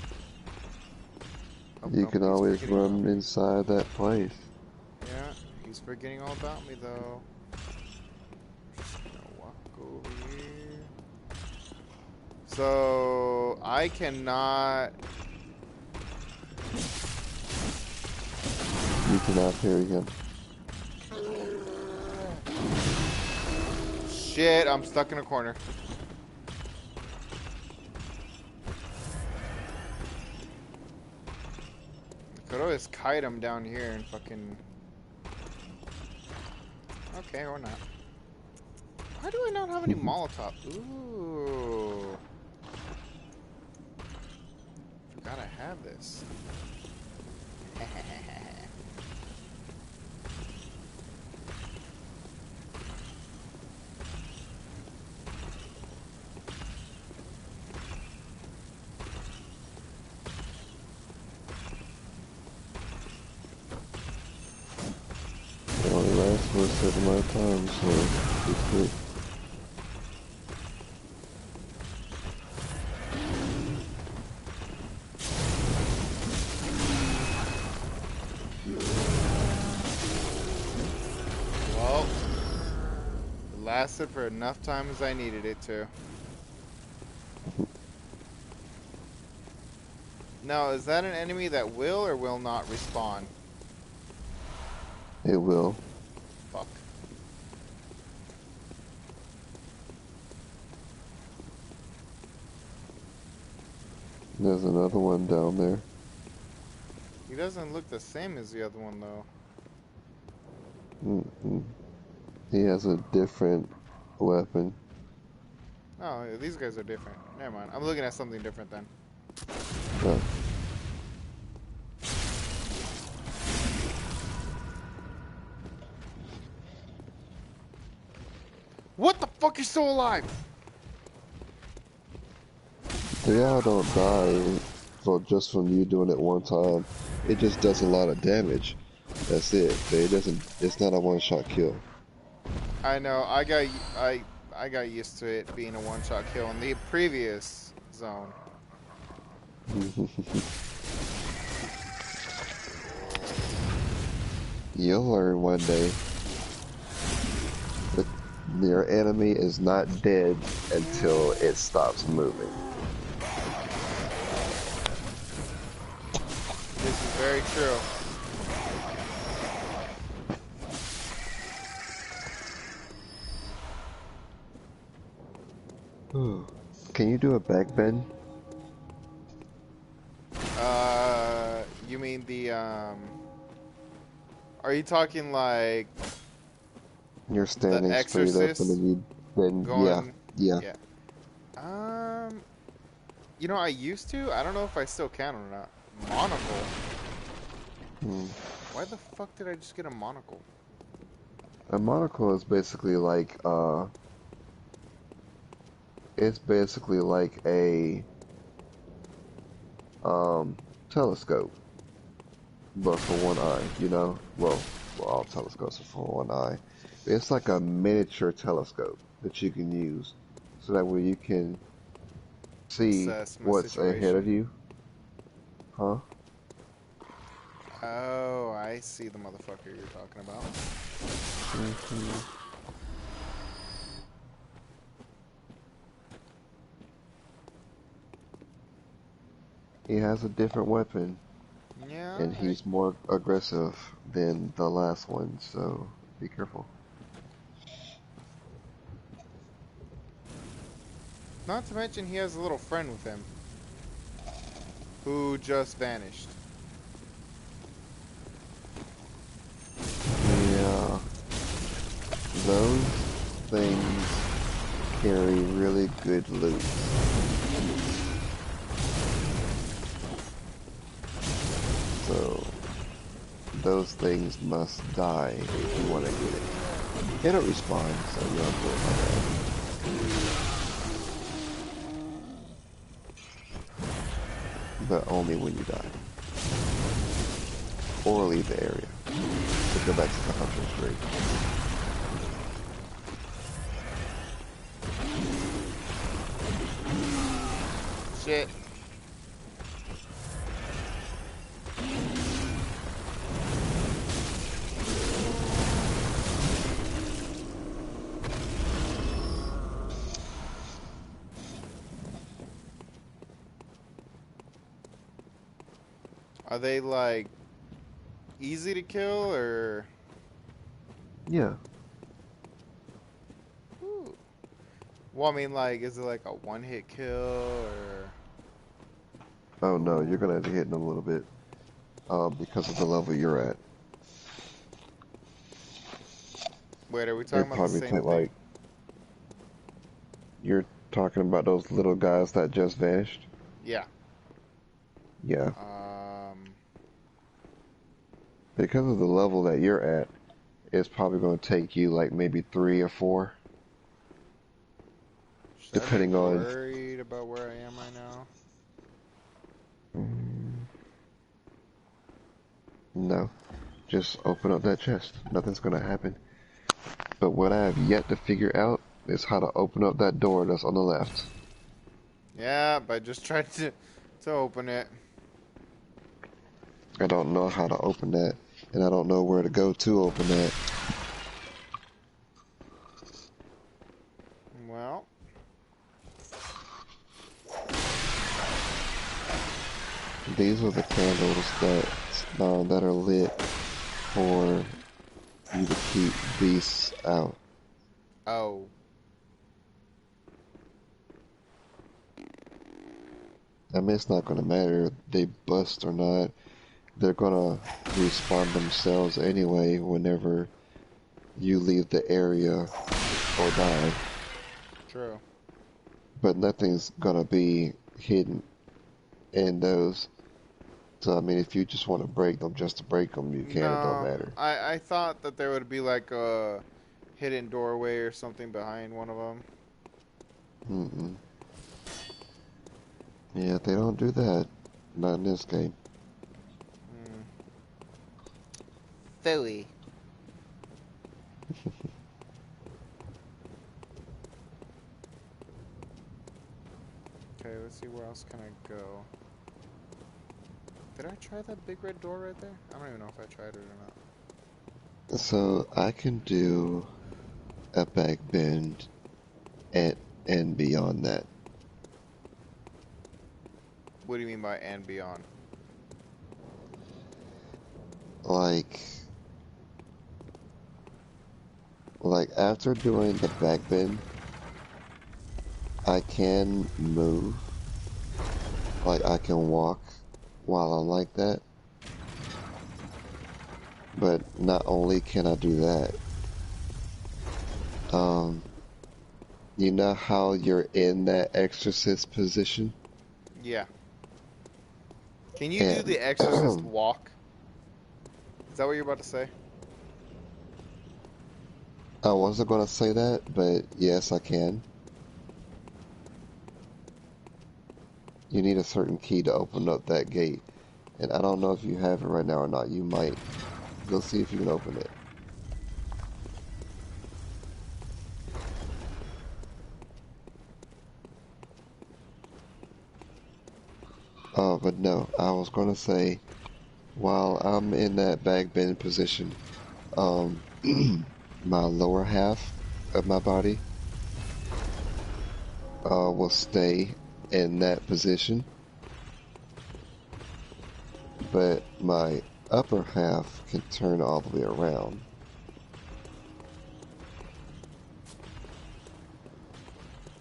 Oh, You no, can he's always forgetting run about- inside that place. Yeah, he's forgetting all about me though. Just gonna walk over here. So I cannot. You cannot parry him. Shit, I'm stuck in a corner. I could always kite him down here and fucking. Okay, or not. Why do I not have any Molotov? Ooh. Forgot I have this. It only lasts for a certain amount of time, so it's good. Well, it lasted for enough time as I needed it to. Now, is that an enemy that will or will not respawn? It will. Fuck. There's another one down there. He doesn't look the same as the other one, though. Mm-mm. He has a different weapon. Oh, these guys are different. Never mind. I'm looking at something different then. Oh. What the fuck is still alive? Y'all don't die for just from you doing it one time. It just does a lot of damage. That's it. But it doesn't. It's not a one-shot kill. I know. I got used to it being a one-shot kill in the previous zone. You'll learn one day that your enemy is not dead until it stops moving. This is very true. Can you do a back bend? You mean the Are you talking like You're standing straight up and then you bend. going? Yeah. You know, I used to. I don't know if I still can or not. Monocle. Why the fuck did I just get a monocle? A monocle is basically like it's basically like a telescope, but for one eye, you know? Well, all telescopes are for one eye. It's like a miniature telescope that you can use, so that way you can see Assess my what's ahead of situation. you. Huh? Oh, I see the motherfucker you're talking about. He has a different weapon, Yeah, and he's more aggressive than the last one, so be careful. not to mention he has a little friend with him who just vanished. Yeah, those things carry really good loot. So, those things must die if you want to get it. They don't respawn, so you don't have to worry about that. But only when you die. Or leave the area. To go back to the hunter's rate. Shit. Are they like easy to kill or? Yeah. Ooh. Well, I mean, like, is it like a one-hit kill or? Oh no, you're gonna have to hit them a little bit. Because of the level you're at. Wait, are we It'd talking about the probably same take thing? like... You're talking about those little guys that just vanished? Yeah. Yeah. Because of the level that you're at, it's probably going to take you like maybe 3 or 4. Should Depending I be on... worried about where I am right now? No. Just open up that chest. Nothing's going to happen. But what I have yet to figure out is how to open up that door that's on the left. Yeah, I just tried to open it. I don't know how to open that, and I don't know where to go to open that. Well. These are the candles that are lit for you to keep beasts out. Oh. I mean, it's not going to matter if they bust or not. They're going to respawn themselves anyway whenever you leave the area or die. True. But nothing's going to be hidden in those. So, I mean, if you just want to break them just to break them, you can. It don't No, matter. I thought that there would be like a hidden doorway or something behind one of them. Yeah, they don't do that. Not in this game. Philly. Okay, let's see where else can I go. Did I try that big red door right there? I don't even know if I tried it or not. So I can do a back bend and beyond that. What do you mean by and beyond? Like after doing the back bend, I can move. Like I can walk while I'm like that. But not only can I do that, you know how you're in that exorcist position? Yeah. Can you do the exorcist walk? Is that what you're about to say? I wasn't gonna say that, but yes, I can. You need a certain key to open up that gate. And I don't know if you have it right now or not. You might. Go see if you can open it. But no, I was gonna say, while I'm in that back bend position, my lower half of my body will stay in that position, but my upper half can turn all the way around.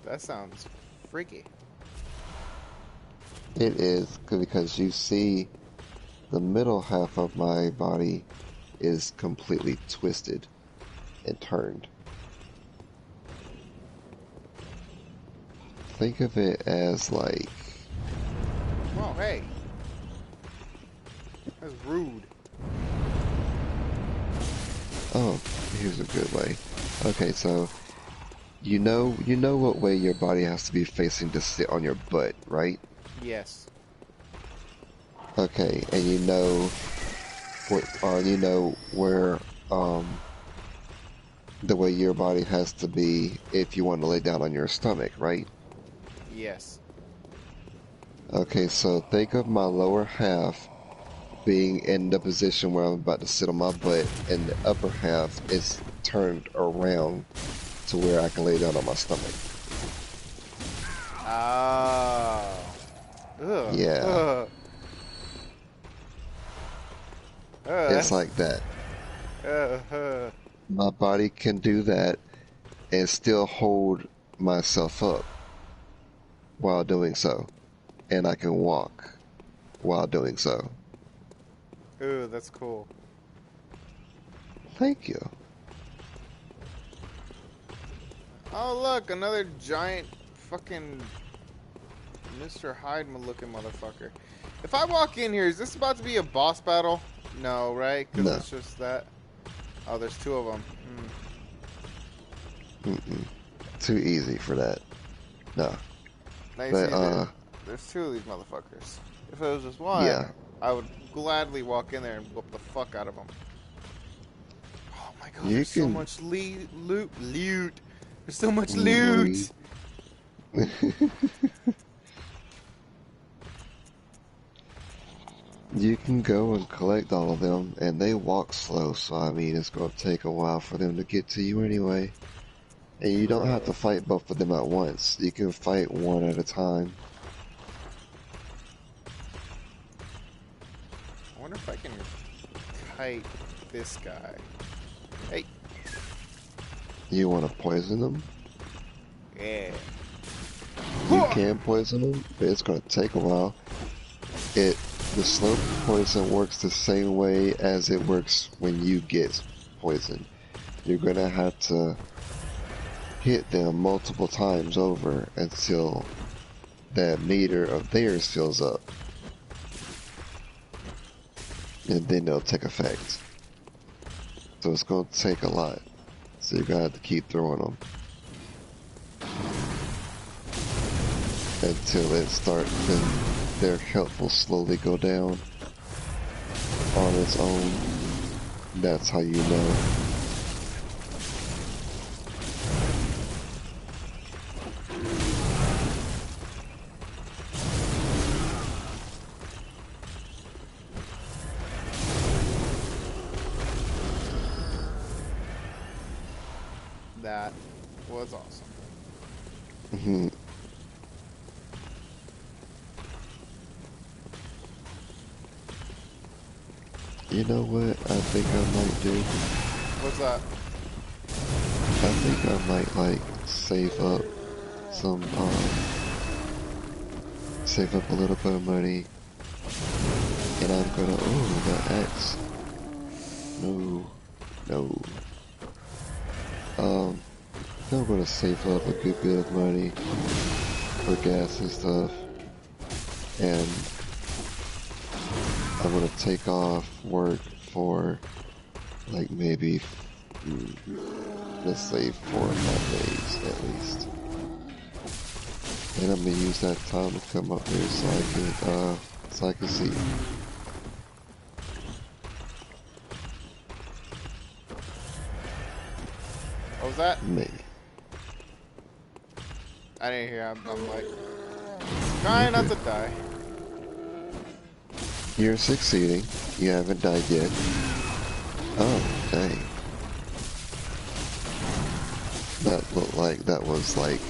That sounds freaky. It is because you see the middle half of my body is completely twisted and turned. Think of it as like... Oh, hey. That's rude. Oh, here's a good way. Okay, so you know what way your body has to be facing to sit on your butt, right? Yes. Okay, and you know where the way your body has to be if you want to lay down on your stomach, right? Yes. Okay, so think of my lower half being in the position where I'm about to sit on my butt, and the upper half is turned around to where I can lay down on my stomach. Oh. Ugh. Yeah. Ugh. It's like that. My body can do that and still hold myself up while doing so. And I can walk while doing so. Ooh, that's cool. Thank you. Oh, look, another giant fucking Mr. Hyde looking motherfucker. If I walk in here, is this about to be a boss battle? No, right? Because No. it's just that. Oh, there's two of them. Too easy for that. No. Now you But, see, there's two of these motherfuckers. If it was just one, yeah. I would gladly walk in there and whoop the fuck out of them. Oh my god, You there's so can- much loot. There's so much loot. You can go and collect all of them, and they walk slow, so I mean, it's going to take a while for them to get to you anyway. And you don't have to fight both of them at once. You can fight one at a time. I wonder if I can kite this guy. Hey. You want to poison them? Yeah. You can poison them, but it's going to take a while. The slow poison works the same way as it works when you get poisoned. You're going to have to hit them multiple times over until that meter of theirs fills up. And then it'll take effect. So it's going to take a lot. So you're going to have to keep throwing them. until it starts, then their health will slowly go down on its own. That's how you know. That was awesome. Mhm. You know what I think I might do? What's that? I think I might like save up some, save up a little bit of money, and I'm gonna, oh, that axe. No, no. I'm gonna save up a good bit of money for gas and stuff, and I'm gonna take off work for like maybe, let's say 4 or 5 days at least. And I'm gonna use that time to come up here so I can see. What was that? Maybe. I didn't hear. I'm like trying not to die. You're succeeding. You haven't died yet. Oh, dang. That looked like that was like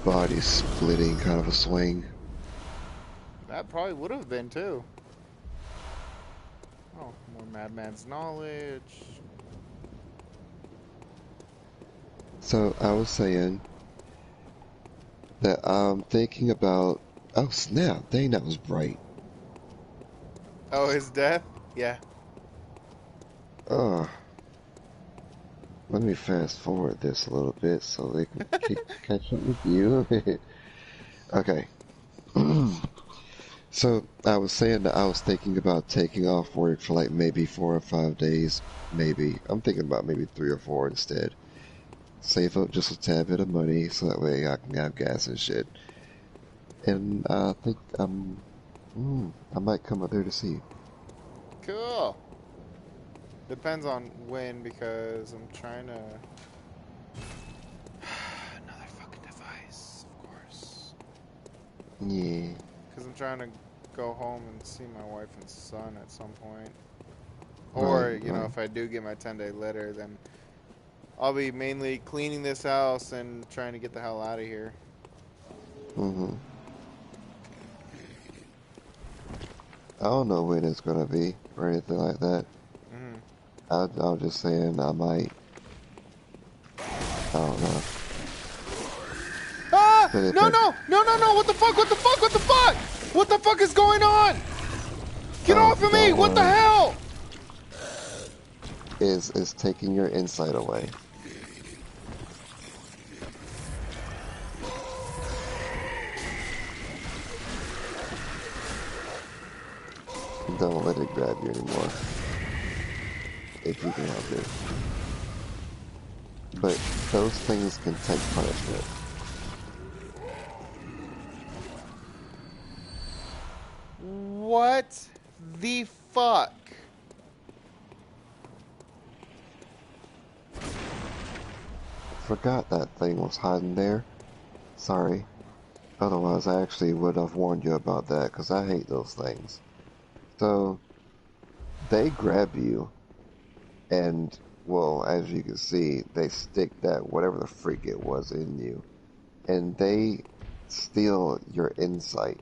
body splitting kind of a swing. That probably would have been too. Oh, more Madman's knowledge. So I was saying that I'm thinking about. Oh snap! Dang, that was bright. Oh, his death? Yeah. Let me fast forward this a little bit so they can catch up with you. Okay. So I was saying that I was thinking about taking off work for like maybe 4 or 5 days. Maybe. I'm thinking about maybe 3 or 4 instead. Save up just a tad bit of money so that way I can have gas and shit. And I think I might come up there to see you. Cool. Depends on when, because I'm trying to... Another fucking device, of course. Yeah. Because I'm trying to go home and see my wife and son at some point. Or, Right, you know, right. if I do get my 10-day letter, then I'll be mainly cleaning this house and trying to get the hell out of here. Mm-hmm. I don't know when it's gonna be or anything like that. Mm-hmm. I'm just saying I might. I don't know. Ah! But if No, I, no! No, no, no! What the fuck? What the fuck? What the fuck? What the fuck is going on? Get off of me! don't What the worry. hell? Is taking your insight away. Don't let it grab you anymore. If you can help it. But those things can take punishment. What the fuck? Forgot that thing was hiding there. Sorry. Otherwise, I actually would have warned you about that, because I hate those things. So, they grab you, and, well, as you can see, they stick that whatever the freak it was in you, and they steal your insight.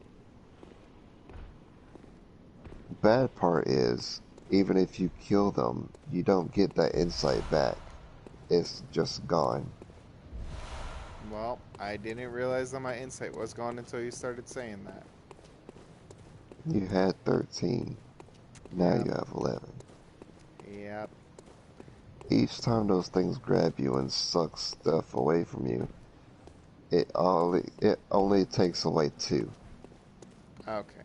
Bad part is, even if you kill them, you don't get that insight back. It's just gone. Well, I didn't realize that my insight was gone until you started saying that. You had 13. Now Yep. you have 11. Yep. Each time those things grab you and suck stuff away from you, it only takes away 2. Okay.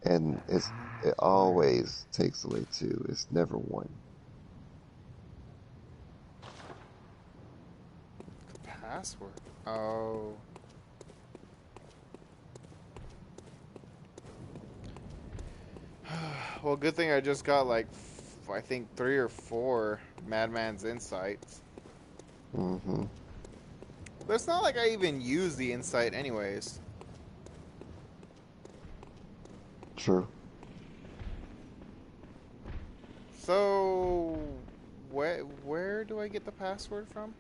And it always takes away 2. It's never 1. password. Oh. Well, good thing I just got like, I think 3 or 4 Madman's Insights. Mm-hmm. But it's not like I even use the Insight anyways. True. So, where do I get the password from?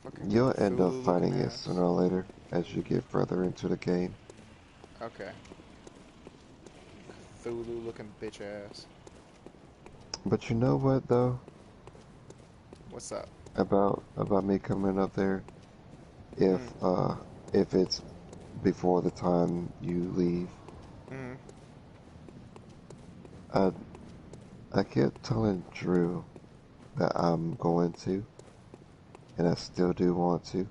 Fucking You'll end up Cthulhu finding looking it ass. sooner or later as you get further into the game. Okay. Cthulhu looking bitch ass. But you know what though? What's up? About me coming up there? If it's before the time you leave, Mm-hmm. I kept telling Drew that I'm going to, and I still do want to,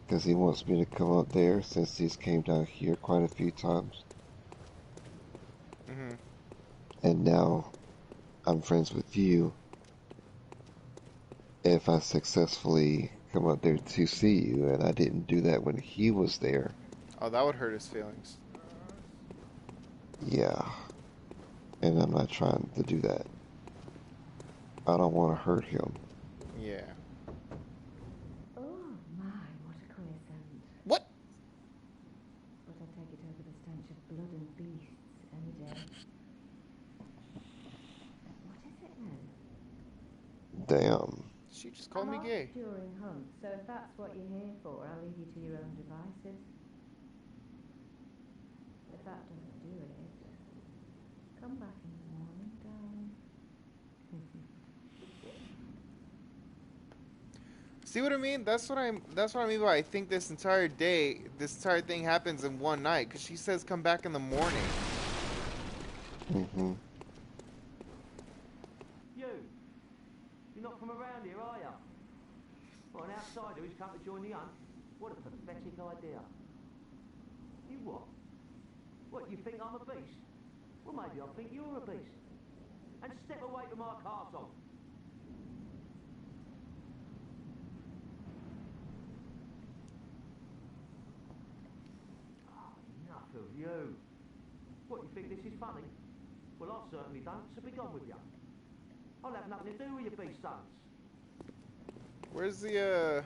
because he wants me to come up there since he's came down here quite a few times, Mm-hmm. and now I'm friends with you. If I successfully come up there to see you, and I didn't do that when he was there, Oh, that would hurt his feelings. yeah, and I'm not trying to do that. I don't want to hurt him. Yeah. Oh my, what a queer scent. What? But I take it over the stench of blood and beasts any day. What is it then? Damn. She just called me I'm gay. off during hunt, so if that's what you're here for, I'll leave you to your own devices. If that doesn't do it, come back in the morning, darling. See what I mean? That's what I mean by I think this entire thing happens in one night. Because she says come back in the morning. Mm-hmm. You're not from around here, are you? What, an outsider who's come to join the hunt? What a pathetic idea. You what? What, you think I'm a beast? Well, maybe I think you're a beast. And step away from our castle. Oh, enough of you. What, you think this is funny? Well, I certainly don't, so be gone with you. I'll have nothing to do with your beast sons. Where's the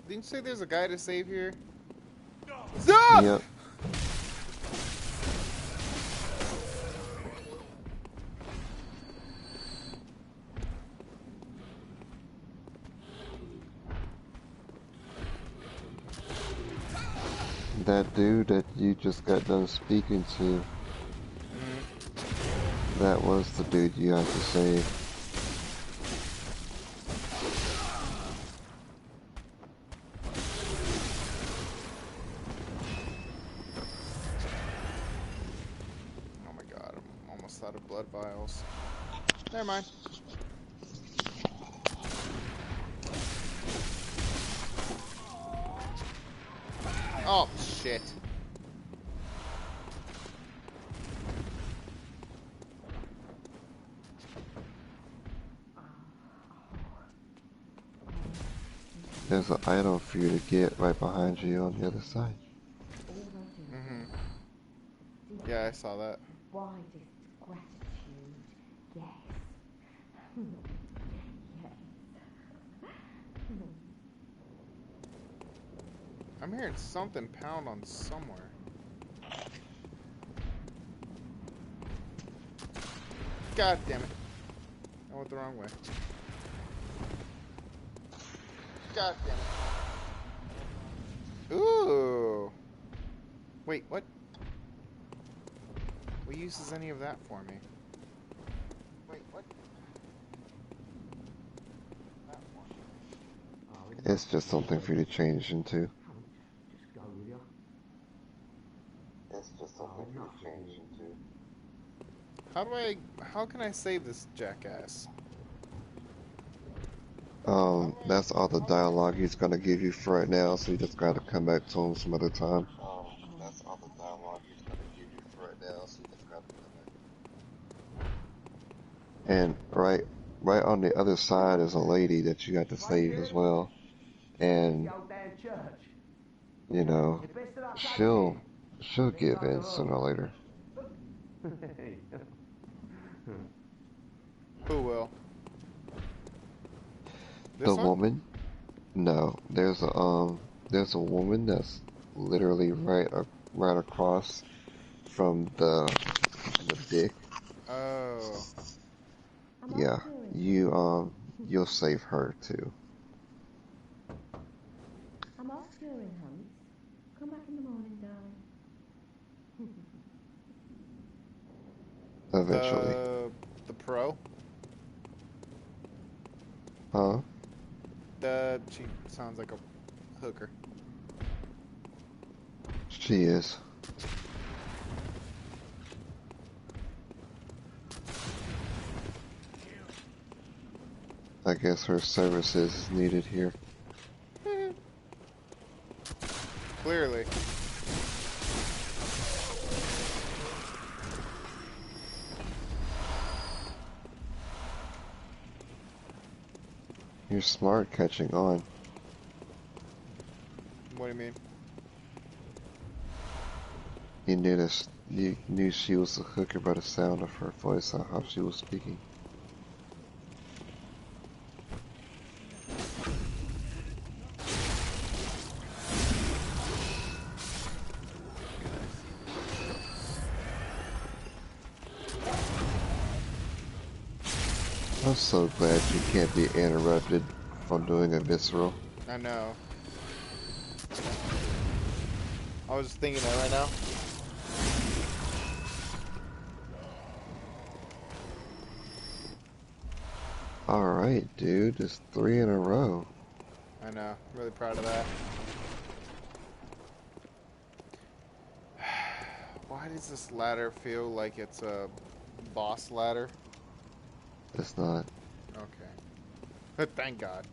Didn't you say there's a guy to save here? Stop! Yep. That dude that you just got done speaking to, that was the dude you had to save. Oh my god, I'm almost out of blood vials. Never mind. Oh, shit. There's an item for you to get right behind you on the other side. Yeah, I saw that. Widest gratitude, yes. Yes. I'm hearing something pound on somewhere. God damn it. I went the wrong way. God damn it. Ooh. Wait, what? What use is any of that for me? Wait, what? That for? It's just something for you to change into. Just go with you. It's just something for you to change into. How can I save this jackass? That's all the dialogue he's gonna give you for right now, so you just gotta come back to him some other time. That's all the dialogue he's gonna give you for right now, so you just gotta come back. And right on the other side is a lady that you got to save as well. And, The old damn church. you know, The best of luck she'll give in sooner or later. Who will? The This one? woman? No, there's a woman that's literally right across from the dick. Oh. Yeah, you'll save her too. I'm off curing hunts. Come back in the morning, darling. Eventually. The pro? Huh? She sounds like a hooker. She is. I guess her services is needed here. Clearly. You're smart catching on. What do you mean? You knew she was a hooker by the sound of her voice and how she was speaking. I'm so glad you can't be interrupted from doing a visceral. I know. I was just thinking that right now. Alright, dude. It's 3 in a row. I know. I'm really proud of that. Why does this ladder feel like it's a boss ladder? It's not. Okay. Thank God.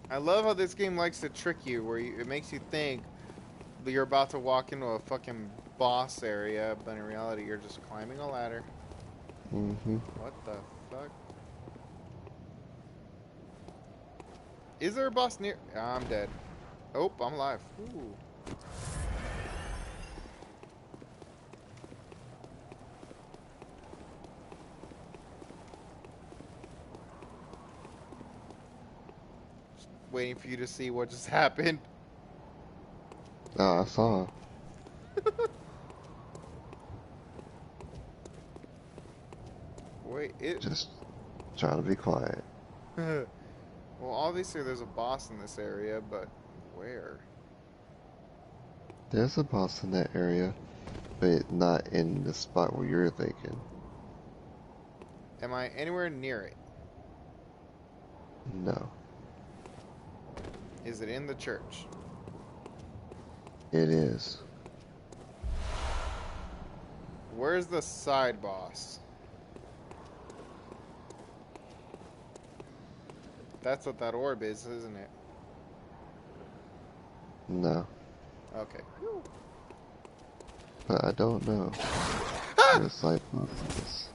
I love how this game likes to trick you, where it makes you think that you're about to walk into a fucking boss area, but in reality you're just climbing a ladder. Mm-hmm. What the fuck? Is there a boss near? I'm dead. Oh, I'm alive. Ooh. Just waiting for you to see what just happened. Oh, I saw. Wait, it... Just trying to be quiet. Well, obviously there's a boss in this area, but where? There's a boss in that area, but not in the spot where you're thinking. Am I anywhere near it? No. Is it in the church? It is. Where's the side boss? That's what that orb is, isn't it? No. Okay. But I don't know. The side boss is.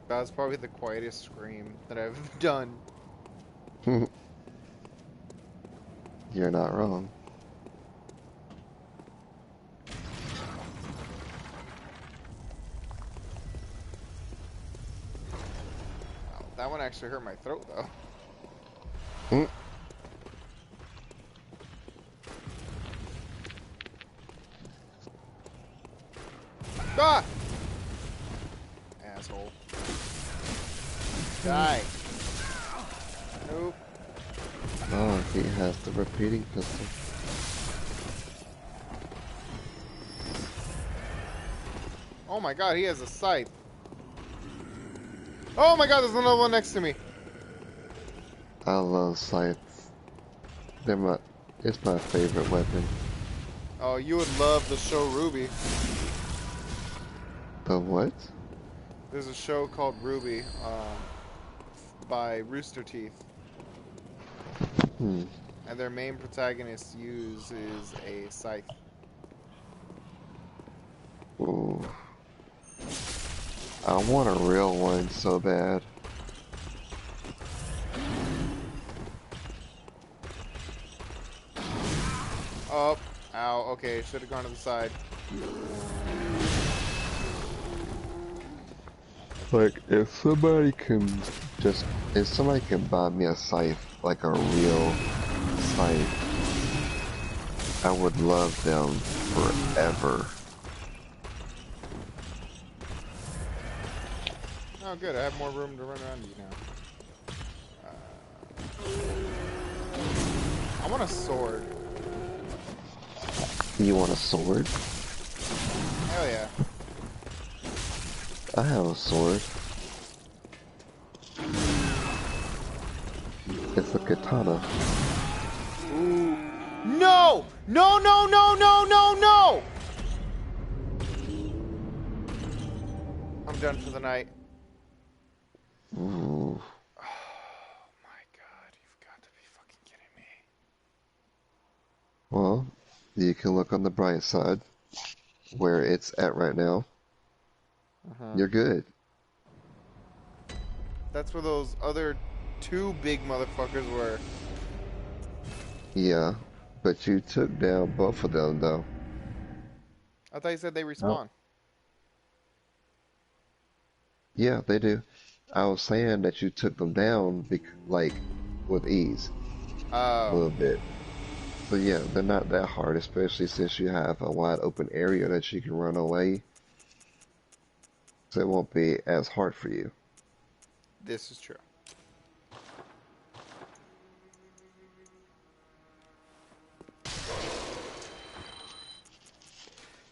That was probably the quietest scream that I've done. You're not wrong. That one actually hurt my throat, though. Ah! Asshole. Die. Nope. Oh, he has the repeating pistol. Oh my god, he has a scythe. Oh my god, there's another one next to me. I love scythes. It's my favorite weapon. Oh, you would love the show Ruby. The what? There's a show called Ruby, by Rooster Teeth. Hmm. And their main protagonist uses a scythe. Ooh. I want a real one so bad. Oh, ow, okay, should have gone to the side. Like, if somebody can buy me a scythe, like a real scythe, I would love them forever. Oh, good, I have more room to run around you now. I want a sword. You want a sword? Hell yeah. I have a sword. It's a katana. Ooh. No! No, no, no, no, no, no! I'm done for the night. Ooh. Oh my god, you've got to be fucking kidding me. Well, you can look on the bright side, where it's at right now. You're good. That's where those other two big motherfuckers were. Yeah, but you took down both of them, though. I thought you said they respawn. Yeah, they do. I was saying that you took them down, like, with ease. A little bit. So yeah, they're not that hard, especially since you have a wide open area that you can run away. So it won't be as hard for you. This is true.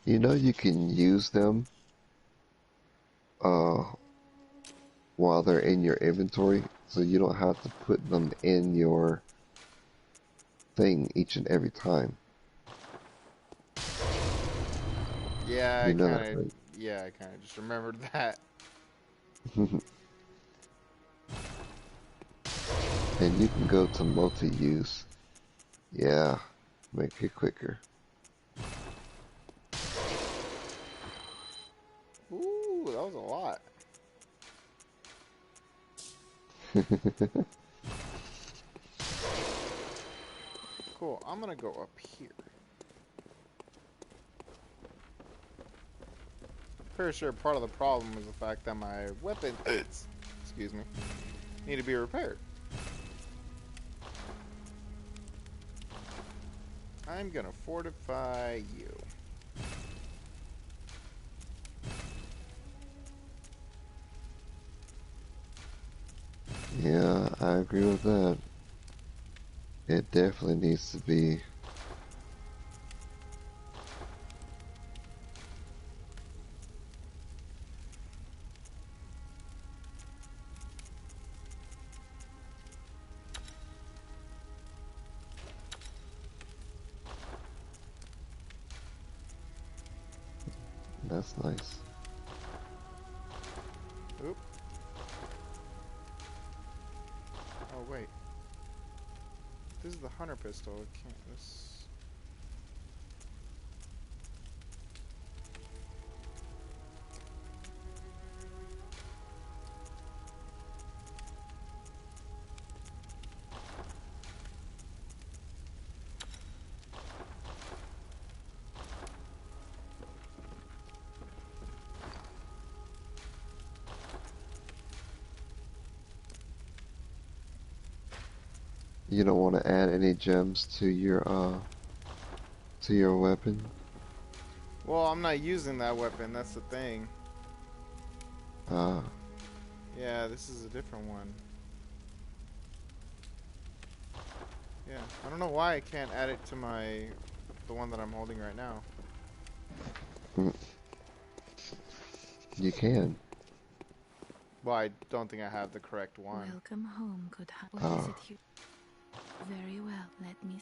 You know you can use them while they're in your inventory, so you don't have to put them in your thing each and every time. Yeah, You I know kind of just remembered that. And you can go to multi-use. Yeah, make it quicker. Ooh, that was a lot. Cool, I'm gonna go up here. Pretty sure part of the problem is the fact that my weapons, excuse me, need to be repaired. I'm gonna fortify you. Yeah, I agree with that. It definitely needs to be. That's nice. Oop. Oh wait. This is the hunter pistol. It can't. This. You don't want to add any gems to your weapon? Well, I'm not using that weapon. That's the thing. Yeah, this is a different one. Yeah, I don't know why I can't add it to the one that I'm holding right now. You can. Well, I don't think I have the correct one. Welcome home, good hunter. What is it you? Very well, let me.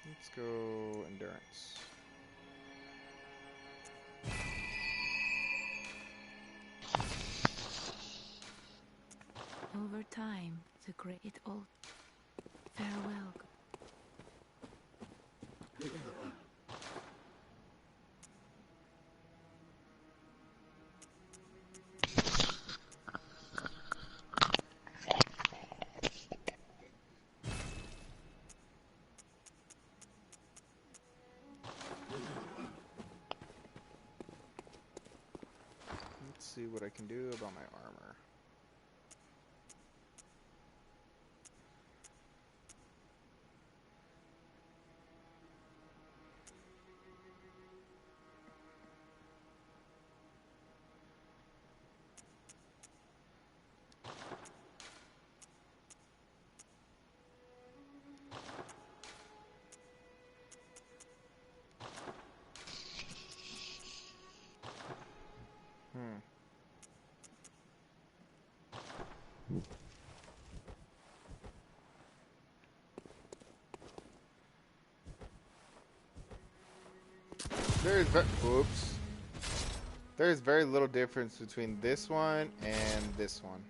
Let's go endurance. Over time, the great it all. Farewell. Let's see what I can do about my armor. Oops. There's very little difference between this one and this one.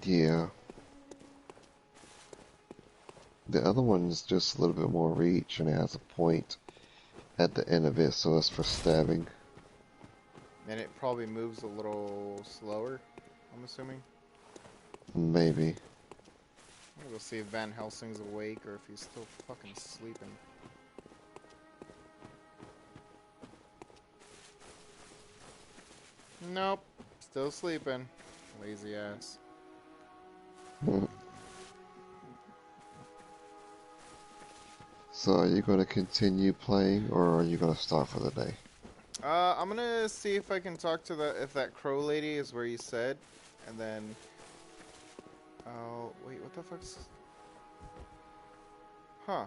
Yeah. The other one is just a little bit more reach, and it has a point at the end of it, so it's for stabbing. And it probably moves a little slower, I'm assuming. Maybe. I'm gonna go see if Van Helsing's awake or if he's still fucking sleeping. Nope. Still sleeping. Lazy ass. So are you going to continue playing, or are you going to stop for the day? I'm gonna see if I can talk to if that crow lady is where you said, and then... Oh, wait, what the fuck's... Huh.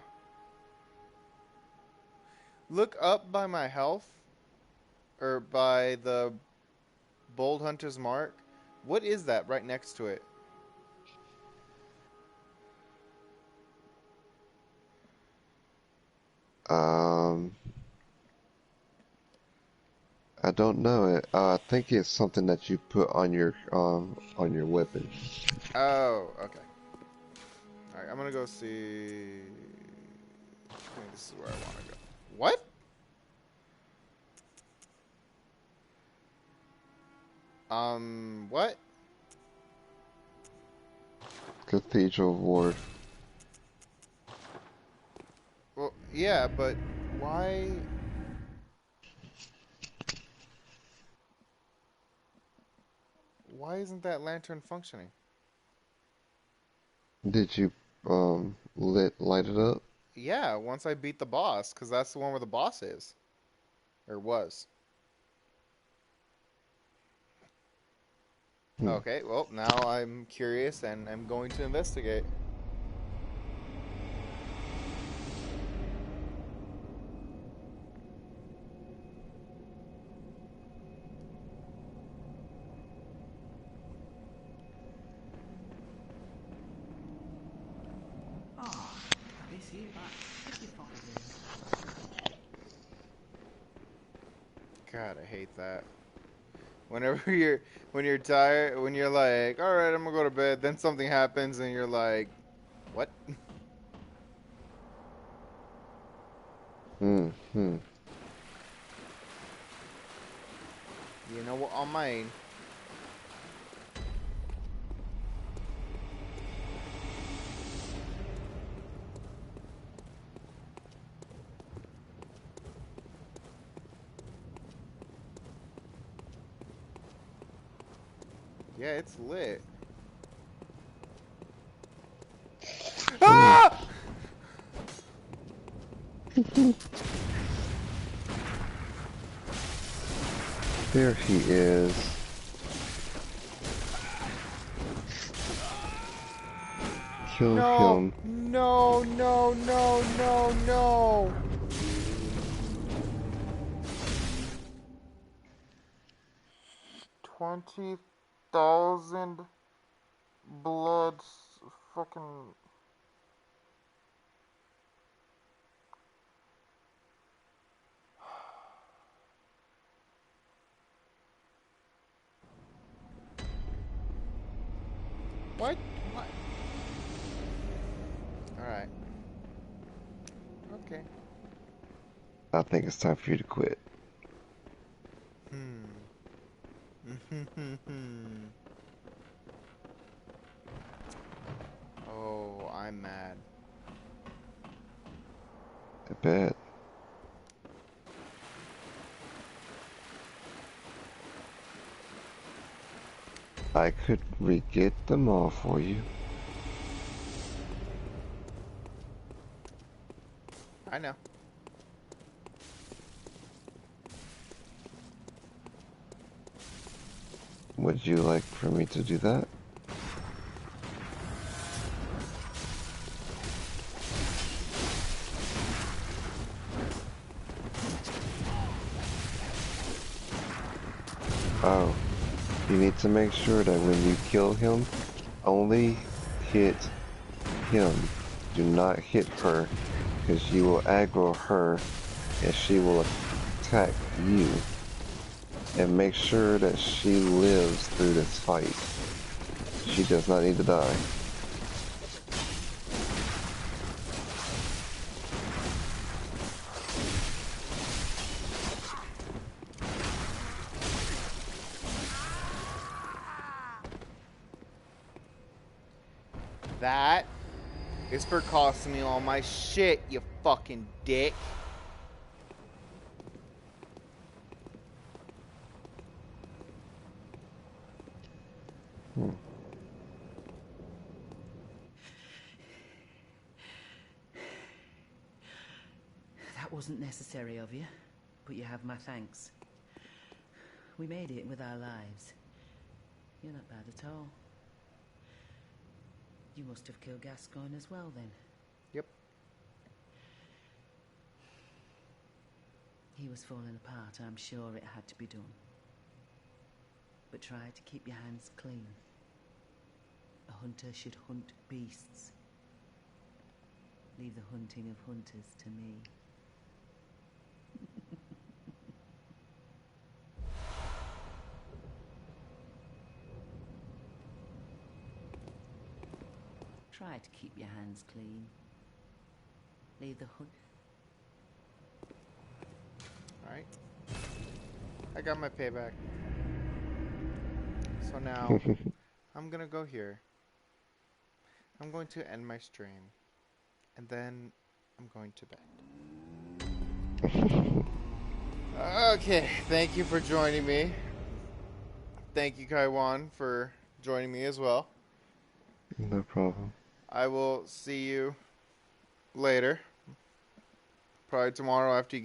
Look up by my health, or by the Bold Hunter's Mark. What is that right next to it? I don't know it. I think it's something that you put on your weapon. Oh, okay. Alright, I'm gonna go see... I think this is where I want to go. What? What? Cathedral Ward. Well, yeah, but why... Why isn't that lantern functioning? Did you light it up? Yeah, once I beat the boss, because that's the one where the boss is. Or was. Okay, well, now I'm curious and I'm going to investigate. This here, but if you fuckers God, I hate that. Whenever when you're tired, when you're like, all right, I'm gonna go to bed, then something happens and you're like, what? Mm-hmm. You know what I mean? Yeah, it's lit. Ah! There he is. Kill him. No, no, no, no, no. 20,000 blood fucking... Okay. I think it's time for you to quit. Oh, I'm mad. I bet. I could re-get them all for you. I know. Would you like for me to do that? Oh, you need to make sure that when you kill him, only hit him. Do not hit her, because you will aggro her and she will attack you. And make sure that she lives through this fight. She does not need to die. That is for costing me all my shit, you fucking dick. That wasn't necessary of you, but you have my thanks. We made it with our lives. You're not bad at all. You must have killed Gascoigne as well, then. Yep. He was falling apart, I'm sure it had to be done. But try to keep your hands clean. A hunter should hunt beasts. Leave the hunting of hunters to me. Try to keep your hands clean. Leave the hunt. Alright. I got my payback. So now, I'm gonna go here. I'm going to end my stream. And then, I'm going to bed. Okay, thank you for joining me. Thank you, Kaiwan, for joining me as well. No problem. I will see you later. Probably tomorrow after you